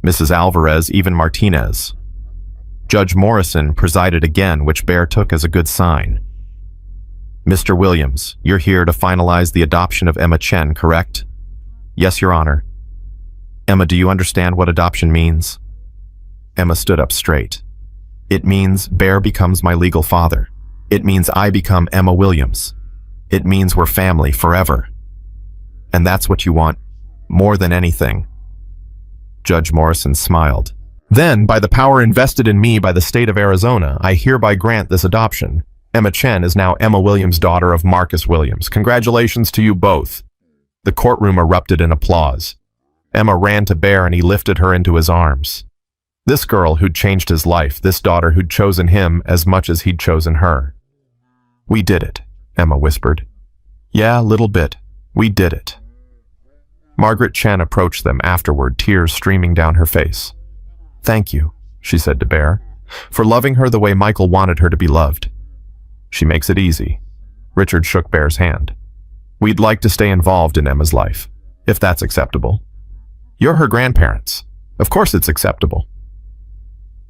Mrs. Alvarez, even Martinez. Judge Morrison presided again, which Bear took as a good sign. Mr. Williams, you're here to finalize the adoption of Emma Chen, correct? Yes, Your Honor. Emma, do you understand what adoption means? Emma stood up straight. It means Bear becomes my legal father. It means I become Emma Williams. It means we're family forever. And that's what you want, more than anything. Judge Morrison smiled. Then, by the power invested in me by the state of Arizona, I hereby grant this adoption. Emma Chen is now Emma Williams, daughter of Marcus Williams. Congratulations to you both. The courtroom erupted in applause. Emma ran to Bear and he lifted her into his arms. This girl who'd changed his life, this daughter who'd chosen him as much as he'd chosen her. We did it. Emma whispered. Yeah, a little bit. We did it. Margaret Chen approached them afterward, tears streaming down her face. Thank you, she said to Bear, for loving her the way Michael wanted her to be loved. She makes it easy. Richard shook Bear's hand. We'd like to stay involved in Emma's life, if that's acceptable. You're her grandparents. Of course it's acceptable.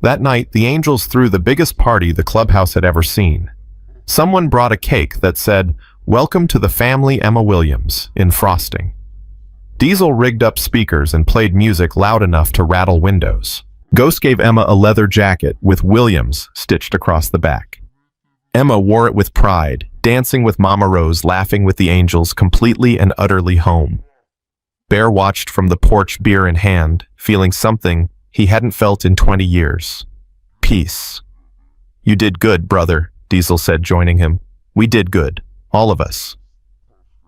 That night, the Angels threw the biggest party the clubhouse had ever seen. Someone brought a cake that said, "Welcome to the family Emma Williams," in frosting. Diesel rigged up speakers and played music loud enough to rattle windows. Ghost gave Emma a leather jacket with Williams stitched across the back. Emma wore it with pride, dancing with Mama Rose, laughing with the Angels, completely and utterly home. Bear watched from the porch, beer in hand, feeling something he hadn't felt in 20 years. Peace. You did good, brother, Diesel said, joining him. We did good. All of us.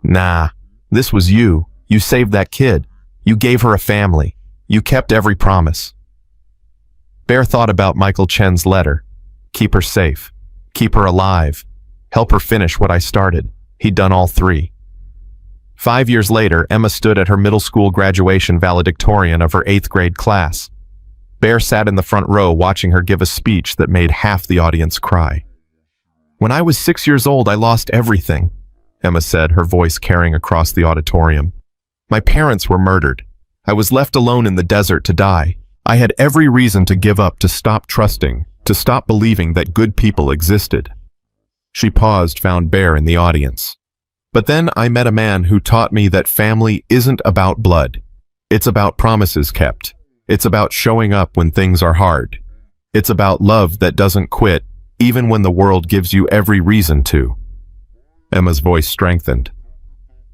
Nah, this was you. You saved that kid. You gave her a family. You kept every promise. Bear thought about Michael Chen's letter. Keep her safe. Keep her alive. Help her finish what I started. He'd done all three. 5 years later, Emma stood at her middle school graduation valedictorian of her 8th grade class. Bear sat in the front row watching her give a speech that made half the audience cry. When I was 6 years old, I lost everything, Emma said, her voice carrying across the auditorium. My parents were murdered. I was left alone in the desert to die. I had every reason to give up, to stop trusting, to stop believing that good people existed. She paused, found Bear in the audience. But then I met a man who taught me that family isn't about blood. It's about promises kept. It's about showing up when things are hard. It's about love that doesn't quit, even when the world gives you every reason to. Emma's voice strengthened.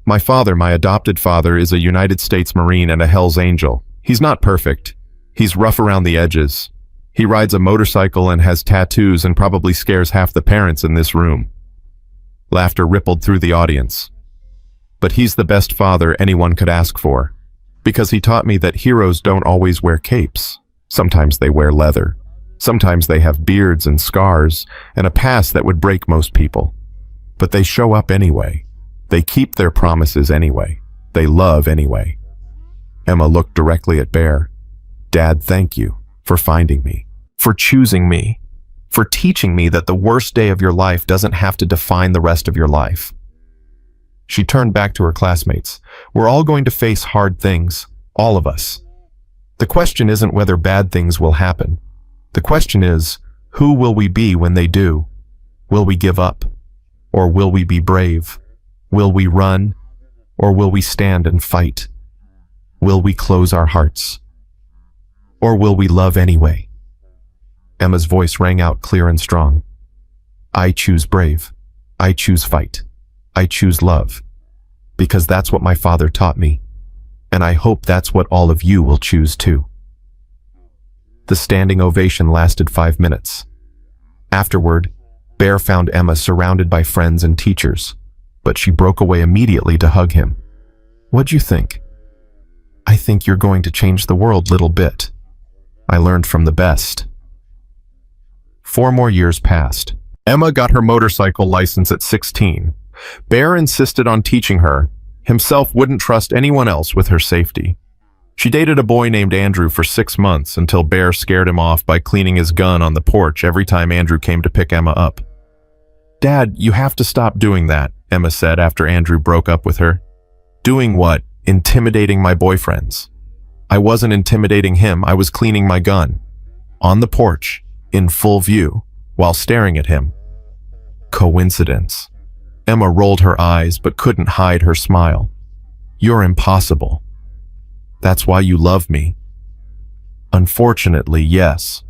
My father, my adopted father, is a United States Marine and a Hell's Angel. He's not perfect. He's rough around the edges. He rides a motorcycle and has tattoos and probably scares half the parents in this room. Laughter rippled through the audience. But he's the best father anyone could ask for, because he taught me that heroes don't always wear capes. Sometimes they wear leather. Sometimes they have beards and scars and a past that would break most people. But they show up anyway. They keep their promises anyway. They love anyway. Emma looked directly at Bear. Dad, thank you for finding me, for choosing me, for teaching me that the worst day of your life doesn't have to define the rest of your life. She turned back to her classmates. We're all going to face hard things, all of us. The question isn't whether bad things will happen. The question is, who will we be when they do? Will we give up? Or will we be brave? Will we run? Or will we stand and fight? Will we close our hearts? Or will we love anyway? Emma's voice rang out clear and strong. I choose brave. I choose fight. I choose love. Because that's what my father taught me. And I hope that's what all of you will choose too. The standing ovation lasted 5 minutes. Afterward, Bear found Emma surrounded by friends and teachers, but she broke away immediately to hug him. What'd you think? I think you're going to change the world little bit. I learned from the best. 4 more years passed. Emma got her motorcycle license at 16. Bear insisted on teaching her. Himself wouldn't trust anyone else with her safety. She dated a boy named Andrew for 6 months until Bear scared him off by cleaning his gun on the porch every time Andrew came to pick Emma up. Dad, you have to stop doing that, Emma said after Andrew broke up with her. Doing what? Intimidating my boyfriends. I wasn't intimidating him, I was cleaning my gun. On the porch, in full view, while staring at him. Coincidence. Emma rolled her eyes but couldn't hide her smile. You're impossible. That's why you love me. Unfortunately, yes.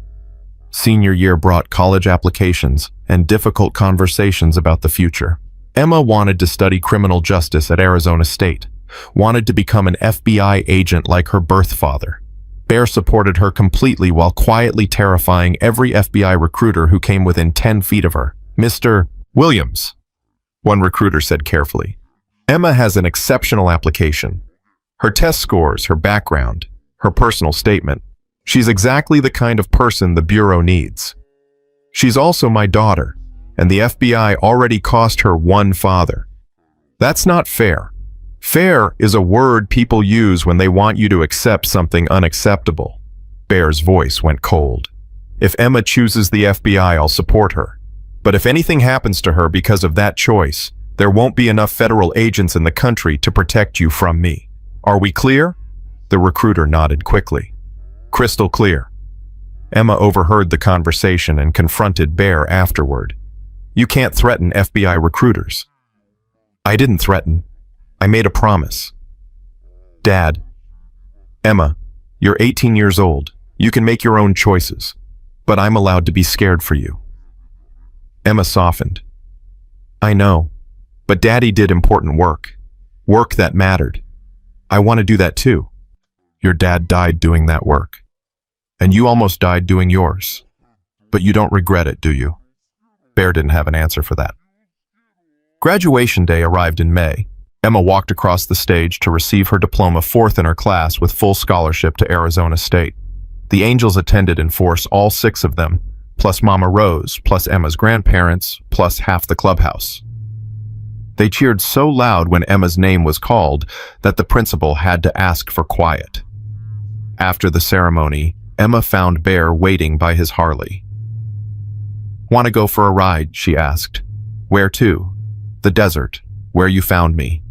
Senior year brought college applications and difficult conversations about the future. Emma wanted to study criminal justice at Arizona State, wanted to become an FBI agent like her birth father. Bear supported her completely while quietly terrifying every FBI recruiter who came within 10 feet of her. Mr. Williams, one recruiter said carefully. Emma has an exceptional application. Her test scores, her background, her personal statement. She's exactly the kind of person the Bureau needs. She's also my daughter, and the FBI already cost her one father. That's not fair. Fair is a word people use when they want you to accept something unacceptable. Bear's voice went cold. If Emma chooses the FBI, I'll support her. But if anything happens to her because of that choice, there won't be enough federal agents in the country to protect you from me. Are we clear? The recruiter nodded quickly. Crystal clear. Emma overheard the conversation and confronted Bear afterward. You can't threaten FBI recruiters. I didn't threaten. I made a promise. Dad. Emma, you're 18 years old. You can make your own choices. But I'm allowed to be scared for you. Emma softened. I know, but Daddy did important work. Work that mattered. I want to do that too. Your dad died doing that work. And you almost died doing yours. But you don't regret it, do you? Bear didn't have an answer for that. Graduation day arrived in May. Emma walked across the stage to receive her diploma, fourth in her class with full scholarship to Arizona State. The Angels attended in force, all 6 of them, plus Mama Rose, plus Emma's grandparents, plus half the clubhouse. They cheered so loud when Emma's name was called that the principal had to ask for quiet. After the ceremony, Emma found Bear waiting by his Harley. Want to go for a ride? She asked. Where to? The desert, where you found me.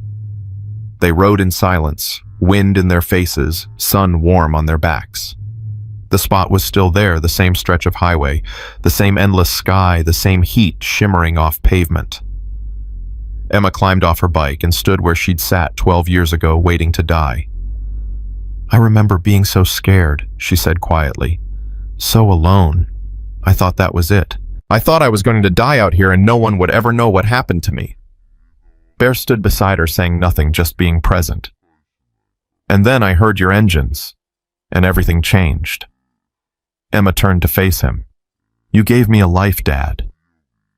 They rode in silence, wind in their faces, sun warm on their backs. The spot was still there, the same stretch of highway, the same endless sky, the same heat shimmering off pavement. Emma climbed off her bike and stood where she'd sat 12 years ago, waiting to die. I remember being so scared, she said quietly. So alone. I thought that was it. I thought I was going to die out here and no one would ever know what happened to me. Bear stood beside her, saying nothing, just being present. And then I heard your engines, and everything changed. Emma turned to face him. You gave me a life, Dad.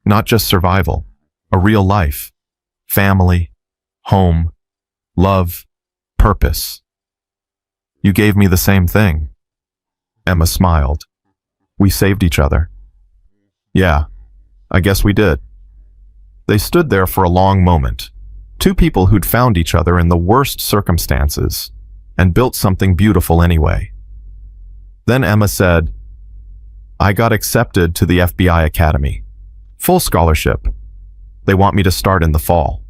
Not just survival, a real life. Family, home, love, purpose. You gave me the same thing. Emma smiled. We saved each other. Yeah, I guess we did. They stood there for a long moment, 2 people who'd found each other in the worst circumstances and built something beautiful anyway. Then Emma said, I got accepted to the FBI Academy. Full scholarship. They want me to start in the fall.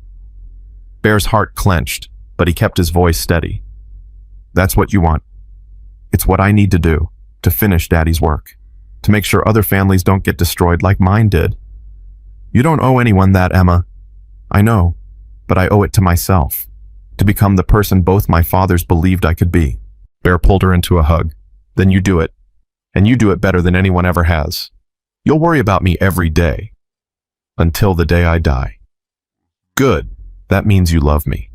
Bear's heart clenched, but he kept his voice steady. That's what you want. It's what I need to do to finish Daddy's work, to make sure other families don't get destroyed like mine did. You don't owe anyone that, Emma. I know, but I owe it to myself, to become the person both my fathers believed I could be. Bear pulled her into a hug. Then you do it, and you do it better than anyone ever has. You'll worry about me every day, until the day I die. Good, that means you love me.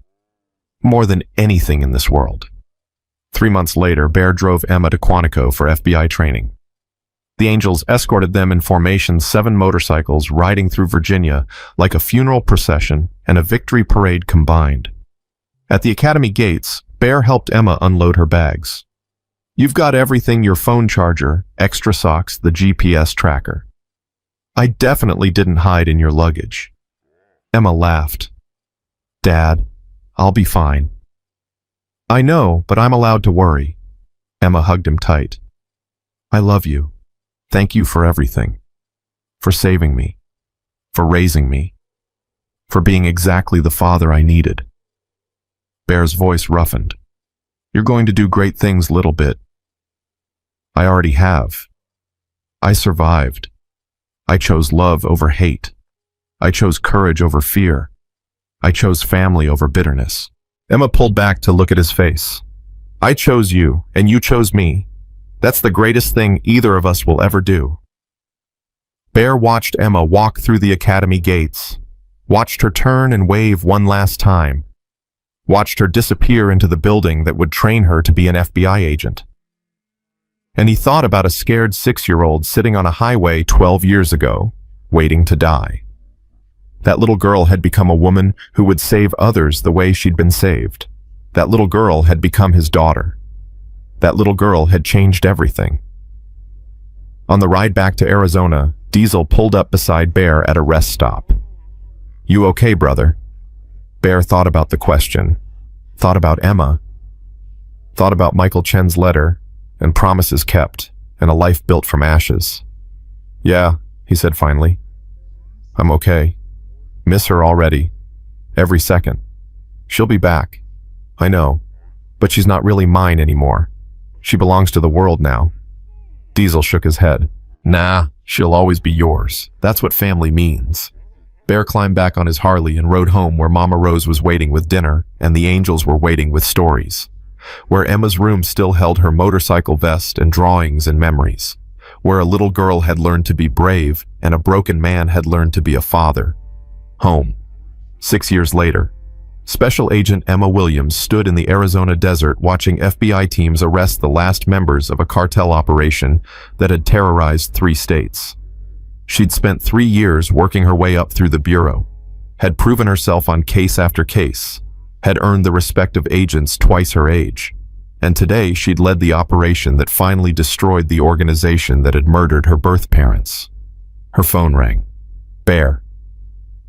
More than anything in this world. 3 months later, Bear drove Emma to Quantico for FBI training. The Angels escorted them in formation, 7 motorcycles riding through Virginia like a funeral procession and a victory parade combined. At the academy gates, Bear helped Emma unload her bags. You've got everything: your phone charger, extra socks, the GPS tracker. I definitely didn't hide in your luggage. Emma laughed. Dad, I'll be fine. I know, but I'm allowed to worry. Emma hugged him tight. I love you. Thank you for everything. For saving me. For raising me. For being exactly the father I needed. Bear's voice roughened. You're going to do great things, little bit. I already have. I survived. I chose love over hate. I chose courage over fear. I chose family over bitterness. Emma pulled back to look at his face. I chose you, and you chose me. That's the greatest thing either of us will ever do. Bear watched Emma walk through the academy gates, watched her turn and wave one last time, watched her disappear into the building that would train her to be an FBI agent. And he thought about a scared 6-year-old sitting on a highway 12 years ago, waiting to die. That little girl had become a woman who would save others the way she'd been saved. That little girl had become his daughter. That little girl had changed everything. On the ride back to Arizona, Diesel pulled up beside Bear at a rest stop. "You okay, brother?" Bear thought about the question, thought about Emma, thought about Michael Chen's letter, and promises kept, and a life built from ashes. "Yeah," he said finally. "I'm okay. Miss her already. Every second. She'll be back. I know. But she's not really mine anymore. She belongs to the world now." Diesel shook his head. "Nah, she'll always be yours. That's what family means." Bear climbed back on his Harley and rode home where Mama Rose was waiting with dinner and the angels were waiting with stories. Where Emma's room still held her motorcycle vest and drawings and memories. Where a little girl had learned to be brave and a broken man had learned to be a father. Home. 6 years later, Special Agent Emma Williams stood in the Arizona desert watching FBI teams arrest the last members of a cartel operation that had terrorized 3 states. She'd spent 3 years working her way up through the bureau, had proven herself on case after case, had earned the respect of agents twice her age, and today she'd led the operation that finally destroyed the organization that had murdered her birth parents. Her phone rang. "Bear."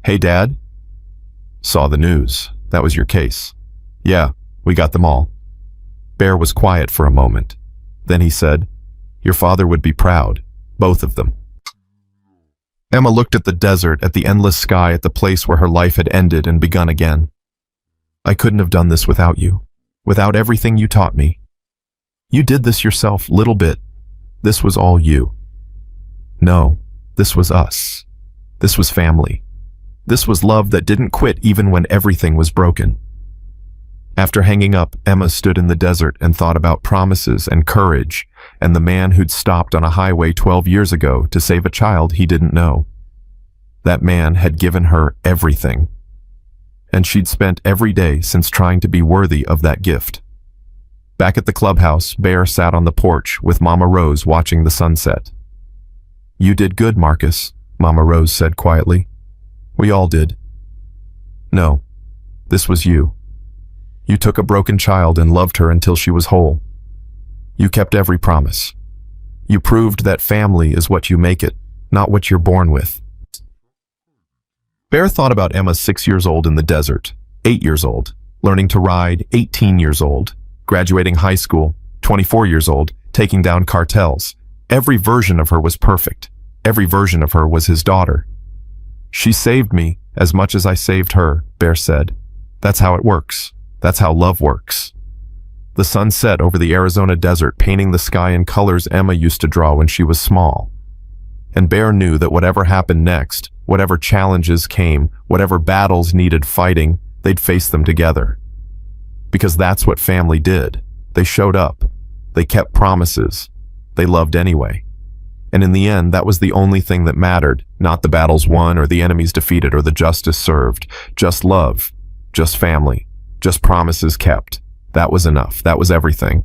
"Hey, Dad?" "Saw the news. That was your case." "Yeah, we got them all." Bear was quiet for a moment. Then he said, "Your father would be proud, both of them." Emma looked at the desert, at the endless sky, at the place where her life had ended and begun again. "I couldn't have done this without you, without everything you taught me. You did this yourself, little bit. This was all you." "No, this was us. This was family. This was love that didn't quit even when everything was broken." After hanging up, Emma stood in the desert and thought about promises and courage and the man who'd stopped on a highway 12 years ago to save a child he didn't know. That man had given her everything, and she'd spent every day since trying to be worthy of that gift. Back at the clubhouse, Bear sat on the porch with Mama Rose watching the sunset. "You did good, Marcus," Mama Rose said quietly. "We all did." "No, this was you. You took a broken child and loved her until she was whole. You kept every promise. You proved that family is what you make it, not what you're born with." Bear thought about Emma 6 years old in the desert, 8 years old, learning to ride, 18 years old, graduating high school, 24 years old, taking down cartels. Every version of her was perfect. Every version of her was his daughter. "She saved me as much as I saved her," Bear said. "That's how it works. That's how love works." The sun set over the Arizona desert, painting the sky in colors Emma used to draw when she was small. And Bear knew that whatever happened next, whatever challenges came, whatever battles needed fighting, they'd face them together. Because that's what family did. They showed up. They kept promises. They loved anyway. And in the end, that was the only thing that mattered, not the battles won or the enemies defeated or the justice served. Just love, just family, just promises kept. That was enough. That was everything.